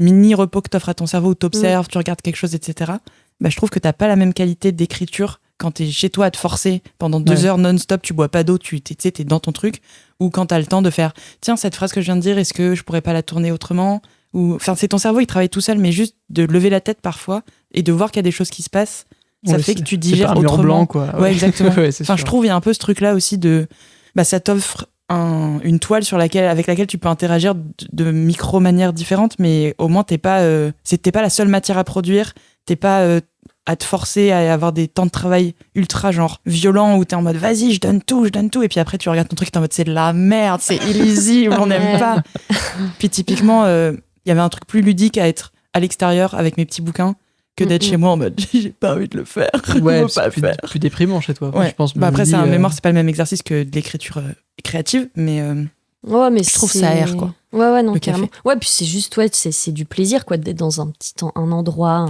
mini-repos que t'offres à ton cerveau où t'observes, tu regardes quelque chose, etc. Bah, je trouve que t'as pas la même qualité d'écriture quand t'es chez toi à te forcer pendant 2 heures non-stop, tu bois pas d'eau, t'es dans ton truc, ou quand t'as le temps de faire, tiens, cette phrase que je viens de dire, est-ce que je pourrais pas la tourner autrement? Enfin, c'est ton cerveau, il travaille tout seul, mais juste de lever la tête parfois et de voir qu'il y a des choses qui se passent, ça fait que tu digères autrement. C'est pas un mur blanc, quoi. Ouais, exactement. Enfin, je trouve il y a un peu ce truc-là aussi de, ça t'offre une toile avec laquelle tu peux interagir de micro-manières différentes, mais au moins t'es pas la seule matière à produire, t'es pas à te forcer à avoir des temps de travail ultra genre violents où t'es en mode vas-y, je donne tout, et puis après tu regardes ton truc, t'es en mode c'est de la merde, c'est illisible, on n'aime pas. Puis typiquement, il y avait un truc plus ludique à être à l'extérieur avec mes petits bouquins que d'être chez moi en mode j'ai pas envie de le faire. Ouais, c'est plus déprimant chez toi. Ouais. Je pense. Après, c'est un mémoire, c'est pas le même exercice que de l'écriture créative, mais mais je trouve ça aère, quoi. Ouais, non, le carrément. café. Ouais, puis c'est juste, c'est du plaisir, quoi, d'être dans un endroit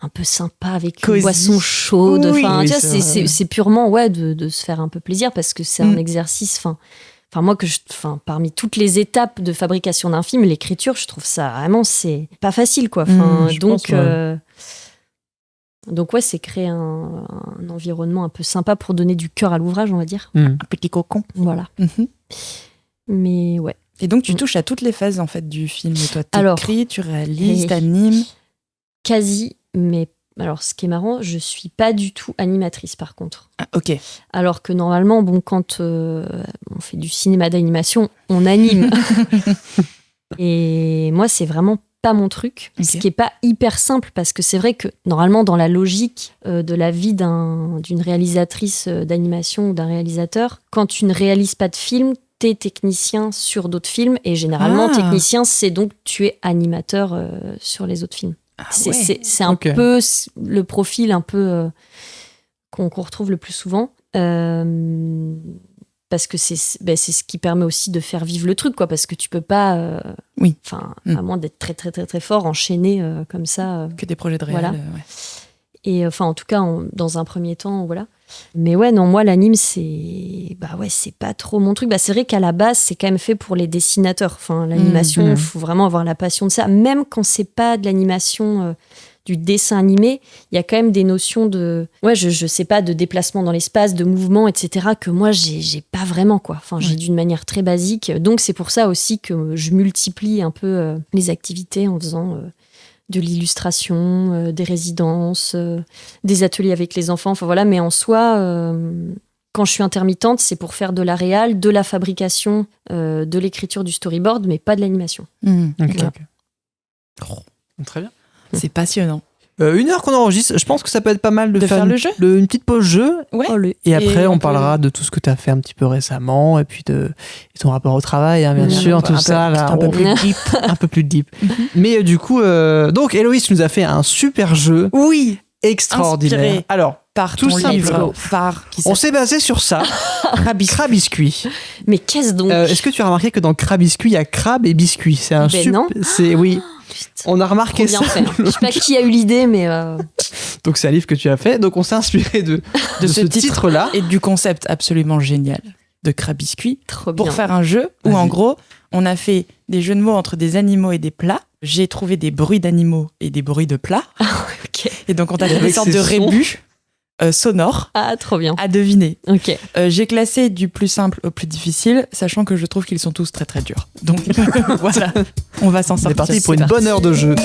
un peu sympa avec Cosy. Une boisson chaude. Oui, enfin, tu vois, c'est c'est purement, de se faire un peu plaisir parce que c'est un exercice, Enfin, moi, parmi toutes les étapes de fabrication d'un film, l'écriture, je trouve ça vraiment, c'est pas facile, quoi. Donc, c'est créer un environnement un peu sympa pour donner du cœur à l'ouvrage, on va dire. Un petit cocon. Voilà. Mais ouais. Et donc, tu touches à toutes les phases, en fait, du film. Toi, t'écris, tu réalises, t'animes. Quasi, mais alors, ce qui est marrant, je suis pas du tout animatrice, par contre. Ah, ok. Alors que normalement, quand on fait du cinéma d'animation, on anime. Et moi, c'est vraiment pas mon truc. Ce qui est pas hyper simple, parce que c'est vrai que normalement, dans la logique de la vie d'une réalisatrice d'animation ou d'un réalisateur, quand tu ne réalises pas de film, t'es technicien sur d'autres films, et généralement, technicien, c'est donc tu es animateur sur les autres films. C'est un peu le profil un peu qu'on retrouve le plus souvent, parce que c'est ce qui permet aussi de faire vivre le truc, quoi, parce que tu peux pas à moins d'être très très très très fort, enchaîner comme ça que des projets de réel, voilà. Et en tout cas dans un premier temps, voilà. Mais ouais, non, moi l'anime, c'est pas trop mon truc. C'est vrai qu'à la base, c'est quand même fait pour les dessinateurs. Enfin, l'animation, il faut vraiment avoir la passion de ça. Même quand c'est pas de l'animation, du dessin animé, il y a quand même des notions de, je sais pas, de déplacement dans l'espace, de mouvement, etc. que moi j'ai pas vraiment, quoi. Enfin, j'ai d'une manière très basique. Donc c'est pour ça aussi que je multiplie un peu les activités en faisant de l'illustration, des résidences, des ateliers avec les enfants, enfin voilà. Mais en soi, quand je suis intermittente, c'est pour faire de la réal, de la fabrication, de l'écriture du storyboard, mais pas de l'animation. Très bien. C'est passionnant. 1 heure qu'on enregistre, je pense que ça peut être pas mal de faire le jeu. Une petite pause jeu. Ouais. Et après, on parlera de tout ce que tu as fait un petit peu récemment, et puis de ton rapport au travail, hein, bien sûr, tout ça. Un peu plus deep. Un peu plus deep. Mais du coup, donc Héloïse, tu nous as fait un super jeu. Oui. Extraordinaire. Inspiré alors, par tout ton livre simple. phare. On s'est basé sur ça. Crabiscuit. Mais qu'est-ce donc Est-ce que tu as remarqué que dans Crabiscuit, il y a crabe et biscuit? C'est un non. Oui. On a remarqué ça. Je sais pas qui a eu l'idée, mais... Donc c'est un livre que tu as fait. Donc on s'est inspiré de ce titre-là. Et du concept absolument génial de Crabiscuit. Trop bien. Pour faire un jeu où en gros, on a fait des jeux de mots entre des animaux et des plats. J'ai trouvé des bruits d'animaux et des bruits de plats. Et donc on a fait des sortes de rébus sonores. Ah, trop bien. À deviner. Ok. J'ai classé du plus simple au plus difficile, sachant que je trouve qu'ils sont tous très très durs. Donc voilà, on va s'en sortir. On est parti pour une bonne heure de jeu.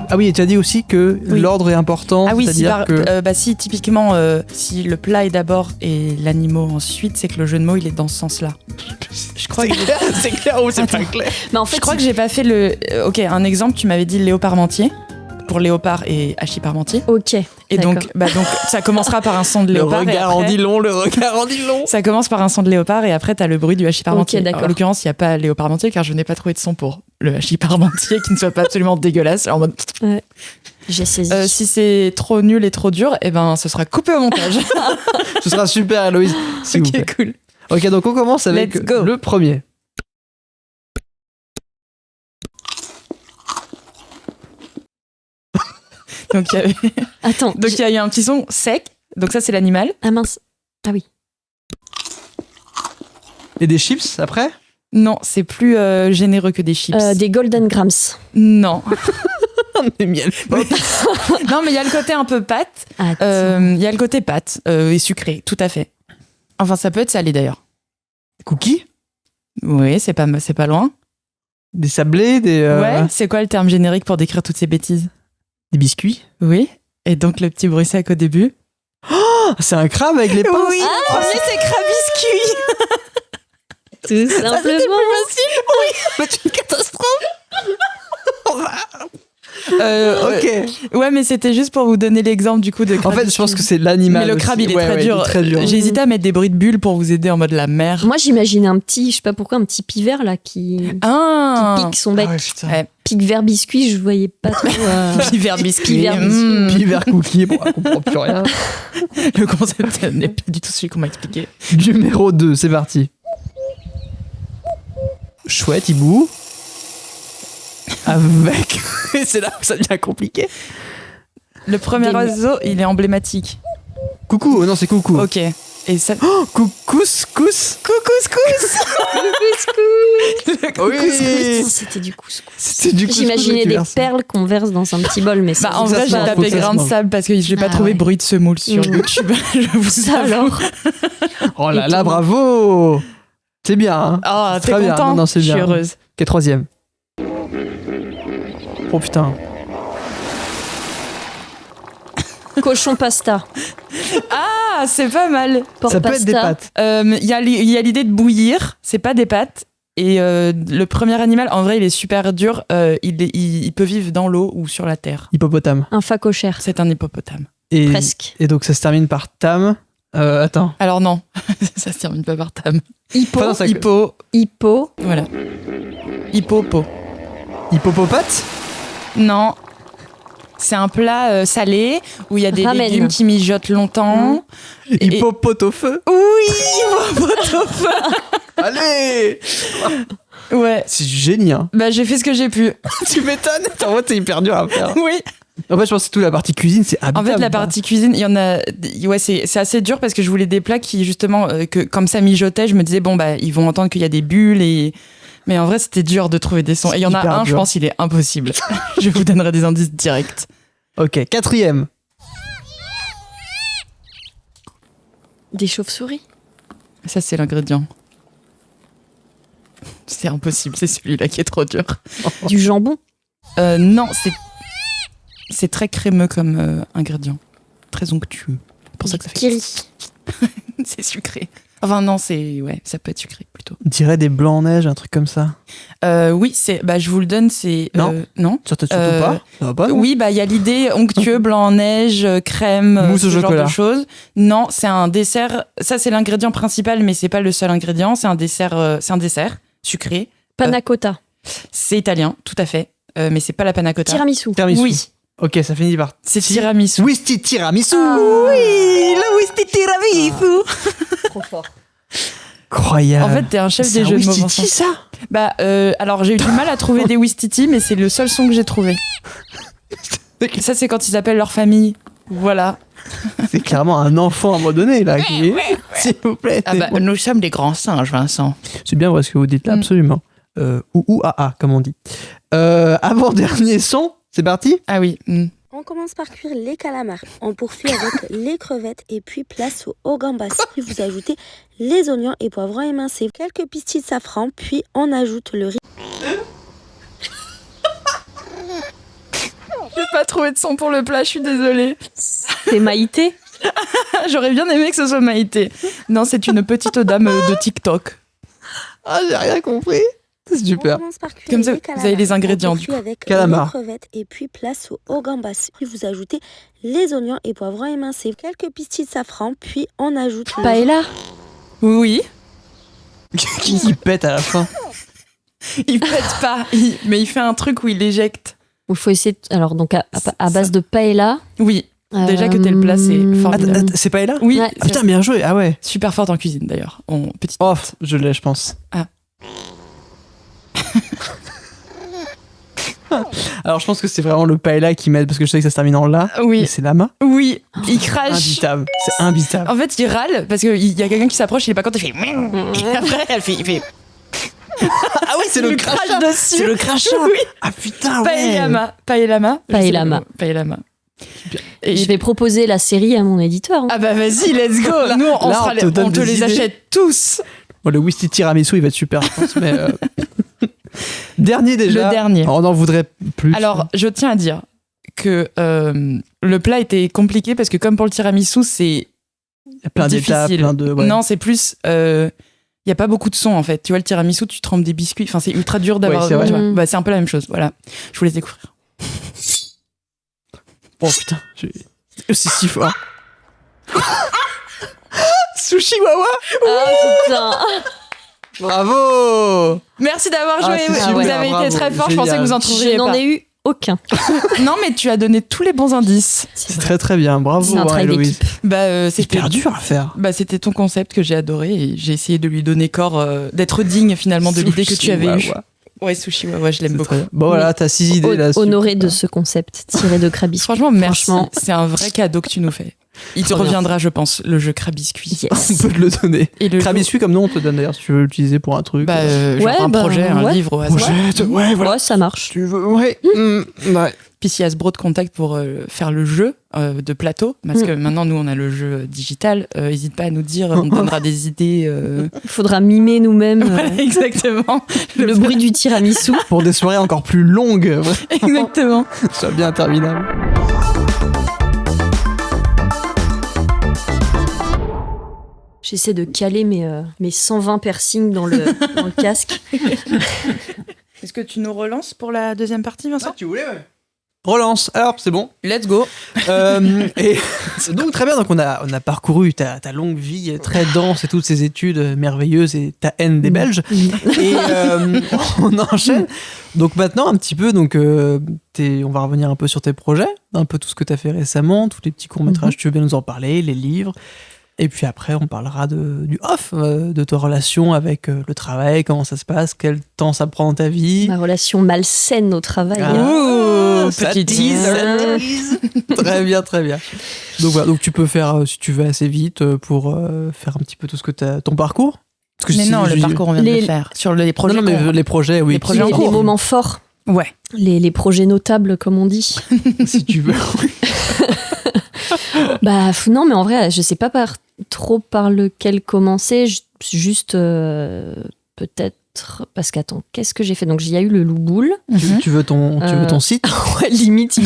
Ah oui, et tu as dit aussi que l'ordre est important. Ah oui, c'est-à-dire si typiquement, si le plat est d'abord et l'animal ensuite, c'est que le jeu de mots il est dans ce sens-là. Je crois que c'est clair ou c'est pas clair. Mais en fait, je crois que j'ai pas fait un exemple. Tu m'avais dit le léopard entier. pour léopard et hachis parmentier. Ok. Et donc ça commencera par un son de léopard. Le regard en dit long. Ça commence par un son de léopard et après t'as le bruit du hachis parmentier. Ok, d'accord. En l'occurrence, il n'y a pas léopard parmentier car je n'ai pas trouvé de son pour le hachis parmentier qui ne soit pas absolument dégueulasse. En mode... Ouais. J'ai saisi. Si c'est trop nul et trop dur, eh ben ce sera coupé au montage. Ce sera super, Héloïse. S'il vous plaît. Ok, cool. Ok, donc on commence avec Let's go. le premier. Donc Attends. il y a eu un petit son sec. Donc ça c'est l'animal. Ah mince. Ah oui. Et des chips après? Non, c'est plus généreux que des chips. Des Golden Grams. Non. Des miel. Non, mais il y a le côté un peu pâte. Il y a le côté pâte et sucré, tout à fait. Enfin, ça peut être salé d'ailleurs. Cookies? Oui, c'est pas loin. Des sablés? Ouais, c'est quoi le terme générique pour décrire toutes ces bêtises? Des biscuits? Oui. Et donc le petit bruit sec au début? C'est un crabe avec les pinces? Oui, le premier c'est crabiscuit. Tout simplement. C'est une catastrophe. Ok. Ouais, mais c'était juste pour vous donner l'exemple du coup de En crabiscuit. fait, je pense que c'est l'animal. Mais le aussi. crabe, il est Ouais, très ouais, dur. il est très dur. J'ai hésité à mettre des bruits de bulles pour vous aider en mode la mer. Moi, j'imaginais un petit, je sais pas pourquoi, un petit pivert là qui pique son bec. Ah ouais, putain. Ouais. Pique vers biscuit, je voyais pas trop. Pivert biscuit. Pivert biscuit. Puis vers cookie, bon, on comprend plus rien. Le concept n'est pas du tout celui qu'on m'a expliqué. Numéro 2, c'est parti. Chouette, hibou. Avec. Et c'est là où ça devient compliqué. Le premier Des- oiseau, il est emblématique. Coucou, oh non, c'est coucou. Ok. Et ça. Oh, couscous. Oui. C'était du couscous. C'était du couscous. J'imaginais que tu des verses. perles qu'on verse dans un petit bol, mais ça. Bah, en ça vrai, se j'ai mange, faut tapé que ça se grain de mange. sable parce que j'ai pas Ah trouvé ouais. bruit de semoule sur Mm. YouTube. Je vous Ça avoue. alors. Oh là là, Étonnant. bravo. C'est bien, hein. Oh, t'es Très bien. content? Non, c'est Je suis bien. heureuse. Ok, troisième. Oh putain. Cochon pasta. Ah, c'est pas mal. Porc Ça peut pasta. être des pâtes. Il y a l'idée de bouillir. C'est pas des pâtes. Et le premier animal, en vrai, il est super dur. Il peut vivre dans l'eau ou sur la terre. Hippopotame. Un phacochère. C'est un hippopotame. Et, Presque. et donc ça se termine par tam. Attends. Alors non, ça se termine pas par tam. Hippo. Enfin, non, ça- Hippo, Hippo. voilà. Hippopo. Hippopopate. Non. C'est un plat salé où il y a des Ramen. légumes qui mijotent longtemps. Et- Hippopote au feu. Oui, hippopotope. Allez. Ouais. C'est génial. Hein. Bah j'ai fait ce que j'ai pu. Tu m'étonnes. En vrai, c'est hyper dur à faire. Oui. En fait, je pense que toute la partie cuisine, c'est En habitable. fait, la partie cuisine, il y en a. Ouais, c'est assez dur parce que je voulais des plats qui, justement, que comme ça mijotait, je me disais, bon, bah, ils vont entendre qu'il y a des bulles et. Mais en vrai, c'était dur de trouver des sons. Et il y en a hyper un, je dur. pense, il est impossible. Je vous donnerai des indices directs. Ok, quatrième. Des chauves-souris. Ça, c'est l'ingrédient. C'est impossible, c'est celui-là qui est trop dur. Du jambon. Non, c'est très crémeux comme ingrédient. Très onctueux. C'est pour ça que ça fait. Kiri. C'est sucré. Enfin, non, ouais, ça peut être sucré plutôt. On dirait des blancs en neige, un truc comme ça. Oui, bah, je vous le donne, c'est. Non. Non. Surtout pas. Ça va pas, non? Oui, bah il y a l'idée onctueux, blanc en neige, crème, Mousse ce au genre chocolat. de choses. Non, c'est un dessert. Ça c'est l'ingrédient principal, mais c'est pas le seul ingrédient. C'est un dessert sucré. Panna cotta. C'est italien, tout à fait, mais c'est pas la panna cotta. Tiramisu. Tiramisu. Oui, Ok, ça finit par. c'est tiramisu. Whisky tiramisu. Oui, le whisky tiramisu. Trop fort. Incroyable. En fait, t'es un chef c'est des un jeux de mots. Wistiti, Vincent. ça. Bah, alors j'ai eu du mal à trouver des wistiti, mais c'est le seul son que j'ai trouvé. Ça, c'est quand ils appellent leur famille. Voilà. C'est clairement un enfant à un moment donné, là. S'il vous plaît. Ah bah, nous sommes des grands singes, Vincent. C'est bien vrai ce que vous dites là, absolument. Ou comme on dit. Avant-dernier son, c'est parti. Ah oui. On commence par cuire les calamars. On poursuit avec les crevettes et puis place au gambas. Puis vous ajoutez les oignons et poivrons émincés, quelques pistilles de safran, puis on ajoute le riz. J'ai pas trouvé de son pour le plat, je suis désolée. C'est Maïté. J'aurais bien aimé que ce soit Maïté. Non, c'est une petite dame de TikTok. Ah, j'ai rien compris. Super. On commence par cuire Comme ça, les vous calamars. avez les ingrédients, On du poursuit coup. avec Calamars. les crevettes et puis place au gambas. Puis vous ajoutez les oignons et poivrons émincés, quelques pistilles de safran, puis on ajoute le Paella. Oui, Qui pète à la fin. il pète pas, mais il fait un truc où il éjecte. Il faut essayer. Alors, donc, à base de paella. Oui, déjà que t'es le plat, c'est formidable. Attends, c'est pas là Oui, Ouais. Ah, putain, bien joué. Ah ouais. super forte en cuisine d'ailleurs. Petite. Oh, je l'ai, je pense. Ah. Alors, je pense que c'est vraiment le paella qui m'aide parce que je sais que ça se termine en la. Oui, Et c'est lama. oui, il crache. Imbitable. C'est imbitable. En fait, il râle parce qu'il y a quelqu'un qui s'approche, il est pas content, il fait. Et après, il fait. Ah ouais, c'est il le lui crachat. crache dessus. C'est le crachat. Oui. Ah putain, ouais. Paellama. Paellama. Et Je vais proposer la série à mon éditeur. Hein. Ah bah vas-y, let's go. Nous, on là, on te donne on te des les idées. achète tous. Bon, le whisky tiramisu, il va être super, je pense. Mais dernier déjà. Le dernier. On en voudrait plus. Alors, je tiens à dire que le plat était compliqué parce que comme pour le tiramisu, c'est il y a plein d'étapes, difficile. plein de. Ouais. Non, c'est plus. Il n'y a pas beaucoup de son en fait. Tu vois, le tiramisu, tu trempes des biscuits. Enfin, c'est ultra dur d'avoir. Ouais, c'est vrai. tu vois. Mm. Bah, c'est un peu la même chose. Voilà. Je vous laisse découvrir. Oh putain, c'est si fort. Sushi Wawa. Ah putain. Bravo. Merci d'avoir Ah, joué. c'est vous super, avez bravo, été très fort. Je pensais que vous en Je trouveriez n'en pas. ai eu aucun. Non, mais tu as donné tous les bons indices. C'est très très bien, bravo C'est un travail Héloïse. d'équipe. Bah, C'est hyper dur à faire. Bah, c'était ton concept que j'ai adoré et j'ai essayé de lui donner corps, d'être digne finalement de l'idée que tu avais eue. Wawa. Ouais, sushi, ouais, je l'aime C'est beaucoup. très bien. Bon voilà, t'as 6 idées là. Honoré de ce concept tiré de Krabby. Franchement, merci. Franchement. C'est un vrai cadeau que tu nous fais. Il te Trop bien. reviendra, je pense, le jeu Crabiscuit. On Yes. peut te le donner. Et le Crabiscuit comme nom, on te donne d'ailleurs si tu veux l'utiliser pour un truc. bah, genre Ouais, un bah, projet, un ouais. livre au hasard. Ouais, voilà. Ouais, ça marche. Tu veux, ouais. Ouais. Puis si Hasbro te contacte pour faire le jeu de plateau, parce que maintenant nous on a le jeu digital, n'hésite pas à nous dire, on te donnera des idées. Il faudra mimer nous-mêmes Voilà, exactement. le bruit du tiramisu. Pour des soirées encore plus longues, Exactement. ça soit bien interminable. J'essaie de caler mes 120 piercings dans le casque. Est-ce que tu nous relances pour la deuxième partie, Vincent? tu voulais, ouais. Relance, alors c'est bon. Let's go. Et donc très bien, donc on a parcouru ta longue vie très dense et toutes ces études merveilleuses et ta haine des Belges. Et on enchaîne. Donc maintenant un petit peu, donc on va revenir un peu sur tes projets, un peu tout ce que tu as fait récemment, tous les petits courts-métrages, tu veux bien nous en parler, les livres. Et puis après, on parlera du off, de ta relation avec le travail, comment ça se passe, quel temps ça prend dans ta vie. Ma relation malsaine au travail. Ouh, ça petit tease, teaser. ça tease. Très bien, très bien. Donc voilà, donc tu peux faire, si tu veux, assez vite pour faire un petit peu tout ce que t'as, ton parcours. Parce que Mais si- non, le je- parcours, on vient de Les- le faire. Sur les projets. Non, non, mais les projets, oui. les projets en Les cours. moments forts, Ouais. les projets notables, comme on dit. si tu veux. Bah non, mais en vrai, je sais pas trop par lequel commencer. Juste peut-être parce qu'attends, qu'est-ce que j'ai fait? Donc il y a eu le Loup-Boule. Tu veux ton site. Ouais, limite, il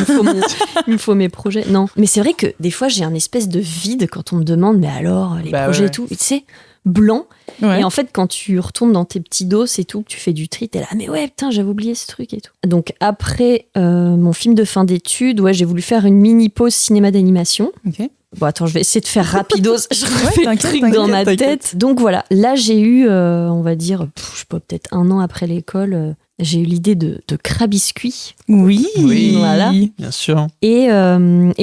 me faut mes projets. Non, mais c'est vrai que des fois j'ai un espèce de vide quand on me demande mais alors les Bah projets ouais. et tout, tu sais, blanc. Ouais. Et en fait, quand tu retournes dans tes petits dos et tout, que tu fais du tri, t'es là, mais ouais, putain, j'avais oublié ce truc et tout. Donc après mon film de fin d'études, ouais, j'ai voulu faire une mini pause cinéma d'animation. Ok. Bon, attends, je vais essayer de faire rapidos. Je refais le t'inquiète, truc dans ma t'inquiète. tête. Donc voilà, là j'ai eu, on va dire, je sais pas, peut-être 1 an après l'école, j'ai eu l'idée de Krabiscuit. Oui. Oui. Voilà. Bien sûr. Et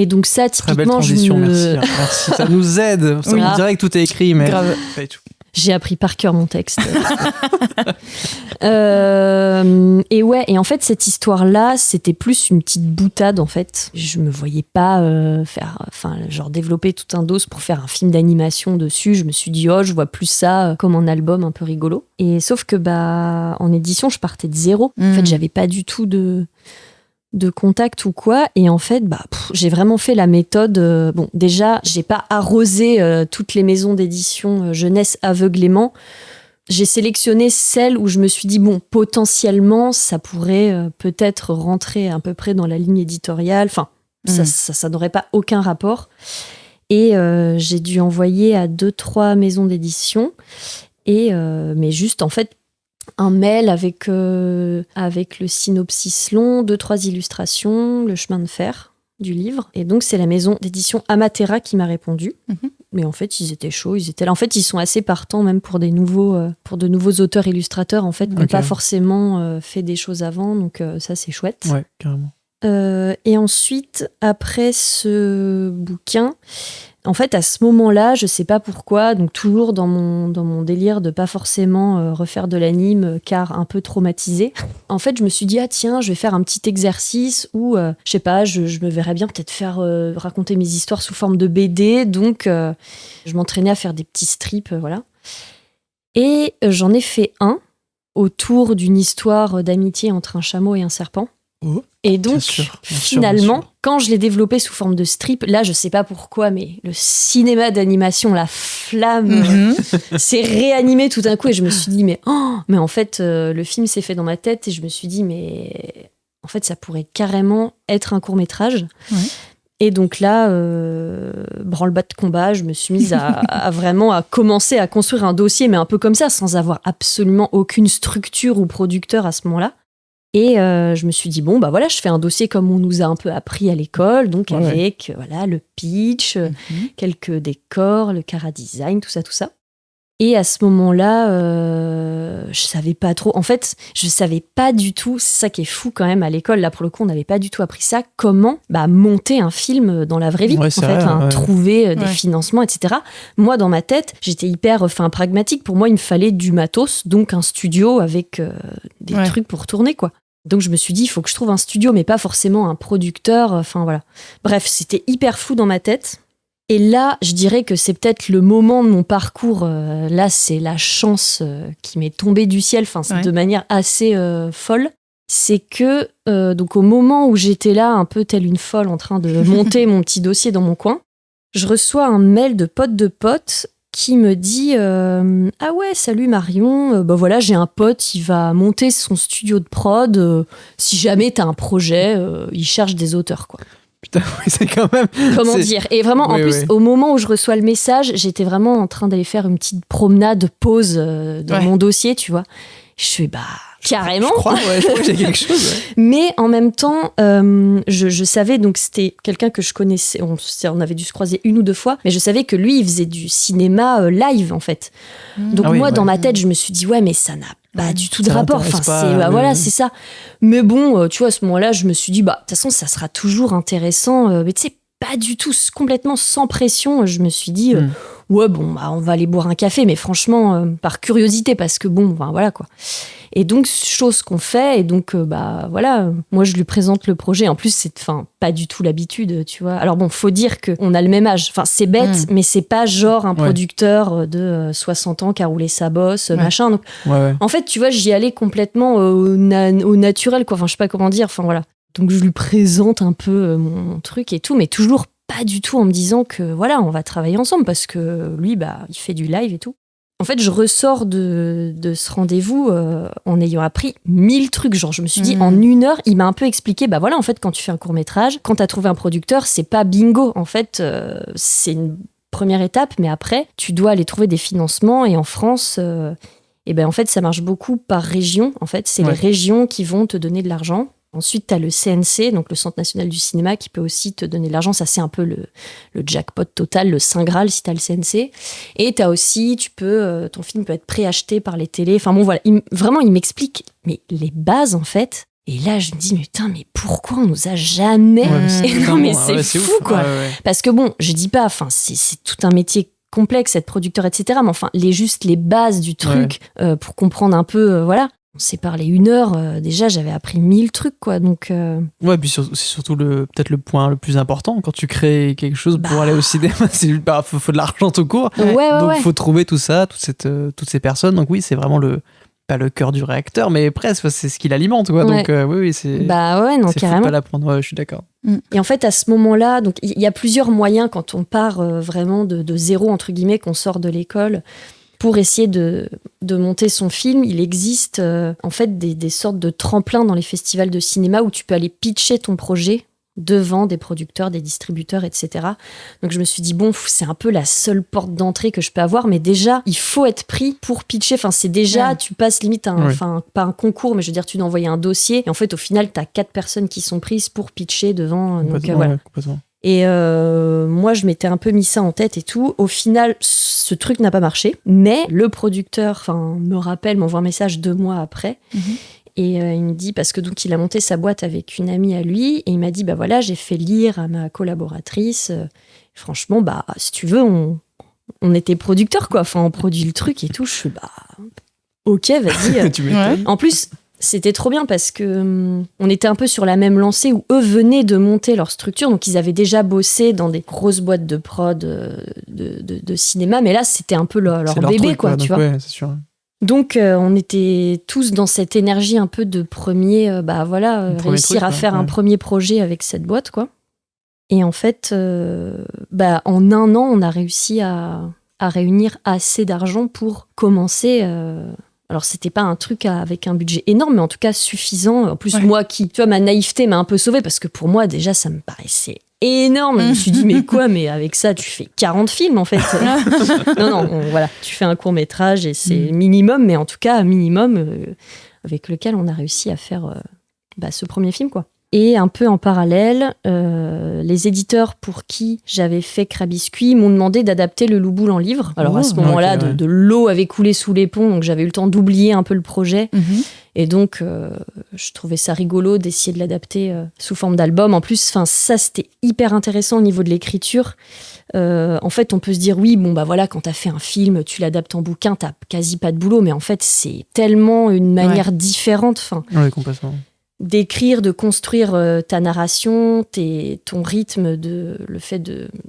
donc ça, Très belle typiquement, transition, merci. Merci. Ça nous aide. Ça, Oui. on dirait que tout est écrit, mais Grave. pas du tout. J'ai appris par cœur mon texte. Et ouais, et en fait, cette histoire-là, c'était plus une petite boutade, en fait. Je me voyais pas développer tout un dos pour faire un film d'animation dessus. Je me suis dit, oh, je vois plus ça comme un album un peu rigolo. Et sauf que, en édition, je partais de zéro. En fait, j'avais pas du tout de contact ou quoi, et en fait j'ai vraiment fait la méthode bon, déjà j'ai pas arrosé toutes les maisons d'édition jeunesse aveuglément. J'ai sélectionné celles où je me suis dit bon, potentiellement ça pourrait peut-être rentrer à peu près dans la ligne éditoriale, enfin ça n'aurait pas aucun rapport, et j'ai dû envoyer à 2-3 maisons d'édition, et mais juste en fait un mail avec le synopsis long, 2-3 illustrations, le chemin de fer du livre. Et donc, c'est la maison d'édition Amatera qui m'a répondu. Mais en fait, ils étaient chauds, ils étaient là. En fait, ils sont assez partants même pour de nouveaux auteurs-illustrateurs, en fait, qui n'ont pas forcément fait des choses avant. Donc, ça, c'est chouette. Ouais, carrément. Et ensuite, après ce bouquin, en fait, à ce moment-là, je sais pas pourquoi, donc toujours dans mon délire de pas forcément refaire de l'anime, car un peu traumatisée, en fait, je me suis dit, ah tiens, je vais faire un petit exercice où, je sais pas, je me verrais bien peut-être faire raconter mes histoires sous forme de BD, donc je m'entraînais à faire des petits strips, voilà. Et j'en ai fait un autour d'une histoire d'amitié entre un chameau et un serpent. Et donc, finalement, quand je l'ai développé sous forme de strip, là, je sais pas pourquoi, mais le cinéma d'animation, la flamme, s'est réanimé tout d'un coup. Et je me suis dit, mais en fait, le film s'est fait dans ma tête. Et je me suis dit, mais en fait, ça pourrait carrément être un court-métrage. Ouais. Et donc là, branle-bas de combat, je me suis mise à vraiment commencer à construire un dossier, mais un peu comme ça, sans avoir absolument aucune structure ou producteur à ce moment-là. Et je me suis dit, bon, bah voilà, je fais un dossier comme on nous a un peu appris à l'école, donc avec voilà, le pitch, quelques décors, le chara-design, tout ça. Et à ce moment-là, je savais pas trop. En fait, je savais pas du tout, c'est ça qui est fou quand même à l'école, là pour le coup, on n'avait pas du tout appris ça, comment monter un film dans la vraie vie, trouver des financements, etc. Moi, dans ma tête, j'étais hyper pragmatique. Pour moi, il me fallait du matos, donc un studio avec des trucs pour tourner, quoi. Donc je me suis dit, il faut que je trouve un studio, mais pas forcément un producteur. Enfin voilà. Bref, c'était hyper flou dans ma tête. Et là, je dirais que c'est peut-être le moment de mon parcours. Là, c'est la chance qui m'est tombée du ciel, de manière assez folle. C'est que donc au moment où j'étais là, un peu telle une folle, en train de monter mon petit dossier dans mon coin, je reçois un mail de pote qui me dit ah ouais, salut Marion, voilà, j'ai un pote, il va monter son studio de prod, si jamais t'as un projet, il cherche des auteurs, quoi. Putain, oui, c'est quand même... Comment dire ? Et vraiment, en plus, au moment où je reçois le message, j'étais vraiment en train d'aller faire une petite promenade, pause dans mon dossier, tu vois. Je fais, carrément. Je crois que j'ai quelque chose. Ouais. Mais en même temps, je savais, donc c'était quelqu'un que je connaissais, on avait dû se croiser 1 ou 2 fois, mais je savais que lui, il faisait du cinéma live, en fait. Donc dans ma tête, je me suis dit, ouais, mais ça n'a pas du tout de rapport. Voilà, c'est ça. Mais bon, tu vois, à ce moment-là, je me suis dit, de toute façon, ça sera toujours intéressant. Mais tu sais, pas du tout, complètement sans pression. Je me suis dit, ouais, bon, on va aller boire un café, mais franchement, par curiosité, parce que bon, voilà, quoi. Et donc, chose qu'on fait, et donc, voilà, moi, je lui présente le projet. En plus, c'est pas du tout l'habitude, tu vois. Alors bon, faut dire qu'on a le même âge. Enfin, c'est bête, mais c'est pas genre un producteur de 60 ans qui a roulé sa bosse, machin. Donc, en fait, tu vois, j'y allais complètement au naturel, quoi. Enfin, je sais pas comment dire. Enfin, voilà. Donc, je lui présente un peu mon truc et tout, mais toujours pas du tout en me disant que, voilà, on va travailler ensemble, parce que lui, il fait du live et tout. En fait, je ressors de ce rendez-vous en ayant appris 1000 trucs. Genre, je me suis dit, en 1 heure, il m'a un peu expliqué, voilà, en fait, quand tu fais un court-métrage, quand t'as trouvé un producteur, c'est pas bingo. En fait, c'est une première étape, mais après, tu dois aller trouver des financements. Et en France, en fait, ça marche beaucoup par région. En fait, c'est les régions qui vont te donner de l'argent. Ensuite, tu as le CNC, donc le Centre National du Cinéma, qui peut aussi te donner de l'argent. Ça, c'est un peu le jackpot total, le Saint Graal, si tu as le CNC. Et tu as aussi, ton film peut être préacheté par les télés. Enfin bon, voilà, il m'explique mais les bases, en fait. Et là, je me dis, mais pourquoi on nous a jamais... non, mais c'est fou, quoi. Parce que bon, je dis pas, c'est tout un métier complexe, être producteur, etc. Mais enfin, les bases du truc, pour comprendre un peu, voilà. On s'est parlé 1 heure, déjà j'avais appris 1000 trucs, quoi. Donc ouais, puis c'est surtout peut-être le point le plus important quand tu crées quelque chose pour aller au cinéma, c'est faut de l'argent tout court. Donc faut trouver tout ça, toutes ces personnes. Donc oui, c'est vraiment pas le cœur du réacteur, mais presque, c'est ce qui l'alimente, quoi. Donc oui, c'est non, c'est carrément. Faut pas l'apprendre. Je suis d'accord. Et en fait, à ce moment-là, donc il y a plusieurs moyens quand on part vraiment de zéro, entre guillemets, qu'on sort de l'école. Pour essayer de monter son film, il existe en fait des sortes de tremplins dans les festivals de cinéma où tu peux aller pitcher ton projet, devant des producteurs, des distributeurs, etc. Donc je me suis dit, bon, c'est un peu la seule porte d'entrée que je peux avoir, mais déjà, il faut être pris pour pitcher. Enfin, c'est déjà, tu passes limite, pas un concours, mais je veux dire, tu dois envoyer un dossier. Et en fait, au final, t'as 4 personnes qui sont prises pour pitcher devant. Donc voilà. Complètement. Et moi, je m'étais un peu mis ça en tête et tout. Au final, ce truc n'a pas marché. Mais le producteur me rappelle, m'envoie un message 2 mois après. Et il me dit, parce que donc il a monté sa boîte avec une amie à lui, et il m'a dit, bah voilà, j'ai fait lire à ma collaboratrice. Franchement, bah si tu veux, on était producteurs, quoi. Enfin, on produit le truc et tout. Je suis, bah ok, vas-y. En plus, c'était trop bien parce que on était un peu sur la même lancée où eux venaient de monter leur structure, donc ils avaient déjà bossé dans des grosses boîtes de prod de cinéma, mais là c'était un peu leur bébé, truc, quoi, tu vois. Ouais, c'est sûr. Donc on était tous dans cette énergie un peu de premier, réussir à faire un premier projet avec cette boîte, quoi. Et en fait, en 1 an, on a réussi à réunir assez d'argent pour commencer. Alors, c'était pas un truc avec un budget énorme, mais en tout cas suffisant. En plus, moi tu vois, ma naïveté m'a un peu sauvée parce que pour moi, déjà, ça me paraissait énorme. Je me suis dit, mais quoi, mais avec ça, tu fais 40 films, en fait. Non, voilà, tu fais un court-métrage et c'est minimum, mais en tout cas, minimum avec lequel on a réussi à faire ce premier film, quoi. Et un peu en parallèle, les éditeurs pour qui j'avais fait Crabiscuit m'ont demandé d'adapter Le Loup-Boule en livre. Alors à ce moment-là, de l'eau avait coulé sous les ponts, donc j'avais eu le temps d'oublier un peu le projet. Et donc, je trouvais ça rigolo d'essayer de l'adapter sous forme d'album. En plus, ça, c'était hyper intéressant au niveau de l'écriture. En fait, on peut se dire, oui, quand t'as fait un film, tu l'adaptes en bouquin, t'as quasi pas de boulot. Mais en fait, c'est tellement une manière différente. Ouais, complètement. D'écrire, de construire ta narration, ton rythme, le fait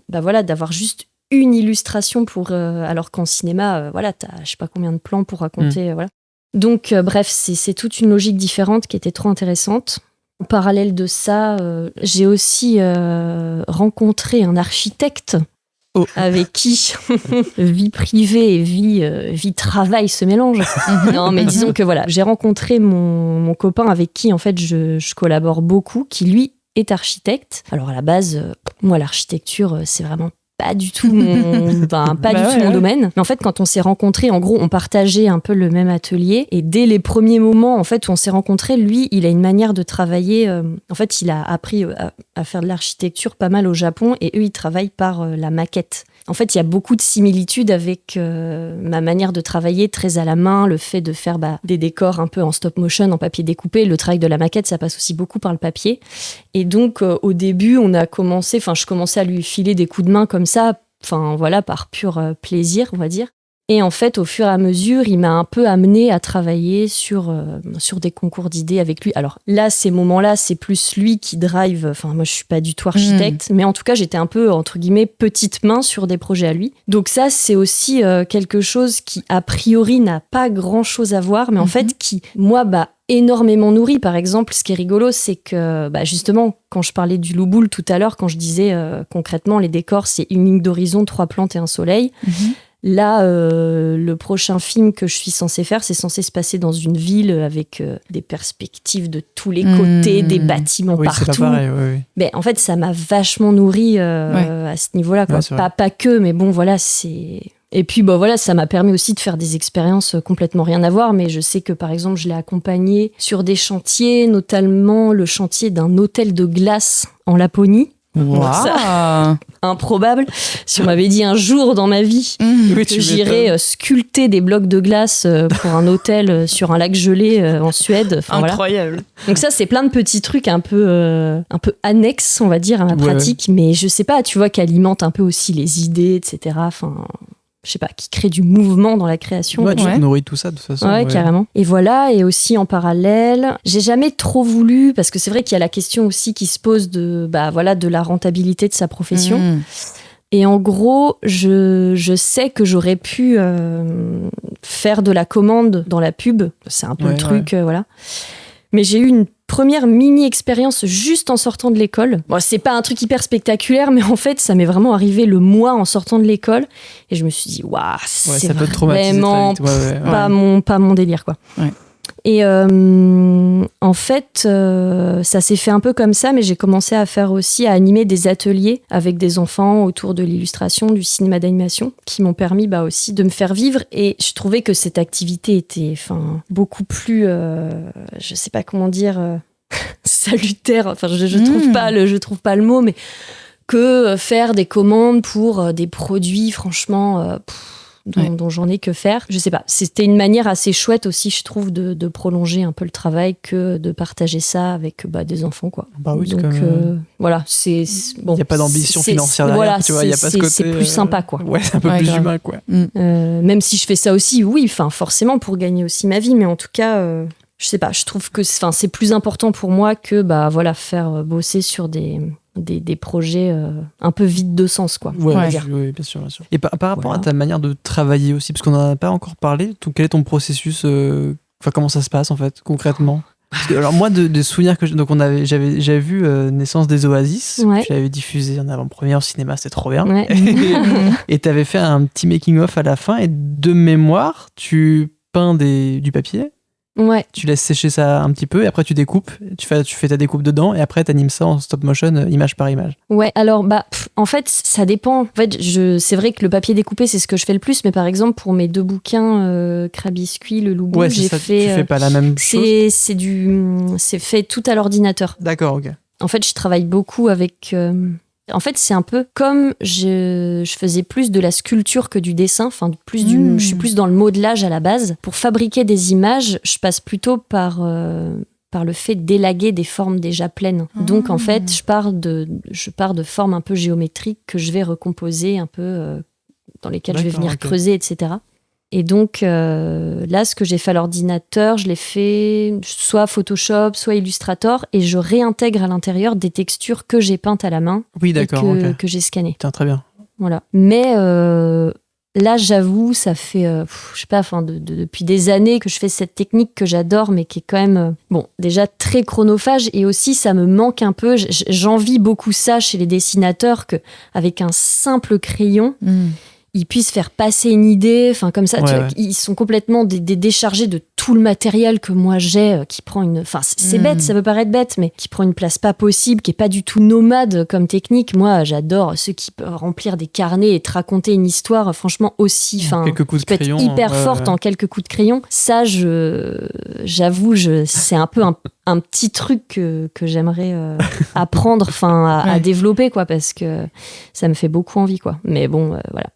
d'avoir juste une illustration alors qu'en cinéma, t'as je sais pas combien de plans pour raconter, voilà. Donc bref, c'est toute une logique différente qui était trop intéressante. En parallèle de ça, j'ai aussi rencontré un architecte avec qui vie privée et vie travail se mélangent. Non, mais disons que voilà, j'ai rencontré mon copain avec qui en fait je collabore beaucoup, qui lui est architecte. Alors à la base, moi l'architecture c'est vraiment pas du tout mon domaine. Mais en fait, quand on s'est rencontrés, en gros, on partageait un peu le même atelier. Et dès les premiers moments, en fait, où on s'est rencontrés, lui, il a une manière de travailler. En fait, il a appris à faire de l'architecture pas mal au Japon. Et eux, ils travaillent par la maquette. En fait, il y a beaucoup de similitudes avec ma manière de travailler très à la main, le fait de faire des décors un peu en stop motion, en papier découpé. Le travail de la maquette, ça passe aussi beaucoup par le papier. Et donc, au début, je commençais à lui filer des coups de main comme ça, par pur plaisir, on va dire. Et en fait, au fur et à mesure, il m'a un peu amené à travailler sur des concours d'idées avec lui. Alors là, ces moments-là, c'est plus lui qui drive. Moi, je suis pas du tout architecte, mais en tout cas, j'étais un peu, entre guillemets, petite main sur des projets à lui. Donc ça, c'est aussi quelque chose qui, a priori, n'a pas grand-chose à voir, mais en fait, qui, moi, énormément nourri. Par exemple, ce qui est rigolo, c'est que justement, quand je parlais du Loup-Boule tout à l'heure, quand je disais concrètement, les décors, c'est une ligne d'horizon, 3 plantes et un soleil. Là, le prochain film que je suis censée faire, c'est censé se passer dans une ville avec des perspectives de tous les côtés, des bâtiments partout. C'est pas pareil, oui. Mais en fait, ça m'a vachement nourri à ce niveau-là, quoi. Ouais, pas que, mais bon, voilà, c'est... Et puis, ça m'a permis aussi de faire des expériences complètement rien à voir, mais je sais que, par exemple, je l'ai accompagné sur des chantiers, notamment le chantier d'un hôtel de glace en Laponie. Wow. Ça, improbable. Si on m'avait dit un jour dans ma vie que j'irais sculpter des blocs de glace pour un hôtel sur un lac gelé en Suède. Incroyable. Voilà. Donc ça, c'est plein de petits trucs un peu annexes, on va dire, à ma pratique. Mais je sais pas, tu vois, qui alimentent un peu aussi les idées, etc. Je sais pas, qui crée du mouvement dans la création. Ouais, tu nourris tout ça de toute façon. Ouais, carrément. Et voilà, et aussi en parallèle, j'ai jamais trop voulu, parce que c'est vrai qu'il y a la question aussi qui se pose de la rentabilité de sa profession. Et en gros, je sais que j'aurais pu faire de la commande dans la pub. C'est un peu le truc, voilà. Mais j'ai eu une première mini-expérience juste en sortant de l'école. Bon, c'est pas un truc hyper spectaculaire, mais en fait, ça m'est vraiment arrivé le mois en sortant de l'école. Et je me suis dit, waouh, c'est vraiment pas mon délire, quoi. Ouais. Et en fait, ça s'est fait un peu comme ça, mais j'ai commencé à animer des ateliers avec des enfants autour de l'illustration, du cinéma d'animation, qui m'ont permis aussi de me faire vivre. Et je trouvais que cette activité était beaucoup plus, je sais pas comment dire, salutaire. Enfin, je trouve pas le mot, mais que faire des commandes pour des produits, franchement... dont j'en ai que faire. Je sais pas, c'était une manière assez chouette aussi, je trouve, de prolonger un peu le travail que de partager ça avec des enfants, quoi. Bah oui, donc voilà, c'est bon. Il n'y a pas d'ambition financière derrière, voilà, tu vois, il y a pas ce côté. C'est plus sympa, quoi. Ouais, c'est un peu plus humain, quoi. Même si je fais ça aussi, oui, forcément pour gagner aussi ma vie, mais en tout cas, je sais pas, je trouve que c'est plus important pour moi que faire bosser sur des projets un peu vides de sens, quoi. Oui, bien sûr. Et par rapport à ta manière de travailler aussi, parce qu'on n'en a pas encore parlé, quel est ton processus, comment ça se passe en fait, concrètement? Parce que, alors moi, de souvenirs que j'avais vu Naissance des Oasis, que j'avais diffusé en avant-première au cinéma, c'était trop bien. Ouais. Et tu avais fait un petit making-of à la fin, et de mémoire, tu peins du papier. Ouais. Tu laisses sécher ça un petit peu et après tu découpes, tu fais ta découpe dedans et après tu animes ça en stop motion, image par image. Ouais, alors en fait ça dépend. En fait, c'est vrai que le papier découpé c'est ce que je fais le plus, mais par exemple pour mes 2 bouquins, Crabiscuit, Le Loup Bou, j'ai fait. Tu fais pas la même chose. C'est fait tout à l'ordinateur. D'accord, ok. En fait, je travaille beaucoup avec. En fait, c'est un peu comme je faisais plus de la sculpture que du dessin. Enfin, je suis plus dans le modelage à la base. Pour fabriquer des images, je passe plutôt par le fait d'élaguer des formes déjà pleines. Donc, en fait, je pars de formes un peu géométriques que je vais recomposer un peu, dans lesquelles je vais venir creuser, etc. Et donc, là, ce que j'ai fait à l'ordinateur, je l'ai fait soit Photoshop, soit Illustrator, et je réintègre à l'intérieur des textures que j'ai peintes à la main, que j'ai scannées. Très bien. Voilà. Mais là, j'avoue, ça fait, je sais pas, depuis des années que je fais cette technique que j'adore, mais qui est quand même, déjà très chronophage, et aussi, ça me manque un peu. J'envie beaucoup ça chez les dessinateurs, qu'avec un simple crayon... ils puissent faire passer une idée, comme ça, ils sont complètement déchargés de tout le matériel que moi j'ai, qui prend c'est bête, ça peut paraître bête, mais qui prend une place pas possible, qui est pas du tout nomade comme technique. Moi, j'adore ceux qui peuvent remplir des carnets et te raconter une histoire, franchement aussi, quelques coups de crayon, peut être hyper forte en quelques coups de crayon. Ça, j'avoue, c'est un peu un petit truc que j'aimerais apprendre, à développer, quoi, parce que ça me fait beaucoup envie, quoi. Mais bon, voilà.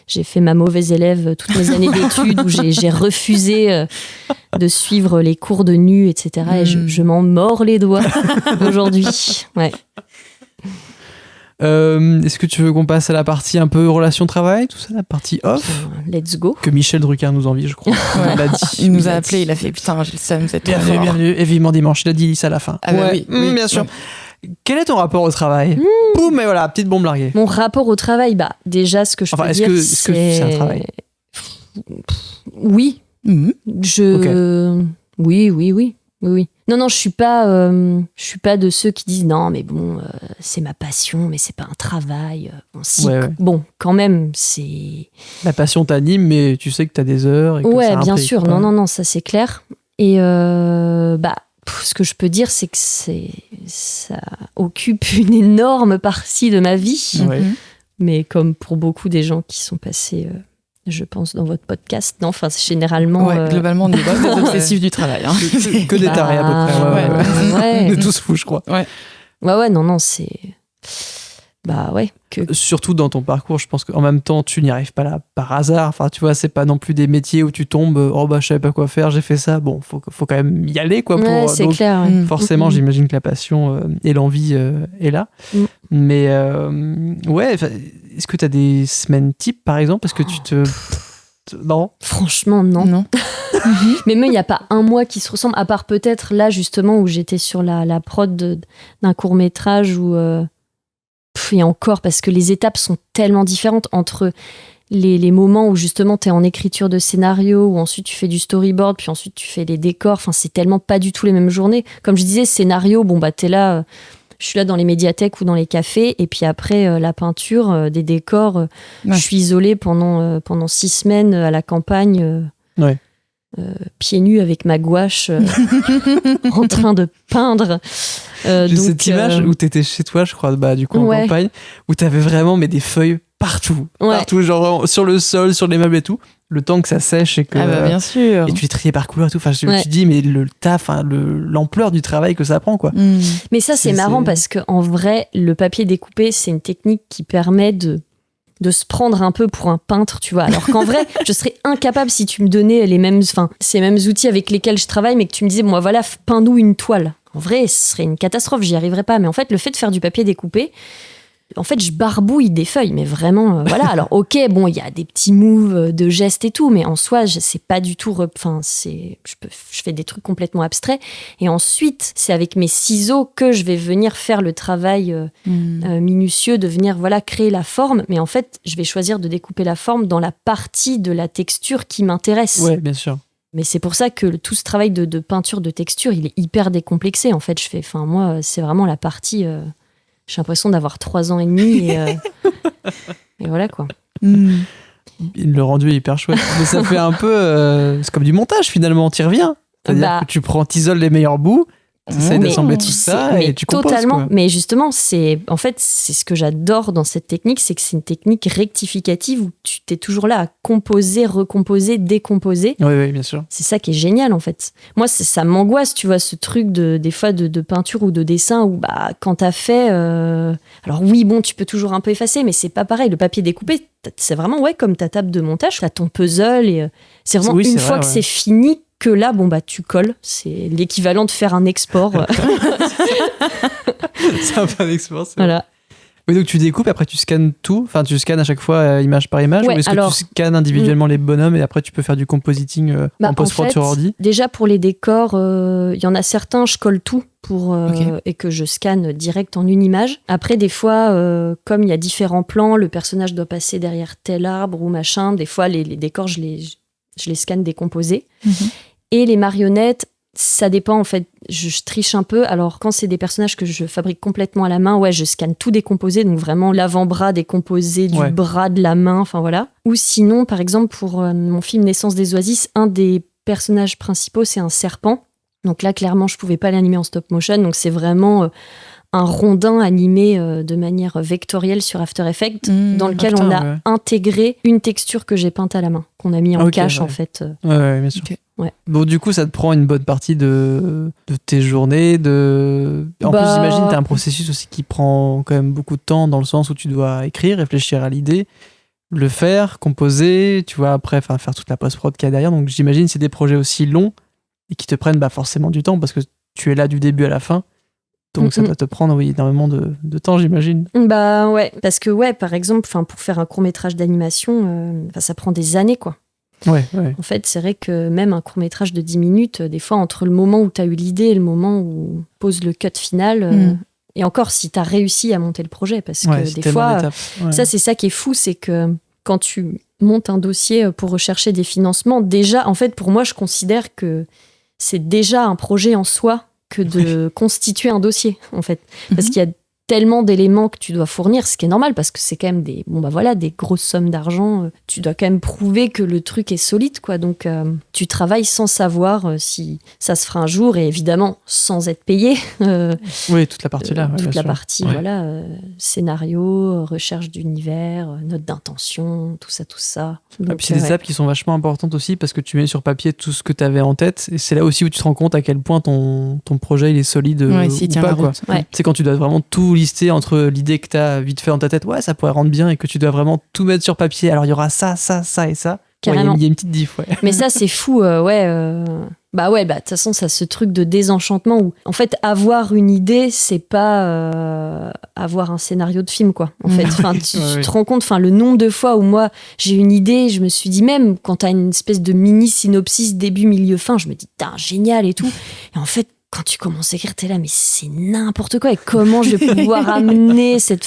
J'ai fait ma mauvaise élève toutes mes années d'études où j'ai refusé de suivre les cours de nu, etc. Et je m'en mords les doigts aujourd'hui. Ouais. Est-ce que tu veux qu'on passe à la partie un peu relation-travail, tout ça, la partie off? Let's go. Que Michel Drucker nous envie, je crois. Il l'a dit. Il nous a appelé, il a fait putain, ça nous a trop fort. Bienvenue, et vivement dimanche. Il a dit ça à la fin. Ah bah oui, bien sûr. Quel est ton rapport au travail? Boum, mais voilà, petite bombe larguée. Mon rapport au travail, déjà, ce que je peux dire, est-ce que c'est un travail? Oui. Oui. Non, je suis pas de ceux qui disent non, mais bon, c'est ma passion, mais c'est pas un travail. Bon, quand même, c'est... La passion t'anime, mais tu sais que t'as des heures et que ça bien implique, sûr. quoi. Non, ça c'est clair. Et ce que je peux dire, c'est que ça occupe une énorme partie de ma vie. Ouais. Mais comme pour beaucoup des gens qui sont passés, je pense, dans votre podcast, non, c'est généralement... globalement, on est des obsessifs du travail. Hein. Que des tarés, à peu près. Ouais. On est tous fous, je crois. Ouais, non, c'est... Surtout dans ton parcours, je pense qu'en même temps, tu n'y arrives pas là par hasard. Enfin, tu vois, c'est pas non plus des métiers où tu tombes, je savais pas quoi faire, j'ai fait ça. Bon, faut quand même y aller, quoi. C'est donc, clair. Forcément, j'imagine que la passion et l'envie est là. Mais est-ce que tu as des semaines types, par exemple? Est-ce que tu te... Non. Franchement, non. Mais même, il n'y a pas un mois qui se ressemble, à part peut-être là, justement, où j'étais sur la prod d'un court-métrage où... et encore, parce que les étapes sont tellement différentes entre les moments où justement t'es en écriture de scénario, où ensuite tu fais du storyboard, puis ensuite tu fais les décors. C'est tellement pas du tout les mêmes journées. Comme je disais, scénario, t'es là, je suis là dans les médiathèques ou dans les cafés, et puis après la peinture, des décors, je suis isolée pendant 6 semaines à la campagne. pieds nus avec ma gouache en train de peindre. J'ai cette image où t'étais chez toi, je crois, du coup en campagne, où t'avais vraiment des feuilles partout, genre sur le sol, sur les meubles et tout. Le temps que ça sèche et que bien sûr. Et tu les triais par couleur et tout. Enfin, tu te dis mais le taf, l'ampleur du travail que ça prend quoi. Mais ça c'est marrant parce que en vrai, le papier découpé, c'est une technique qui permet de se prendre un peu pour un peintre, tu vois. Alors qu'en vrai, je serais incapable si tu me donnais ces mêmes outils avec lesquels je travaille, mais que tu me disais, bon, voilà, peins-nous une toile. En vrai, ce serait une catastrophe, j'y arriverais pas. Mais en fait, le fait de faire du papier découpé, en fait, je barbouille des feuilles, mais vraiment, voilà. Alors, ok, bon, il y a des petits moves de gestes et tout, mais en soi, c'est pas du tout. Je fais des trucs complètement abstraits. Et ensuite, c'est avec mes ciseaux que je vais venir faire le travail minutieux de venir, créer la forme. Mais en fait, je vais choisir de découper la forme dans la partie de la texture qui m'intéresse. Ouais, bien sûr. Mais c'est pour ça que tout ce travail de peinture de texture, il est hyper décomplexé. En fait, moi, c'est vraiment la partie. J'ai l'impression d'avoir 3 ans et demi et voilà quoi. Le rendu est hyper chouette. Mais ça fait un peu... c'est comme du montage finalement, t'y reviens. C'est-à-dire que t'isoles les meilleurs bouts, t'essayes d'assembler tout ça et tu composes. Totalement. Quoi. Mais justement, c'est ce que j'adore dans cette technique, c'est que c'est une technique rectificative où tu t'es toujours là à composer, recomposer, décomposer. Oui, bien sûr. C'est ça qui est génial en fait. Moi, ça m'angoisse, tu vois, ce truc des fois de peinture ou de dessin où quand t'as fait... Alors oui, bon, tu peux toujours un peu effacer, mais c'est pas pareil. Le papier découpé, c'est vraiment comme ta table de montage, t'as ton puzzle et c'est vraiment une fois que c'est fini que là, tu colles. C'est l'équivalent de faire un export. C'est un peu un export, c'est voilà. Oui, donc tu découpes, après tu scannes tout. Enfin, tu scannes à chaque fois image par image. Ou est-ce que tu scannes individuellement les bonhommes et après tu peux faire du compositing en post-prod sur ordi? Déjà, pour les décors, il y en a certains, je colle tout et que je scanne direct en une image. Après, des fois, comme il y a différents plans, le personnage doit passer derrière tel arbre ou machin. Des fois, les décors, je les scanne décomposés. Et les marionnettes, ça dépend en fait. Je triche un peu. Alors, quand c'est des personnages que je fabrique complètement à la main, je scanne tout décomposé. Donc, vraiment l'avant-bras décomposé du bras de la main. Enfin, voilà. Ou sinon, par exemple, pour mon film Naissance des Oasis, un des personnages principaux, c'est un serpent. Donc là, clairement, je pouvais pas l'animer en stop motion. Donc, c'est vraiment... un rondin animé de manière vectorielle sur After Effects dans lequel on a intégré une texture que j'ai peinte à la main, qu'on a mis en cache en fait. Ouais, bien sûr. Okay. Bon, du coup, ça te prend une bonne partie de tes journées. En plus, j'imagine que tu as un processus aussi qui prend quand même beaucoup de temps dans le sens où tu dois écrire, réfléchir à l'idée, le faire, composer, tu vois, après faire toute la post-prod qu'il y a derrière. Donc j'imagine que c'est des projets aussi longs et qui te prennent forcément du temps parce que tu es là du début à la fin. Donc ça doit te prendre énormément de temps, j'imagine. Ouais, parce que par exemple, pour faire un court-métrage d'animation, ça prend des années, quoi. Ouais. En fait, c'est vrai que même un court-métrage de 10 minutes, des fois, entre le moment où tu as eu l'idée et le moment où pose le cut final, et encore si tu as réussi à monter le projet, parce que des fois, ça c'est ça qui est fou, c'est que quand tu montes un dossier pour rechercher des financements, déjà, en fait, pour moi, je considère que c'est déjà un projet en soi que de constituer un dossier, en fait. Parce qu'il y a tellement d'éléments que tu dois fournir, ce qui est normal, parce que c'est quand même des grosses sommes d'argent. Tu dois quand même prouver que le truc est solide, quoi. Donc, tu travailles sans savoir si ça se fera un jour, et évidemment, sans être payé. Oui, toute la partie là. Toute la partie, scénario, recherche d'univers, note d'intention, tout ça. Donc, et puis c'est des étapes qui sont vachement importantes aussi, parce que tu mets sur papier tout ce que tu avais en tête, et c'est là aussi où tu te rends compte à quel point ton projet il est solide ou pas, quoi. C'est quand tu dois vraiment tout lister entre l'idée que tu as vite fait dans ta tête, ça pourrait rendre bien, et que tu dois vraiment tout mettre sur papier. Alors il y aura ça et ça. Carrément. Il y a une petite diff, Mais ça, c'est fou, de toute façon, ça ce truc de désenchantement où, en fait, avoir une idée, c'est pas avoir un scénario de film, quoi. En fait, tu te rends compte, le nombre de fois où moi, j'ai une idée, je me suis dit, même quand t'as une espèce de mini synopsis début, milieu, fin, je me dis, génial et tout. Et en fait, quand tu commences à écrire, t'es là, mais c'est n'importe quoi. Et comment je vais pouvoir amener cette...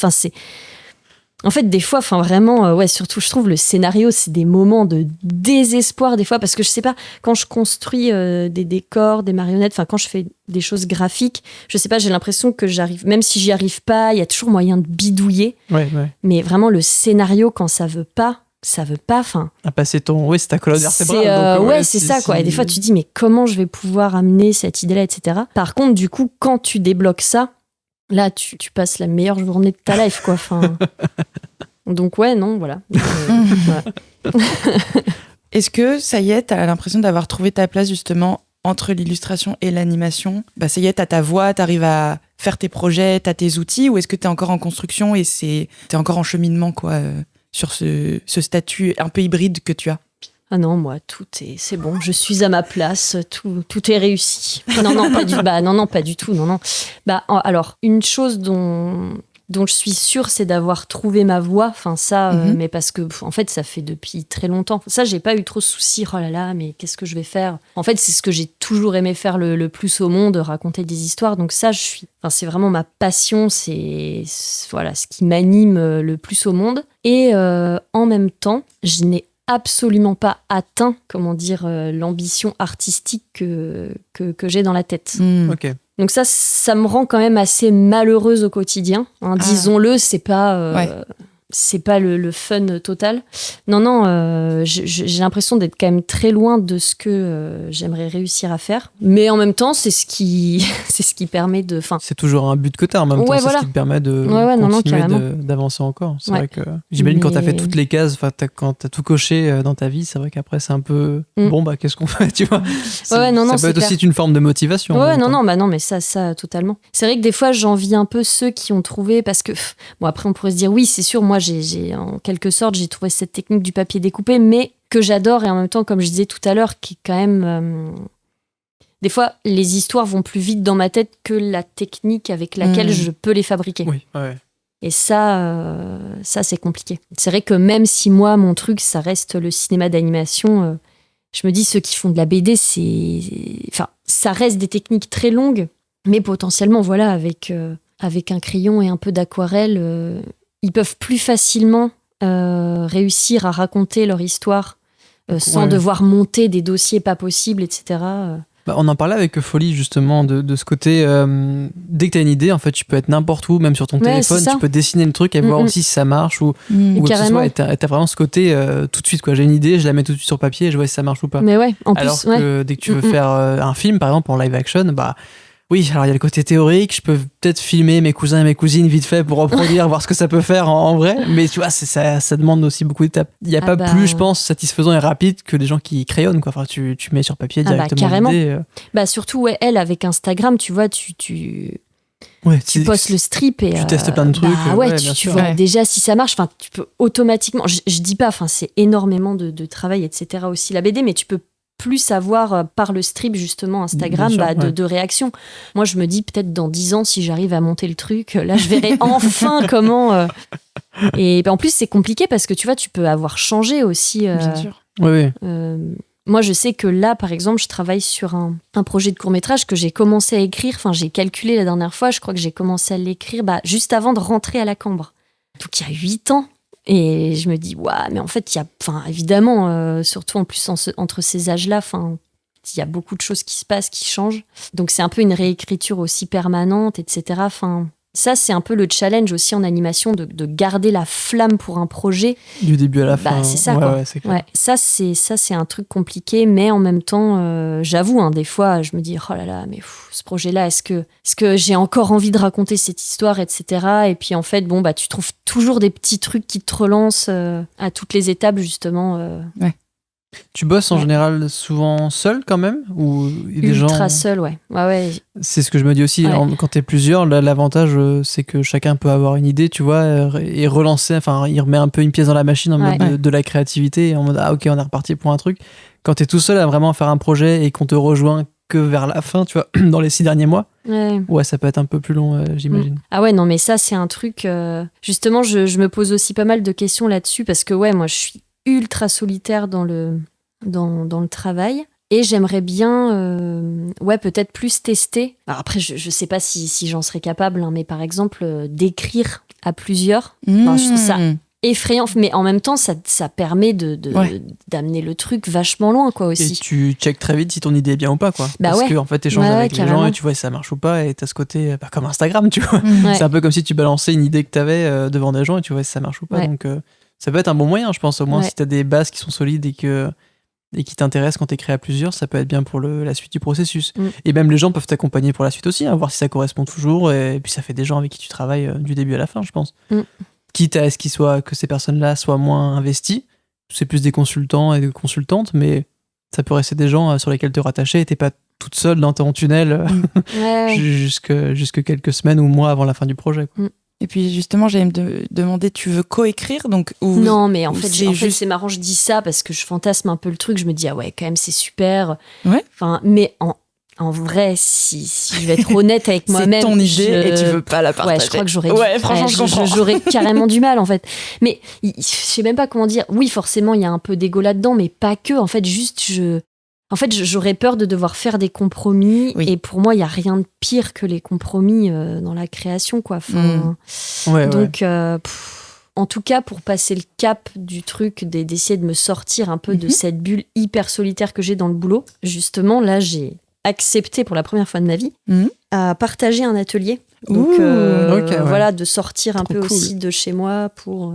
En fait, des fois, vraiment, surtout, je trouve, le scénario, c'est des moments de désespoir, des fois, parce que je sais pas, quand je construis des décors, des marionnettes, quand je fais des choses graphiques, je sais pas, j'ai l'impression que j'arrive, même si j'y arrive pas, il y a toujours moyen de bidouiller. Ouais. Mais vraiment, le scénario, quand ça veut pas, ça veut pas, à passer c'est ta colonne vertébrale. C'est ça, quoi. Et des fois, tu te dis, mais comment je vais pouvoir amener cette idée-là, etc. Par contre, du coup, quand tu débloques ça, là, tu passes la meilleure journée de ta life, quoi. Donc, voilà. Voilà. Est-ce que, ça y est, t'as l'impression d'avoir trouvé ta place, justement, entre l'illustration et l'animation? Ça y est, t'as ta voix, t'arrives à faire tes projets, t'as tes outils, ou est-ce que t'es encore en construction et t'es encore en cheminement, quoi, sur ce statut un peu hybride que tu as? Ah non, moi, c'est bon, je suis à ma place, tout est réussi. Non, pas du tout, non. Alors, une chose dont je suis sûre, c'est d'avoir trouvé ma voix. Mais parce que, en fait, ça fait depuis très longtemps. Ça, j'ai pas eu trop de soucis. Oh là là, mais qu'est-ce que je vais faire? En fait, c'est ce que j'ai toujours aimé faire le plus au monde, raconter des histoires. Donc ça, c'est vraiment ma passion. C'est ce qui m'anime le plus au monde. Et en même temps, je n'ai absolument pas atteint, l'ambition artistique que j'ai dans la tête. Ok. Donc ça me rend quand même assez malheureuse au quotidien. Disons-le, c'est pas le fun total. Non, j'ai l'impression d'être quand même très loin de ce que j'aimerais réussir à faire. Mais en même temps, c'est ce qui permet de... C'est toujours un but que t'as en même temps, c'est ce qui te permet de continuer d'avancer encore. C'est vrai que j'imagine quand t'as fait toutes les cases, quand t'as tout coché dans ta vie, c'est vrai qu'après c'est un peu qu'est-ce qu'on fait, tu vois. Ça peut être aussi une forme de motivation. Non, mais ça totalement. C'est vrai que des fois j'envie un peu ceux qui ont trouvé, parce que après on pourrait se dire oui, c'est sûr, moi j'ai en quelque sorte j'ai trouvé cette technique du papier découpé, mais que j'adore, et en même temps, comme je disais tout à l'heure, qui est quand même des fois les histoires vont plus vite dans ma tête que la technique avec laquelle je peux les fabriquer. Oui, ouais. Et ça c'est compliqué. C'est vrai que même si moi mon truc ça reste le cinéma d'animation, je me dis ceux qui font de la BD, ça reste des techniques très longues, mais potentiellement avec un crayon et un peu d'aquarelle, ils peuvent plus facilement réussir à raconter leur histoire sans devoir monter des dossiers pas possibles, etc. On en parlait avec Folie justement de ce côté, dès que tu as une idée, en fait, tu peux être n'importe où, même sur ton téléphone, tu peux dessiner le truc et voir aussi si ça marche ou que ce soit. Et t'as vraiment ce côté tout de suite, quoi. J'ai une idée, je la mets tout de suite sur papier et je vois si ça marche ou pas. Mais alors que dès que tu veux faire un film, par exemple, en live action, oui, alors il y a le côté théorique, je peux peut-être filmer mes cousins et mes cousines vite fait pour reproduire, voir ce que ça peut faire en vrai, mais tu vois, ça demande aussi beaucoup d'étapes. Il n'y a pas plus, je pense, satisfaisant et rapide que des gens qui crayonnent, quoi. Enfin, tu mets sur papier directement carrément. l'idée. Surtout, elle, avec Instagram, tu vois, tu postes le strip et... Tu testes plein de trucs. Tu vois déjà si ça marche, tu peux automatiquement... Je dis pas, c'est énormément de travail, etc. aussi la BD, mais tu peux plus avoir par le strip justement Instagram de réactions. Moi je me dis peut-être dans 10 ans si j'arrive à monter le truc, là je verrai enfin comment et en plus c'est compliqué parce que tu vois tu peux avoir changé aussi bien sûr. Moi je sais que là par exemple je travaille sur un projet de court-métrage que j'ai commencé à écrire, j'ai calculé la dernière fois, je crois que j'ai commencé à l'écrire juste avant de rentrer à la Cambre, donc il y a 8 ans. Et je me dis, mais en fait, il y a, évidemment, surtout en plus entre ces âges-là, il y a beaucoup de choses qui se passent, qui changent. Donc c'est un peu une réécriture aussi permanente, etc. Ça, c'est un peu le challenge aussi en animation de garder la flamme pour un projet. Du début à la fin. C'est ça, quoi. C'est clair. Ça, c'est un truc compliqué, mais en même temps, j'avoue, des fois, je me dis, oh là là, mais ce projet-là, est-ce que j'ai encore envie de raconter cette histoire, etc. Et puis, en fait, tu trouves toujours des petits trucs qui te relancent à toutes les étapes, justement. Tu bosses en général souvent seul quand même ou des gens... Ultra seul, ouais. C'est ce que je me dis aussi, quand t'es plusieurs, l'avantage c'est que chacun peut avoir une idée, tu vois, et relancer, il remet un peu une pièce dans la machine en mode de la créativité, en mode ok, on est reparti pour un truc. Quand t'es tout seul à vraiment faire un projet et qu'on te rejoint que vers la fin, tu vois, dans les 6 derniers mois, ça peut être un peu plus long, j'imagine. Ah ouais, non, mais ça c'est un truc, justement, je me pose aussi pas mal de questions là-dessus parce que moi je suis ultra solitaire dans le travail et j'aimerais bien peut-être plus tester. Alors après je sais pas si j'en serais capable, mais par exemple d'écrire à plusieurs. Je trouve ça effrayant, mais en même temps ça permet d'amener le truc vachement loin, quoi, aussi. Et tu checkes très vite si ton idée est bien ou pas, quoi. Parce que en fait t'échanges avec les gens et tu vois si ça marche ou pas, et t'as ce côté comme Instagram, tu vois. C'est un peu comme si tu balançais une idée que t'avais devant des gens et tu vois si ça marche ou pas. Donc ça peut être un bon moyen, je pense. Au moins, Ouais. si t'as des bases qui sont solides et qui t'intéressent quand t'écris à plusieurs, ça peut être bien pour la suite du processus. Et même les gens peuvent t'accompagner pour la suite aussi, voir si ça correspond toujours. Et puis ça fait des gens avec qui tu travailles du début à la fin, je pense. Quitte à ce que ces personnes-là soient moins investies, c'est plus des consultants et des consultantes, mais ça peut rester des gens sur lesquels te rattacher et t'es pas toute seule dans ton tunnel jusque quelques semaines ou mois avant la fin du projet. Quoi. Et puis justement, j'allais me demander, tu veux coécrire ou Non, mais en fait, juste... c'est marrant, je dis ça parce que je fantasme un peu le truc. Je me dis, ah ouais, quand même, c'est super. Ouais. Enfin, mais en vrai, si je vais être honnête avec moi-même. C'est ton idée et tu veux pas la partager. Ouais, je crois que j'aurais franchement, j'aurais carrément du mal, en fait. Mais je sais même pas comment dire. Oui, forcément, il y a un peu d'ego là-dedans, mais pas que. En fait, j'aurais peur de devoir faire des compromis. Oui. Et pour moi, il y a rien de pire que les compromis dans la création, quoi. Enfin, donc, en tout cas, pour passer le cap du truc, d'essayer de me sortir un peu de cette bulle hyper solitaire que j'ai dans le boulot, justement, là, j'ai accepté pour la première fois de ma vie à partager un atelier. Donc, voilà, de sortir un peu aussi de chez moi pour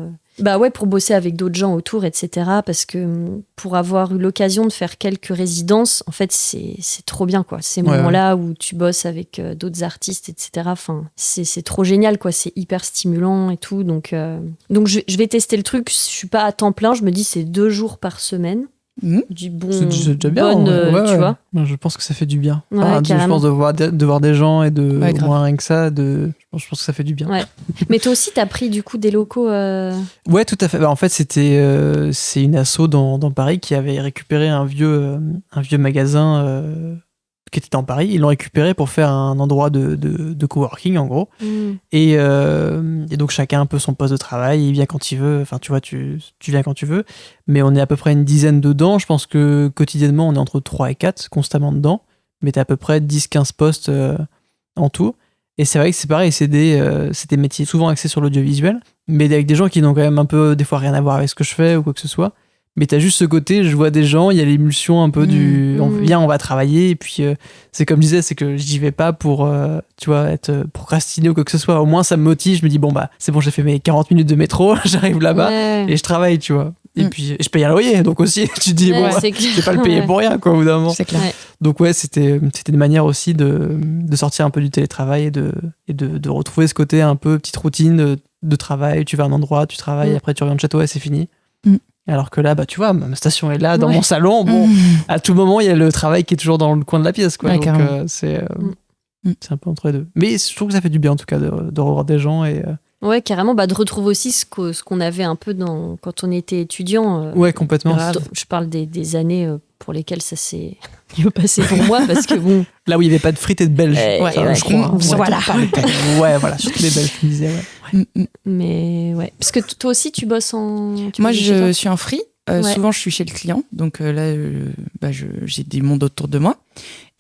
bosser avec d'autres gens autour, etc. Parce que pour avoir eu l'occasion de faire quelques résidences, en fait, c'est trop bien, quoi. Ces moments-là où tu bosses avec d'autres artistes, etc. Enfin, c'est trop génial, quoi. C'est hyper stimulant et tout. Donc je vais tester le truc. Je suis pas à temps plein. Je me dis, c'est 2 jours par semaine. Du bon, c'est déjà bien, tu vois. Je pense que ça fait du bien. Je pense de voir des gens et de voir rien que ça, je pense que ça fait du bien. Ouais. Mais toi aussi, t'as pris du coup des locaux. Ouais, tout à fait. En fait, c'est une asso dans Paris qui avait récupéré un vieux magasin qui était dans Paris. Ils l'ont récupéré pour faire un endroit de coworking, en gros. Et donc, chacun a un peu son poste de travail. Il vient quand il veut. Enfin, tu vois, tu viens quand tu veux. Mais on est à peu près une dizaine dedans. Je pense que quotidiennement, on est entre 3 et 4 constamment dedans. Mais t'as à peu près 10-15 postes en tout. Et c'est vrai que c'est pareil, c'est des métiers souvent axés sur l'audiovisuel, mais avec des gens qui n'ont quand même un peu, des fois, rien à voir avec ce que je fais ou quoi que ce soit. Mais t'as juste ce côté, je vois des gens, il y a l'émulsion un peu viens, on va travailler. Et puis, c'est comme je disais, c'est que j'y vais pas pour, tu vois, être procrastiné ou quoi que ce soit. Au moins, ça me motive. Je me dis, bon, c'est bon, j'ai fait mes 40 minutes de métro, j'arrive là-bas et je travaille, tu vois. Et puis, je paye un loyer. Donc aussi, tu te dis, je vais pas le payer pour rien, quoi, au bout d'un moment. C'est clair. Donc, c'était une manière aussi de sortir un peu du télétravail et de retrouver ce côté un peu petite routine de travail. Tu vas à un endroit, tu travailles, après tu reviens de chez toi et c'est fini. Alors que là, tu vois, ma station est là, dans mon salon. Bon, à tout moment, il y a le travail qui est toujours dans le coin de la pièce, quoi. Ouais, donc, c'est un peu entre les deux. Mais je trouve que ça fait du bien, en tout cas, de revoir des gens et... Ouais, carrément, de retrouver aussi ce qu'on avait un peu quand on était étudiant. Ouais, complètement. Je parle des années pour lesquelles ça s'est mieux passé pour moi, parce que bon... Là où il n'y avait pas de frites et de belges, je crois. Voilà. Voilà, surtout les belges, tu me disais, Mais ouais. Parce que toi aussi, tu bosses en... Moi, je suis en free. Souvent, je suis chez le client. Donc là, j'ai du monde autour de moi.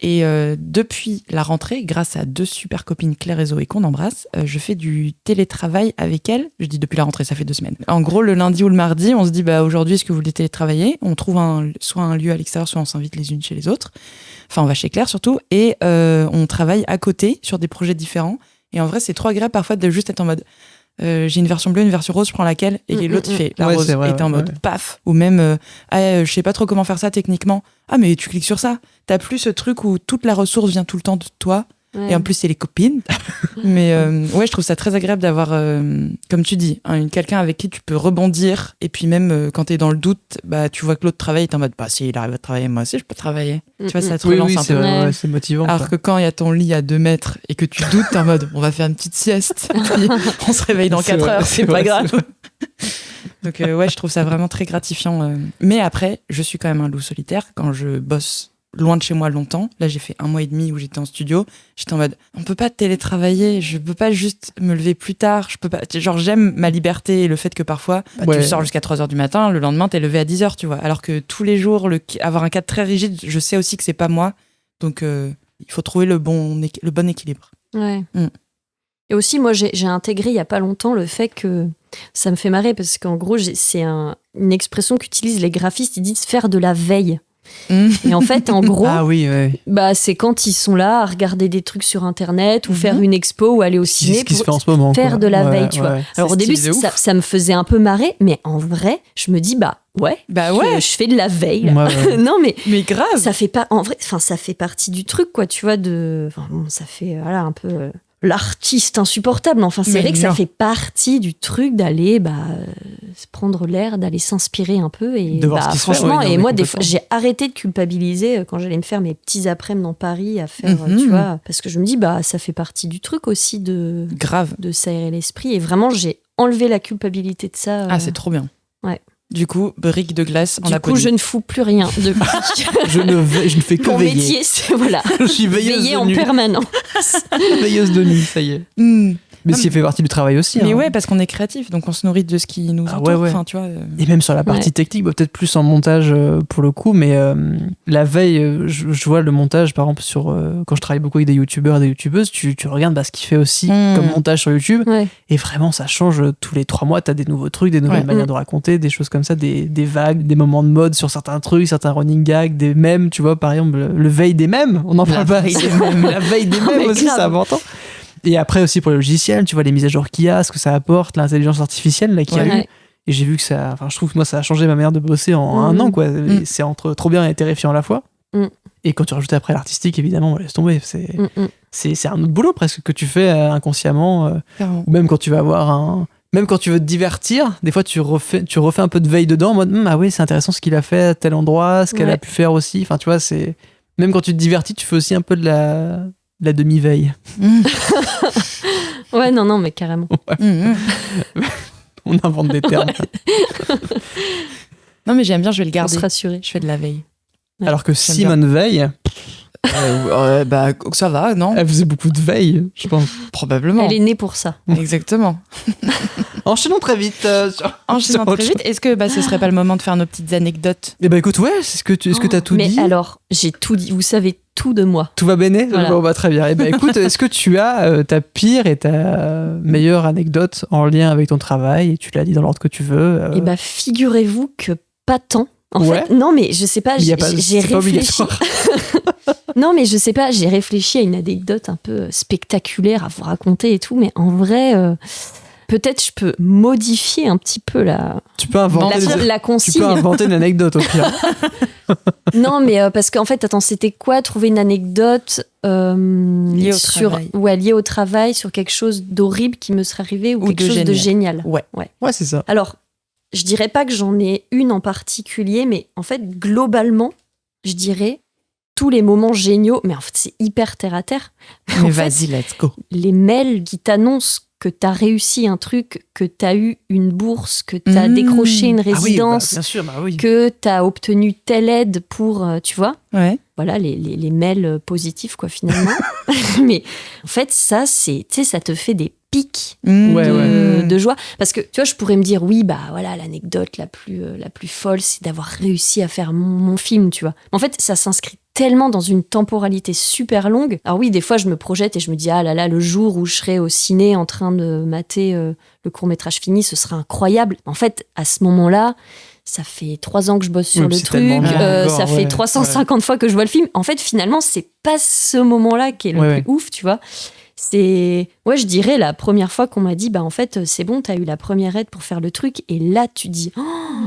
Et depuis la rentrée, grâce à 2 super copines, Claire et Zoé, qu'on embrasse, je fais du télétravail avec elles. Je dis depuis la rentrée, ça fait 2 semaines. En gros, le lundi ou le mardi, on se dit, aujourd'hui, est-ce que vous voulez télétravailler ? On trouve soit un lieu à l'extérieur, soit on s'invite les unes chez les autres. Enfin, on va chez Claire surtout. Et on travaille à côté sur des projets différents. Et en vrai, c'est trop agréable parfois de juste être en mode... j'ai une version bleue, une version rose, je prends laquelle, et l'autre il fait la rose, et t'es en mode paf, ou même je sais pas trop comment faire ça techniquement, mais tu cliques sur ça, t'as plus ce truc où toute la ressource vient tout le temps de toi, et en plus c'est les copines, mais je trouve ça très agréable d'avoir, comme tu dis, quelqu'un avec qui tu peux rebondir, et puis même quand t'es dans le doute, tu vois que l'autre travaille, t'es en mode si il arrive à travailler, moi aussi je peux travailler, tu vois, ça te relance un peu. Vrai, c'est motivant. Alors que quand il y a ton lit à 2 mètres et que tu doutes, t'es en mode on va faire une petite sieste, puis on se réveille dans 4 heures, c'est pas grave. Donc je trouve ça vraiment très gratifiant. Mais après, je suis quand même un loup solitaire quand je bosse loin de chez moi longtemps. Là, j'ai fait 1 mois et demi où j'étais en studio. J'étais en mode, on peut pas télétravailler, je peux pas juste me lever plus tard, je peux pas, genre, j'aime ma liberté et le fait que parfois, tu sors jusqu'à 3h du matin, le lendemain, t'es levé à 10h, tu vois. Alors que tous les jours, avoir un cadre très rigide, je sais aussi que c'est pas moi. Donc, il faut trouver le bon équilibre. Ouais. Et aussi, moi, j'ai intégré il y a pas longtemps le fait que ça me fait marrer parce qu'en gros, c'est une expression qu'utilisent les graphistes, ils disent faire de la veille. Et en fait, en gros, Ah oui, ouais. bah, c'est quand ils sont là à regarder des trucs sur Internet ou faire une expo ou aller au C'est ciné ce qui se fait pour en ce moment. faire quoi. de la Ouais, veille, tu vois. ouais. Alors au début, stylé de ouf. ça me faisait un peu marrer, mais en vrai, je me dis, je fais de la veille. Là. Ouais. Non, mais Mais grave. ça fait pas, en vrai, enfin, ça fait partie du truc, quoi, tu vois, ça fait, voilà, un peu l'artiste insupportable. Enfin, c'est Mais vrai que ça non. fait partie du truc d'aller, se prendre l'air, d'aller s'inspirer un peu. Et De voir ce qui se fait, franchement, ouais, non, et mais moi, des fois, complètement. j'ai arrêté de culpabiliser quand j'allais me faire mes petits après-midi dans Paris à faire, Mhm. tu vois, parce que je me dis, ça fait partie du truc aussi de Grave. s'aérer l'esprit. Et vraiment, j'ai enlevé la culpabilité de ça. Ah, c'est trop bien. Ouais. Du coup, brique de glace en Du coup, Laponie. je ne fous plus rien depuis. Je ne fais que Mon veiller. métier, c'est voilà, Je suis veilleuse veiller de en nuit. permanence. Veilleuse de nuit, ça y est. Hmm. Mais Ah, ce qui fait partie du travail aussi. Mais hein. ouais, parce qu'on est créatif, donc on se nourrit de ce qui nous Ah, entoure. ouais. Enfin, tu vois. Et même sur la partie Ouais. technique, peut-être plus en montage pour le coup, mais la veille, je vois le montage, par exemple, quand je travaille beaucoup avec des youtubeurs et des youtubeuses, tu regardes ce qu'il fait aussi comme montage sur YouTube, Ouais. et vraiment ça change tous les 3 mois, t'as des nouveaux trucs, des nouvelles Ouais. manières de raconter, des choses comme ça, des vagues, des moments de mode sur certains trucs, certains running gags, des mèmes, tu vois, par exemple, le veille des mèmes, on en parle pas veille assez. des mèmes. La veille des mèmes mais aussi, grave. c'est important. Et après aussi pour les logiciels, tu vois, les mises à jour qu'il y a, ce que ça apporte, l'intelligence artificielle là, qu'il y a eu. Ouais. Et j'ai vu que je trouve que moi, ça a changé ma manière de bosser en un an, quoi. Et c'est entre trop bien et terrifiant à la fois. Mm. Et quand tu rajoutes après l'artistique, évidemment, laisse tomber. C'est un autre boulot presque que tu fais inconsciemment. Clairement. Ou même quand tu vas avoir même quand tu veux te divertir, des fois tu refais un peu de veille dedans en mode ah oui, c'est intéressant ce qu'il a fait à tel endroit, ce qu'elle a pu faire aussi. Enfin, tu vois, c'est. Même quand tu te divertis, tu fais aussi un peu de la demi-veille. Ouais, non, mais carrément. On invente des termes. Non, mais j'aime bien, je vais le Pour garder. se rassurer. Je fais de la veille. Ouais, Alors que j'aime Simone Veil, Ça va, non elle faisait beaucoup de veille, je pense. Probablement. Elle est née pour ça. Exactement. Enchaînons très vite. Enchaînant sur très autre vite, est-ce que ce serait pas le moment de faire nos petites anecdotes? Eh ben écoute, ouais, est-ce que t'as tout mais dit alors, j'ai tout dit. Vous savez tout de moi. Tout va bene Voilà. Bon, très bien. Eh ben écoute, est-ce que tu as ta pire et ta meilleure anecdote en lien avec ton travail et tu l'as dit dans l'ordre que tu veux Et figurez-vous que pas tant. En Ouais. fait, non, mais je sais pas, Il y a pas- j'ai c'est pas réfléchi. obligatoire. Non, mais je sais pas, j'ai réfléchi à une anecdote un peu spectaculaire à vous raconter et tout, mais en vrai, peut-être je peux modifier un petit peu Tu peux inventer la tu consigne. peux inventer une anecdote au pire. Non, mais parce qu'en fait, attends, c'était quoi? Trouver une anecdote Liée au sur, travail. ouais, liée au travail, sur quelque chose d'horrible qui me serait arrivé ou Ou quelque de chose de génial. Ouais. Ouais, c'est ça. Alors, je dirais pas que j'en ai une en particulier, mais en fait, globalement, je dirais tous les moments géniaux, mais en fait, c'est hyper terre à terre. Mais En fait, vas-y, let's go. les mails qui t'annoncent que t'as réussi un truc, que t'as eu une bourse, que t'as Mmh. décroché une Ah oui, résidence, bien sûr, oui. que t'as obtenu telle aide pour, tu vois, Ouais. voilà, les mails positifs, quoi, finalement. Mais en fait, ça, tu sais, ça te fait des pics Ouais, de joie. Parce que, tu vois, je pourrais me dire, oui, voilà, l'anecdote la plus folle, c'est d'avoir réussi à faire mon film, tu vois. En fait, ça s'inscrit tellement dans une temporalité super longue. Alors oui, des fois, je me projette et je me dis, ah là là, le jour où je serai au ciné en train de mater le court-métrage fini, ce sera incroyable. En fait, à ce moment-là, ça fait 3 ans que je bosse sur Oui, le c'est truc, tellement bien encore, ça fait ouais, 350 fois que je vois le film. En fait, finalement, c'est pas ce moment-là qui est le Ouais, plus ouf, tu vois. C'est, ouais, je dirais la première fois qu'on m'a dit, en fait, c'est bon, t'as eu la première aide pour faire le truc. Et là, tu dis, oh,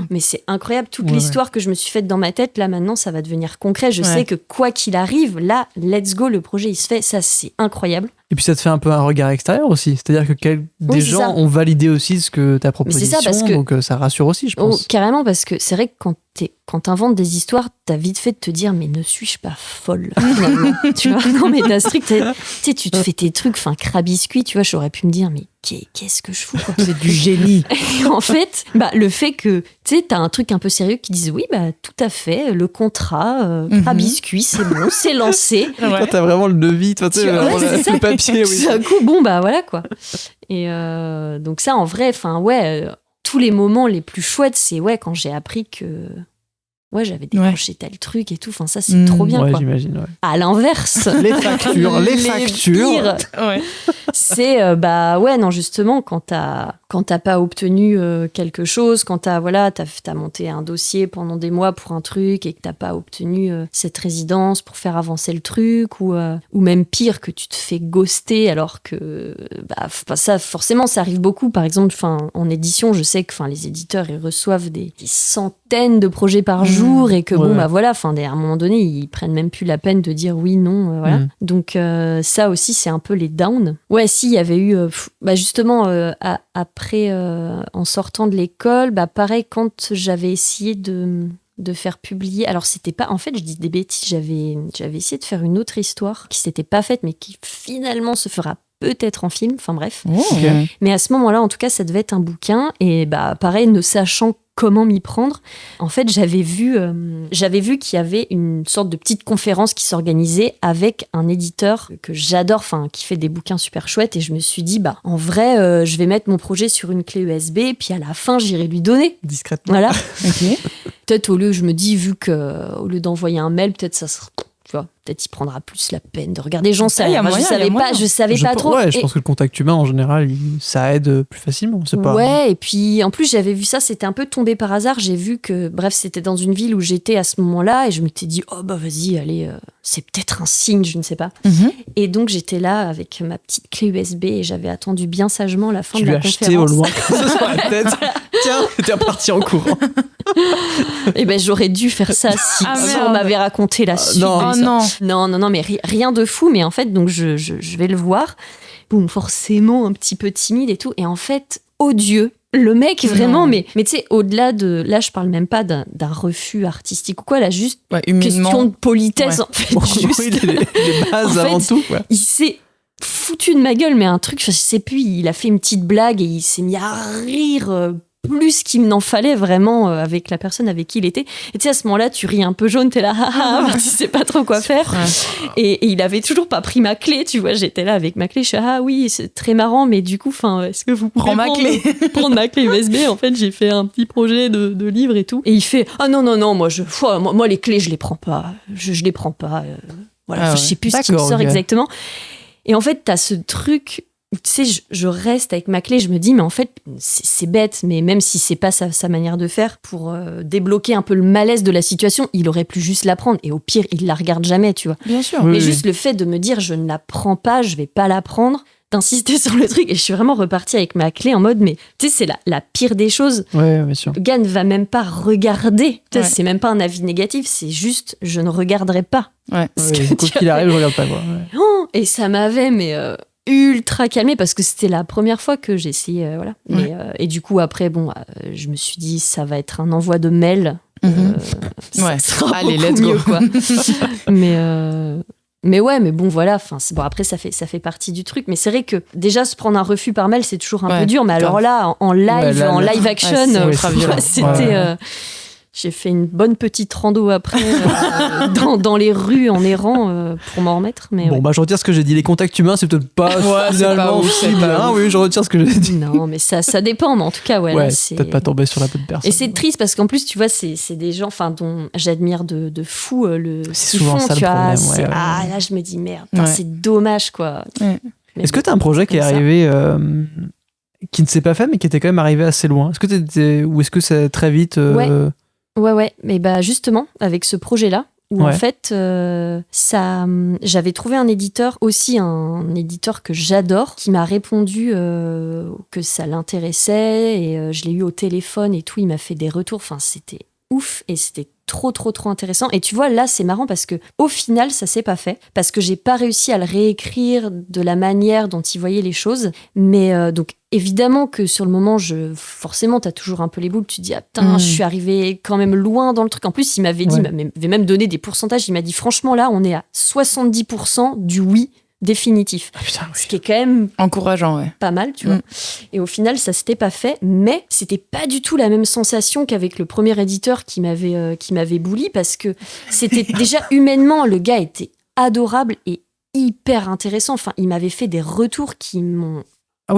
mais c'est incroyable, toute Ouais, l'histoire que je me suis faite dans ma tête, là, maintenant, ça va devenir concret. Je Ouais. sais que quoi qu'il arrive, là, let's go, le projet, il se fait. Ça, c'est incroyable. Et puis ça te fait un peu un regard extérieur aussi. C'est-à-dire que des c'est gens ça. ont validé aussi ta Mais c'est proposition, ça, parce que- donc ça rassure aussi, je Oh, pense. carrément, parce que c'est vrai que quand t'inventes des histoires, t'as vite fait de te dire, mais ne suis-je pas folle, finalement. Tu vois, non, mais t'as ce truc, tu sais, tu te fais tes trucs, crabiscuits, tu vois, j'aurais pu me dire, mais qu'est-ce que je fous, quoi. C'est du génie. Et en fait, le fait que, tu sais, t'as un truc un peu sérieux qui disent, oui, tout à fait, le contrat, crabiscuit, c'est bon, c'est lancé. Toi, t'as vraiment le devis, toi, tu sais, Ouais, vraiment c'est ça. le papier, oui. Tout d'un coup, bon, voilà, quoi. Et donc ça, en vrai, tous les moments les plus chouettes, c'est, ouais, quand j'ai appris que ouais, j'avais décroché tel truc et tout. Enfin, ça, c'est trop bien, ouais, quoi. J'imagine, ouais. À l'inverse. Les factures. Pires, c'est, ouais, non, justement, quand t'as pas obtenu quelque chose, quand t'as monté un dossier pendant des mois pour un truc et que t'as pas obtenu cette résidence pour faire avancer le truc, ou même pire, que tu te fais ghoster alors que, ça, forcément, ça arrive beaucoup. Par exemple, en édition, je sais que les éditeurs, ils reçoivent des centaines de projets par jour et que à un moment donné, ils prennent même plus la peine de dire oui, non, voilà. Donc, ça aussi, c'est un peu les downs. Ouais, si, il y avait eu, justement, après, en sortant de l'école, pareil, quand j'avais essayé de faire publier, alors c'était pas, en fait, je dis des bêtises, j'avais essayé de faire une autre histoire qui s'était pas faite, mais qui finalement se fera peut-être en film, enfin bref. Okay. Mais à ce moment-là, en tout cas, ça devait être un bouquin, et pareil, ne sachant comment m'y prendre, en fait, j'avais vu qu'il y avait une sorte de petite conférence qui s'organisait avec un éditeur que j'adore, qui fait des bouquins super chouettes, et je me suis dit, en vrai, je vais mettre mon projet sur une clé USB, puis à la fin, j'irai lui donner. Discrètement. Voilà. Ok. Peut-être au lieu d'envoyer un mail, peut-être ça sera... Tu vois, peut-être il prendra plus la peine de regarder. J'en sais rien. Je savais pas trop. Ouais, je pense que le contact humain, en général, ça aide plus facilement. C'est pas... Ouais, et puis en plus, j'avais vu ça, c'était un peu tombé par hasard. J'ai vu que, bref, c'était dans une ville où j'étais à ce moment-là, et je m'étais dit, vas-y, allez, c'est peut-être un signe, je ne sais pas. Et donc, j'étais là avec ma petite clé USB, et j'avais attendu bien sagement la fin de la conférence. Tu l'as acheté au loin, comme ça sur la tête. Tiens, t'es reparti en courant. Et j'aurais dû faire ça si on m'avait raconté la suite. Non, mais rien de fou. Mais en fait, donc je vais le voir. Boum, forcément un petit peu timide et tout. Et en fait, odieux. Le mec, vraiment, mais tu sais, au-delà de... Là, je parle même pas d'un refus artistique ou quoi, là, juste question de politesse, en fait. Juste. Les bases avant tout. Ouais. Il s'est foutu de ma gueule, mais un truc, je sais plus, il a fait une petite blague et il s'est mis à rire... plus qu'il n'en fallait vraiment avec la personne avec qui il était. Et tu sais, à ce moment-là, tu ris un peu jaune, t'es là, tu sais pas trop quoi faire. Et il avait toujours pas pris ma clé, tu vois, j'étais là avec ma clé, je suis oui, c'est très marrant, mais du coup, est-ce que vous pouvez prendre ma clé USB? En fait, j'ai fait un petit projet de livre et tout. Et il fait, non, moi les clés, je les prends pas. Je les prends pas. Voilà, je sais plus ce qui me sort exactement. Et en fait, t'as ce truc... Tu sais, je reste avec ma clé, je me dis, mais en fait, c'est bête, mais même si c'est pas sa manière de faire, pour débloquer un peu le malaise de la situation, il aurait pu juste la prendre. Et au pire, il la regarde jamais, tu vois. Bien sûr. Mais juste le fait de me dire, je ne la prends pas, je vais pas la prendre, d'insister sur le truc. Et je suis vraiment repartie avec ma clé en mode, mais tu sais, c'est la pire des choses. Ouais, bien sûr. Le gars ne va même pas regarder. C'est même pas un avis négatif, c'est juste, je ne regarderai pas. Ouais. Quoi qu'il arrive, je regarde pas, quoi. Ouais. Et ça m'avait, ultra calmée, parce que c'était la première fois que j'ai essayé, voilà. Et du coup, après, je me suis dit, ça va être un envoi de mail. Ça sera allez, beaucoup let's mieux, go. quoi. mais bon, voilà. Après, ça fait partie du truc. Mais c'est vrai que déjà, se prendre un refus par mail, c'est toujours un peu dur. Mais alors là, en live action, c'était... J'ai fait une bonne petite rando après dans les rues en errant pour m'en remettre. Mais je retire ce que j'ai dit. Les contacts humains, c'est peut-être pas finalement aussi bien. Oui, je retire ce que j'ai dit. Non, mais ça dépend. Mais en tout cas, là, c'est peut-être pas tomber sur la bonne personne. Et c'est triste parce qu'en plus, tu vois, c'est des gens, dont j'admire de fou c'est souvent ça le problème. Là, je me dis merde, c'est dommage, quoi. Est-ce que t'as un projet qui est arrivé qui ne s'est pas fait, mais qui était quand même arrivé assez loin? Est-ce que ou est-ce que c'est très vite? Ouais, mais justement, avec ce projet-là, où en fait, j'avais trouvé un éditeur que j'adore, qui m'a répondu que ça l'intéressait, et je l'ai eu au téléphone et tout, il m'a fait des retours, c'était ouf, et c'était trop intéressant. Et tu vois, là, c'est marrant parce que au final, ça s'est pas fait, parce que j'ai pas réussi à le réécrire de la manière dont il voyait les choses. Mais donc, évidemment que sur le moment, forcément, t'as toujours un peu les boules. Tu te dis, je suis arrivée quand même loin dans le truc. En plus, il m'avait dit, il m'avait même donné des pourcentages. Il m'a dit, franchement, là, on est à 70% du oui définitif. Ce qui est quand même encourageant, pas mal, tu vois. Et au final, ça s'était pas fait, mais c'était pas du tout la même sensation qu'avec le premier éditeur qui m'avait bouli, parce que c'était déjà humainement, le gars était adorable et hyper intéressant. Il m'avait fait des retours qui m'ont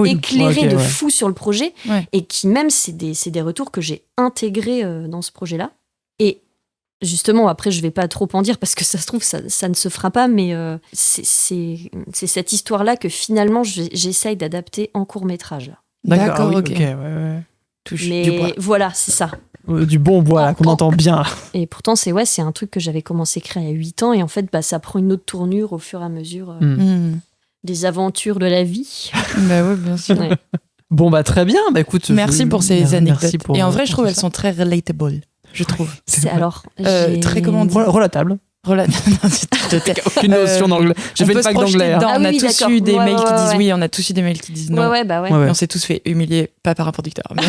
éclairé de fou sur le projet, et qui même, c'est des retours que j'ai intégrés dans ce projet-là. Et Justement, après, je vais pas trop en dire parce que ça se trouve, ça ne se fera pas, mais c'est cette histoire-là que finalement, j'essaye d'adapter en court-métrage. D'accord, oui, ok. Ouais. Touche du Mais bois. voilà, c'est ça. Du bon bois, là, qu'on entend bien. Là. Et pourtant, c'est un truc que j'avais commencé à écrire il y a 8 ans, et en fait, ça prend une autre tournure au fur et à mesure des aventures de la vie. Bah ouais, bien sûr. Ouais. Bon, écoute. Merci pour ces anecdotes. Merci pour, et en vrai, je trouve pour elles ça. sont très relatable, je trouve. Alors, très comment dire Relatable. Aucune notion d'anglais. J'ai fait une fac d'anglais. Dedans, Ah on a oui, tous d'accord. eu des Ouais, mails qui ouais, disent ouais. oui, on a tous eu des mails qui disent non. Ouais, bah ouais. Ouais. Et on s'est tous fait humilier, pas par un producteur, mais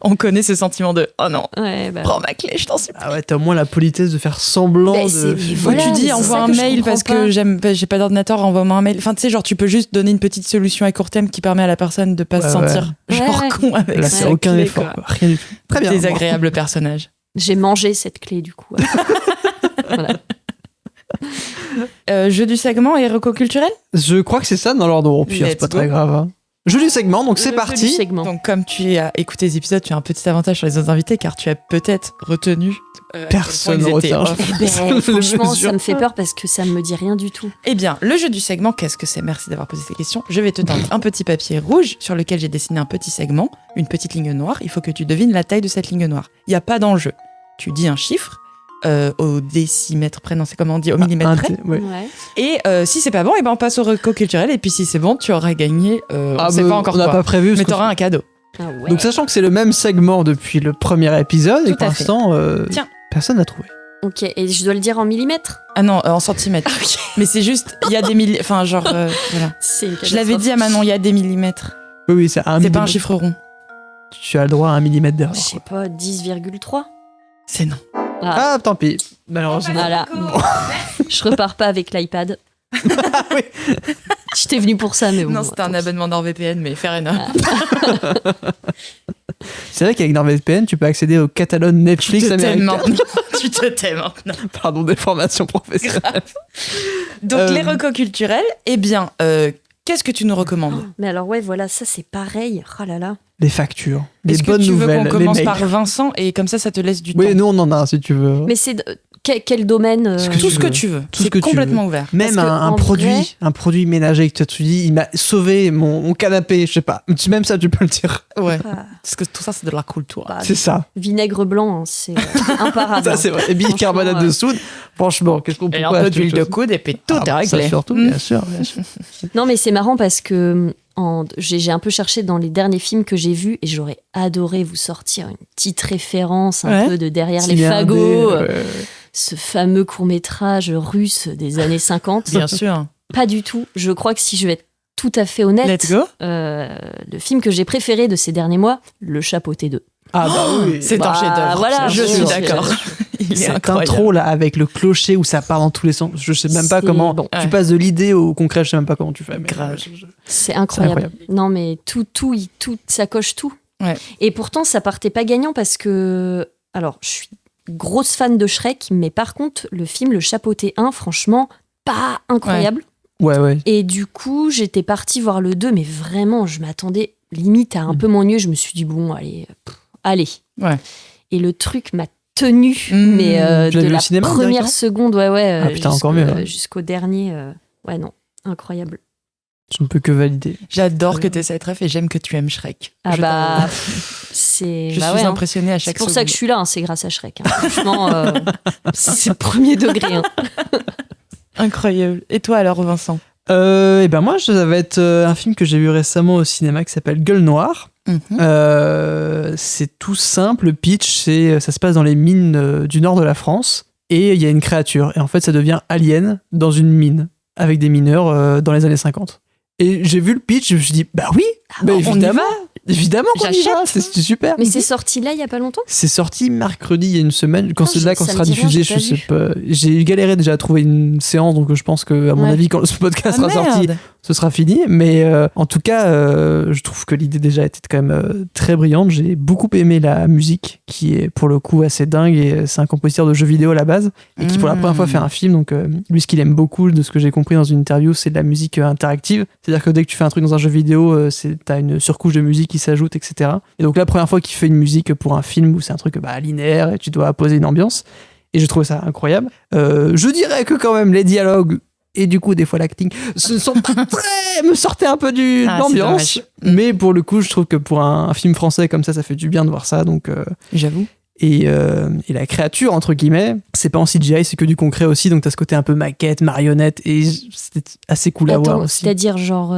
on connaît ce sentiment de oh non, Ouais, bah prends ma clé, je t'en supplie. Ah ouais, t'as au moins la politesse de faire semblant Bah, de. c'est- Faut Voilà, que tu dis c'est envoie ça un que je mail comprends parce pas. que j'ai pas d'ordinateur, envoie-moi un mail. Enfin, tu sais, genre, tu peux juste donner une petite solution à court terme qui permet à la personne de pas se Ouais, sentir ouais. genre Ouais. con avec Là, sa c'est aucun clé, effort. quoi. Quoi. Rien du tout. Très bien. Désagréable personnage. j'ai mangé cette clé du coup. Voilà. Jeu du segment et reco culturel. Je crois que c'est ça dans l'ordre au pire, c'est Let's pas go. très grave. Hein. Jeu du segment, donc c'est Le jeu du parti. segment. Donc, comme tu as écouté les épisodes, tu as un petit avantage sur les autres invités car tu as peut-être retenu. Personne à quel point ils étaient retient, off. je Ben, Le franchement, mesure. ça me fait peur parce que ça me dit rien du tout. Eh bien, le jeu du segment, qu'est-ce que c'est? Merci d'avoir posé cette question. Je vais te tendre un petit papier rouge sur lequel j'ai dessiné un petit segment, une petite ligne noire. Il faut que tu devines la taille de cette ligne noire. Il n'y a pas d'enjeu. Tu dis un chiffre au décimètre près, non, c'est comment on dit, au millimètre près. Ouais. Ouais. Et si c'est pas bon, et ben on passe au reco culturel. Et puis si c'est bon, tu auras gagné. On sait pas encore on n'a quoi. pas prévu. parce Mais que- t'auras un cadeau. Ah ouais. Donc sachant que c'est le même segment depuis le premier épisode et Tout pour à fait. l'instant, Tiens. personne n'a trouvé. Ok, et je dois le dire en millimètres. Ah non, en centimètres. Mais c'est juste, il y a des millimètres. Enfin, genre, voilà. C'est une Je l'avais dit à Manon, il y a des millimètres. Oui, c'est un C'est pas un millimètre. chiffre rond. Tu as le droit à 1 millimètre d'erreur. Je sais pas, 10,3. C'est non. Ah, Ah, tant pis. Malheureusement. voilà. Je repars pas avec l'iPad. Oui. J'étais venue pour ça, mais bon. Non, c'était un tant pis. abonnement NordVPN, mais fair enough. C'est vrai qu'avec NordVPN, tu peux accéder au catalogue Netflix Tu te tais américain. maintenant. Tu te tais maintenant. Pardon, des formations professionnelles. Donc, les recos culturels, eh bien, qu'est-ce que tu nous recommandes? Mais alors, ouais, voilà, ça c'est pareil. Oh là là. Les factures, les Est-ce que bonnes tu veux nouvelles, qu'on les commence mails. par Vincent et comme ça te laisse du Oui, temps? nous on en a si tu veux. Mais c'est quel domaine Ce que Tout tu ce que veux. tu veux. Tout ce C'est que tu complètement ouvert. Même Parce que, un en vrai- produit ménager que tu dis, il m'a sauvé mon canapé, je sais pas. Même ça, tu peux le dire. Ouais. Ah, Parce que tout ça, c'est de la culture. bah, C'est ça. vinaigre blanc, hein, c'est imparable. Ça, c'est vrai. Et bicarbonate Franchement, de soude, franchement, qu'est-ce qu'on peut Et pas un peu acheter d'huile autre de chose coude et puis tout Ah, est ça réglé. surtout, Mm. bien sûr. Bien sûr. Non, mais c'est marrant parce que j'ai un peu cherché dans les derniers films que j'ai vus et j'aurais adoré vous sortir une petite référence un Ouais. peu de derrière les Ciné fagots, indé, ce fameux court-métrage russe des années 50. Bien sûr. Pas du tout. Je crois que si je vais être tout à fait honnête, Let's go. le film que j'ai préféré de ces derniers mois, Le Chapeauté 2. Ah bah oui. C'est Bah, un chef-d'œuvre. voilà, je bien suis sûr. d'accord. Il est Cette incroyable. intro là avec le clocher où ça part dans tous les sens, je sais même pas C'est comment. bon. Tu Ouais. passes de l'idée au concret, je sais même pas comment tu fais. Mais Grave. C'est incroyable. incroyable. Non, mais tout, ça coche tout. Ouais. Et pourtant, ça partait pas gagnant parce que. Alors, je suis grosse fan de Shrek, mais par contre, le film Le Chapeauté 1, franchement, pas incroyable. Ouais. Et du coup, j'étais partie voir le 2, mais vraiment, je m'attendais limite à un peu moins mieux. Je me suis dit, bon, allez. Ouais. Et le truc m'a tenu, mais Tu l'as de vu au la cinéma, première directement seconde, ouais. Ah, putain, encore mieux, hein. Jusqu'au dernier. Ouais, non, incroyable. Je ne peux que valider. J'adore que tu aies cette ref et j'aime que tu aimes Shrek. Ah Je bah, t'avoue. c'est. Je bah suis ouais, hein. impressionnée à C'est chaque pour seconde. ça que je suis là, hein, c'est grâce à Shrek. Hein. Franchement, c'est premier degré. Hein. Incroyable. Et toi alors, Vincent? Et ben moi, ça va être un film que j'ai vu récemment au cinéma qui s'appelle Gueule Noire. C'est tout simple, le pitch, ça se passe dans les mines du nord de la France et il y a une créature et en fait ça devient alien dans une mine avec des mineurs dans les années 50. Et j'ai vu le pitch, je me suis dit bah oui, bah on y évidemment qu'on y J'achète. va, c'est super. Mais c'est sorti là il y a pas longtemps. C'est sorti mercredi il y a une semaine. Quand Non, c'est là, quand ça ce me sera dit rien, diffusé, j'ai je pas sais vu. pas. J'ai galéré déjà à trouver une séance, donc je pense que à mon Ouais. avis, quand ce podcast Ah, sera sorti, merde. ce sera fini. Mais en tout cas, je trouve que l'idée déjà était quand même très brillante. J'ai beaucoup aimé la musique, qui est pour le coup assez dingue. Et c'est un compositeur de jeux vidéo à la base, et qui pour la première fois fait un film. Donc lui, ce qu'il aime beaucoup, de ce que j'ai compris dans une interview, c'est de la musique interactive. C'est-à-dire que dès que tu fais un truc dans un jeu vidéo, t'as une surcouche de musique qui s'ajoute, etc. Et donc la première fois qu'il fait une musique pour un film où c'est un truc linéaire et tu dois poser une ambiance. Et je trouve ça incroyable. Je dirais que quand même les dialogues et du coup des fois l'acting me sortaient un peu de l'ambiance. Mais pour le coup, je trouve que pour un film français comme ça fait du bien de voir ça. Donc j'avoue. Et la créature, entre guillemets, c'est pas en CGI, c'est que du concret aussi, donc t'as ce côté un peu maquette, marionnette, et c'était assez cool à voir aussi. C'est-à-dire genre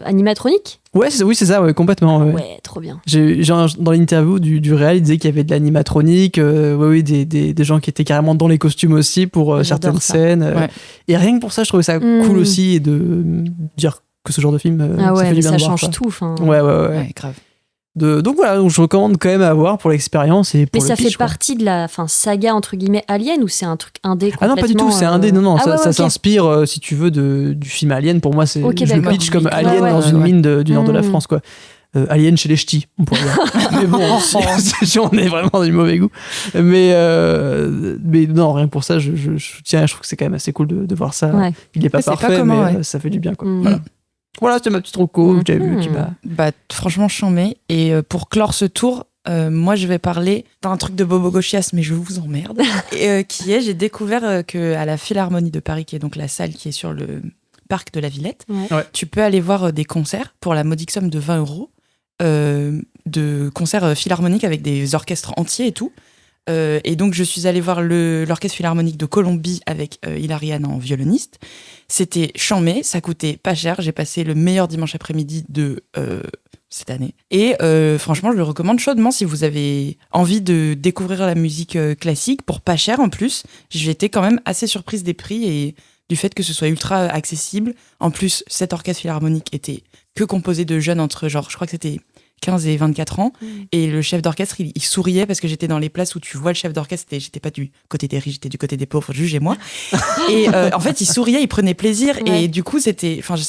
animatronique ? Oui, c'est ça, ouais, complètement. Ouais, trop bien. Genre, dans l'interview du réal, il disait qu'il y avait de l'animatronique, des gens qui étaient carrément dans les costumes aussi pour certaines scènes. Et rien que pour ça, je trouvais ça cool aussi, et de dire que ce genre de film, ça fait du bien de voir. Ça change tout. Ouais, grave. Donc voilà, donc je recommande quand même à voir pour l'expérience et pour mais le ça pitch, fait partie de la saga entre guillemets Alien ou c'est un truc indé complètement... Ah non, pas du tout, c'est indé. Non, ça s'inspire, si tu veux, du film Alien. Pour moi, je le pitch comme Alien dans une mine du nord de la France, quoi. Alien chez les ch'tis, on pourrait dire. Mais bon, si on est vraiment du mauvais goût. Mais non, rien que pour ça, je trouve que c'est quand même assez cool de voir ça. Ouais. Il n'est pas parfait, mais ça fait du bien, quoi. Voilà, c'était ma petite reco, j'avais vu. Franchement, chambé. Et pour clore ce tour, moi, je vais parler d'un truc de Bobo Gauchias, mais je vous emmerde. J'ai découvert qu'à la Philharmonie de Paris, qui est donc la salle qui est sur le parc de la Villette, tu peux aller voir des concerts pour la modique somme de 20 €, de concerts philharmoniques avec des orchestres entiers et tout. Et donc, je suis allée voir l'Orchestre Philharmonique de Colombie avec Hilary Hahn en violoniste. C'était chambé, ça coûtait pas cher. J'ai passé le meilleur dimanche après-midi de cette année. Et franchement, je le recommande chaudement si vous avez envie de découvrir la musique classique pour pas cher en plus. J'étais quand même assez surprise des prix et du fait que ce soit ultra accessible. En plus, cet orchestre philharmonique était que composé de jeunes entre je crois que c'était 15 et 24 ans. Et le chef d'orchestre, il souriait parce que j'étais dans les places où tu vois le chef d'orchestre et j'étais pas du côté des riches, j'étais du côté des pauvres, jugez-moi. Et en fait, il souriait, il prenait plaisir. Ouais. Et du coup,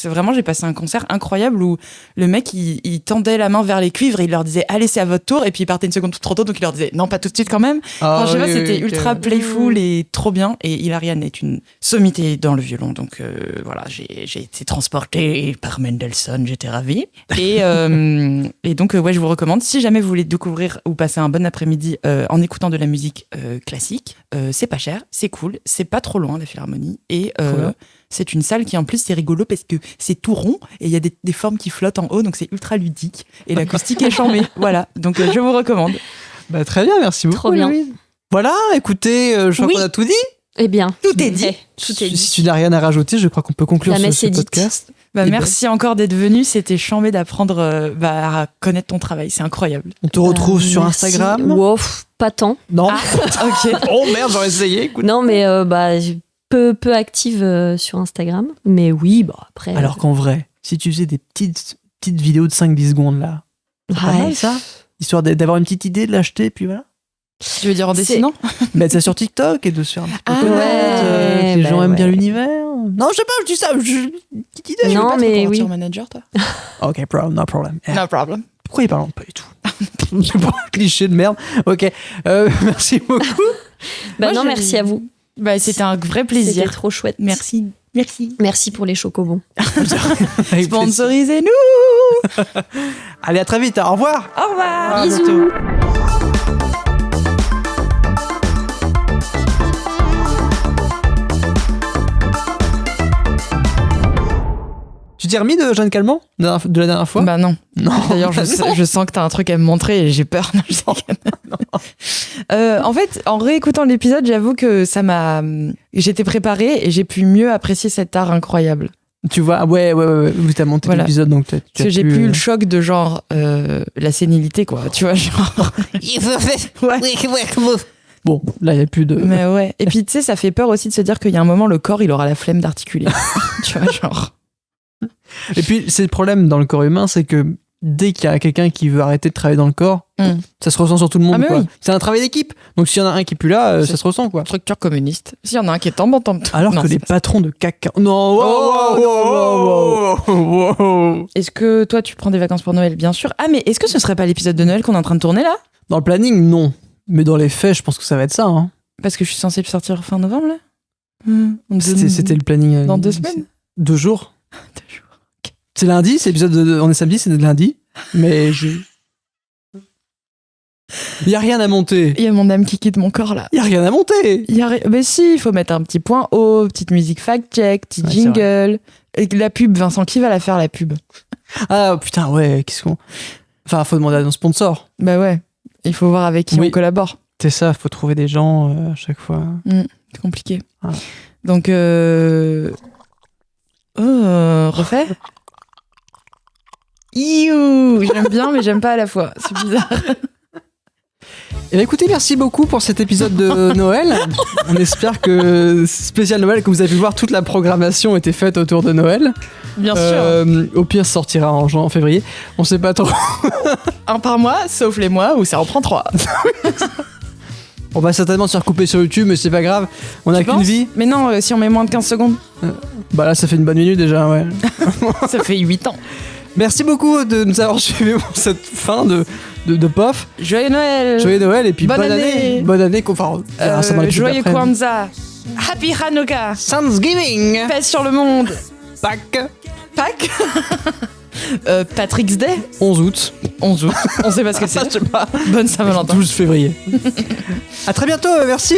vraiment, j'ai passé un concert incroyable où le mec, il tendait la main vers les cuivres et il leur disait, allez, c'est à votre tour. Et puis il partait une seconde trop tôt, donc il leur disait, non, pas tout de suite quand même. C'était ultra playful et trop bien. Et Hilary Hahn est une sommité dans le violon. Donc voilà, j'ai été transportée par Mendelssohn, j'étais ravie. Et donc, je vous recommande, si jamais vous voulez découvrir ou passer un bon après-midi en écoutant de la musique classique, c'est pas cher, c'est cool, c'est pas trop loin, la Philharmonie, et c'est une salle qui, en plus, c'est rigolo parce que c'est tout rond et il y a des formes qui flottent en haut, donc c'est ultra ludique, et l'acoustique est chambée. Voilà, donc je vous recommande. Très bien, merci beaucoup. Trop bien. Louise. Voilà, écoutez, je crois qu'on a tout dit. Eh bien, tout est dit. Si tu n'as rien à rajouter, je crois qu'on peut conclure ce podcast. Merci encore d'être venu, c'était chambé d'apprendre à connaître ton travail, c'est incroyable. On te retrouve sur Instagram. Wow, pas tant. Non. Ok. Oh merde, j'aurais essayé. Écoute. Non, mais peu active sur Instagram, mais oui, après. Alors qu'en vrai, si tu faisais des petites vidéos de 5-10 secondes là, c'est pas mal ça, histoire d'avoir une petite idée, de l'acheter, puis voilà. Tu veux dire en dessinant? Mettre ça sur TikTok et de se faire un petit peu connaître, les gens aiment bien l'univers. Non, je sais pas, je dis ça, petite idée. Non, mais oui. Manager, toi? Ok, no problem. No problem. Pourquoi il parle pas du tout? C'est pas un cliché de merde. Ok, merci beaucoup. Merci à vous. C'était un vrai plaisir. C'était trop chouette. Merci. Merci pour les chocobons. Sponsorisez-nous. Allez, à très vite. Au revoir. Au revoir. Bisous. Tu t'es remis de Jeanne Calment de la dernière fois? Bah non. D'ailleurs, Non. je sens que t'as un truc à me montrer et j'ai peur. En fait, en réécoutant l'épisode, j'avoue que j'étais préparée et j'ai pu mieux apprécier cet art incroyable. Tu vois, ouais, vous t'as monté l'épisode, donc parce que j'ai plus eu le choc de genre la sénilité, quoi. Tu vois, genre. Bon, là, il n'y a plus de. Mais ouais. Et puis, tu sais, ça fait peur aussi de se dire qu'il y a un moment, le corps, il aura la flemme d'articuler. Tu vois, genre. Et puis, c'est le problème dans le corps humain, c'est que dès qu'il y a quelqu'un qui veut arrêter de travailler dans le corps, ça se ressent sur tout le monde. Quoi. Oui. C'est un travail d'équipe. Donc, s'il y en a un qui est plus là, ça se ressent, quoi. Structure communiste. S'il y en a un qui est tombant. Alors que les patrons de CAC. Non, wow. Est-ce que toi, tu prends des vacances pour Noël? Bien sûr. Ah, mais est-ce que ce serait pas l'épisode de Noël qu'on est en train de tourner là? Dans le planning, non. Mais dans les faits, je pense que ça va être ça. Hein. Parce que je suis censée sortir fin novembre, là. C'était le planning. Dans 2 semaines? 2 jours. 2 jours. Okay. C'est lundi, c'est l'épisode on est samedi, c'est lundi. Mais j'ai. Il y a rien à monter. Il y a mon âme qui quitte mon corps là. Il y a rien à monter. Mais si, il faut mettre un petit point haut, petite musique fact-check, petit Ouais, jingle. Et la pub, Vincent, qui va la faire la pub? Ah putain, ouais, qu'est-ce qu'on... Enfin, faut demander à nos sponsors. Bah ouais, il faut voir avec qui Oui. on collabore. C'est ça, faut trouver des gens à chaque fois. C'est compliqué. Ah. Donc, refais. Iouh, j'aime bien, mais j'aime pas à la fois. C'est bizarre. Eh bien, écoutez, merci beaucoup pour cet épisode de Noël. On espère que spécial Noël, que vous avez pu voir, toute la programmation était faite autour de Noël. Bien sûr. Au pire, ça sortira en février. On sait pas trop. Un par mois, sauf les mois où ça en prend 3. On va certainement se faire couper sur YouTube, mais c'est pas grave. On a qu'une vie. Mais non, si on met moins de 15 secondes, Bah là, ça fait une bonne minute déjà, ouais. ça fait 8 ans. Merci beaucoup de nous avoir suivis pour cette fin de POF. Joyeux Noël. Joyeux Noël et puis Bonne bonne année. année. Bonne année qu'on fera. Ça dans l'épisode Joyeux d'après. Kwanzaa. Happy Hanukkah. Thanksgiving. Paix sur le monde. Pâques. Pâques. Patrick's Day. 11 août. 11 août. On sait pas ce que Je c'est. sais pas. Bonne Saint-Valentin. 12 février. À très bientôt. Merci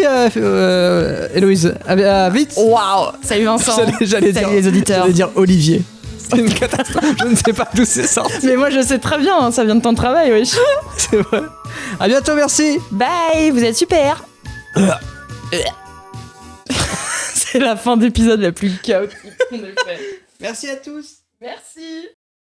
Héloïse. À vite. Waouh. Salut Vincent. J'allais Salut dire, les auditeurs. J'allais dire Olivier. C'est une catastrophe. Je ne sais pas d'où c'est sorti. Mais moi je sais très bien, hein, ça vient de ton travail, wesh. C'est vrai. À bientôt, merci. Bye, vous êtes super. C'est la fin d'épisode la plus chaotique qu'on ait fait. Merci à tous. Merci.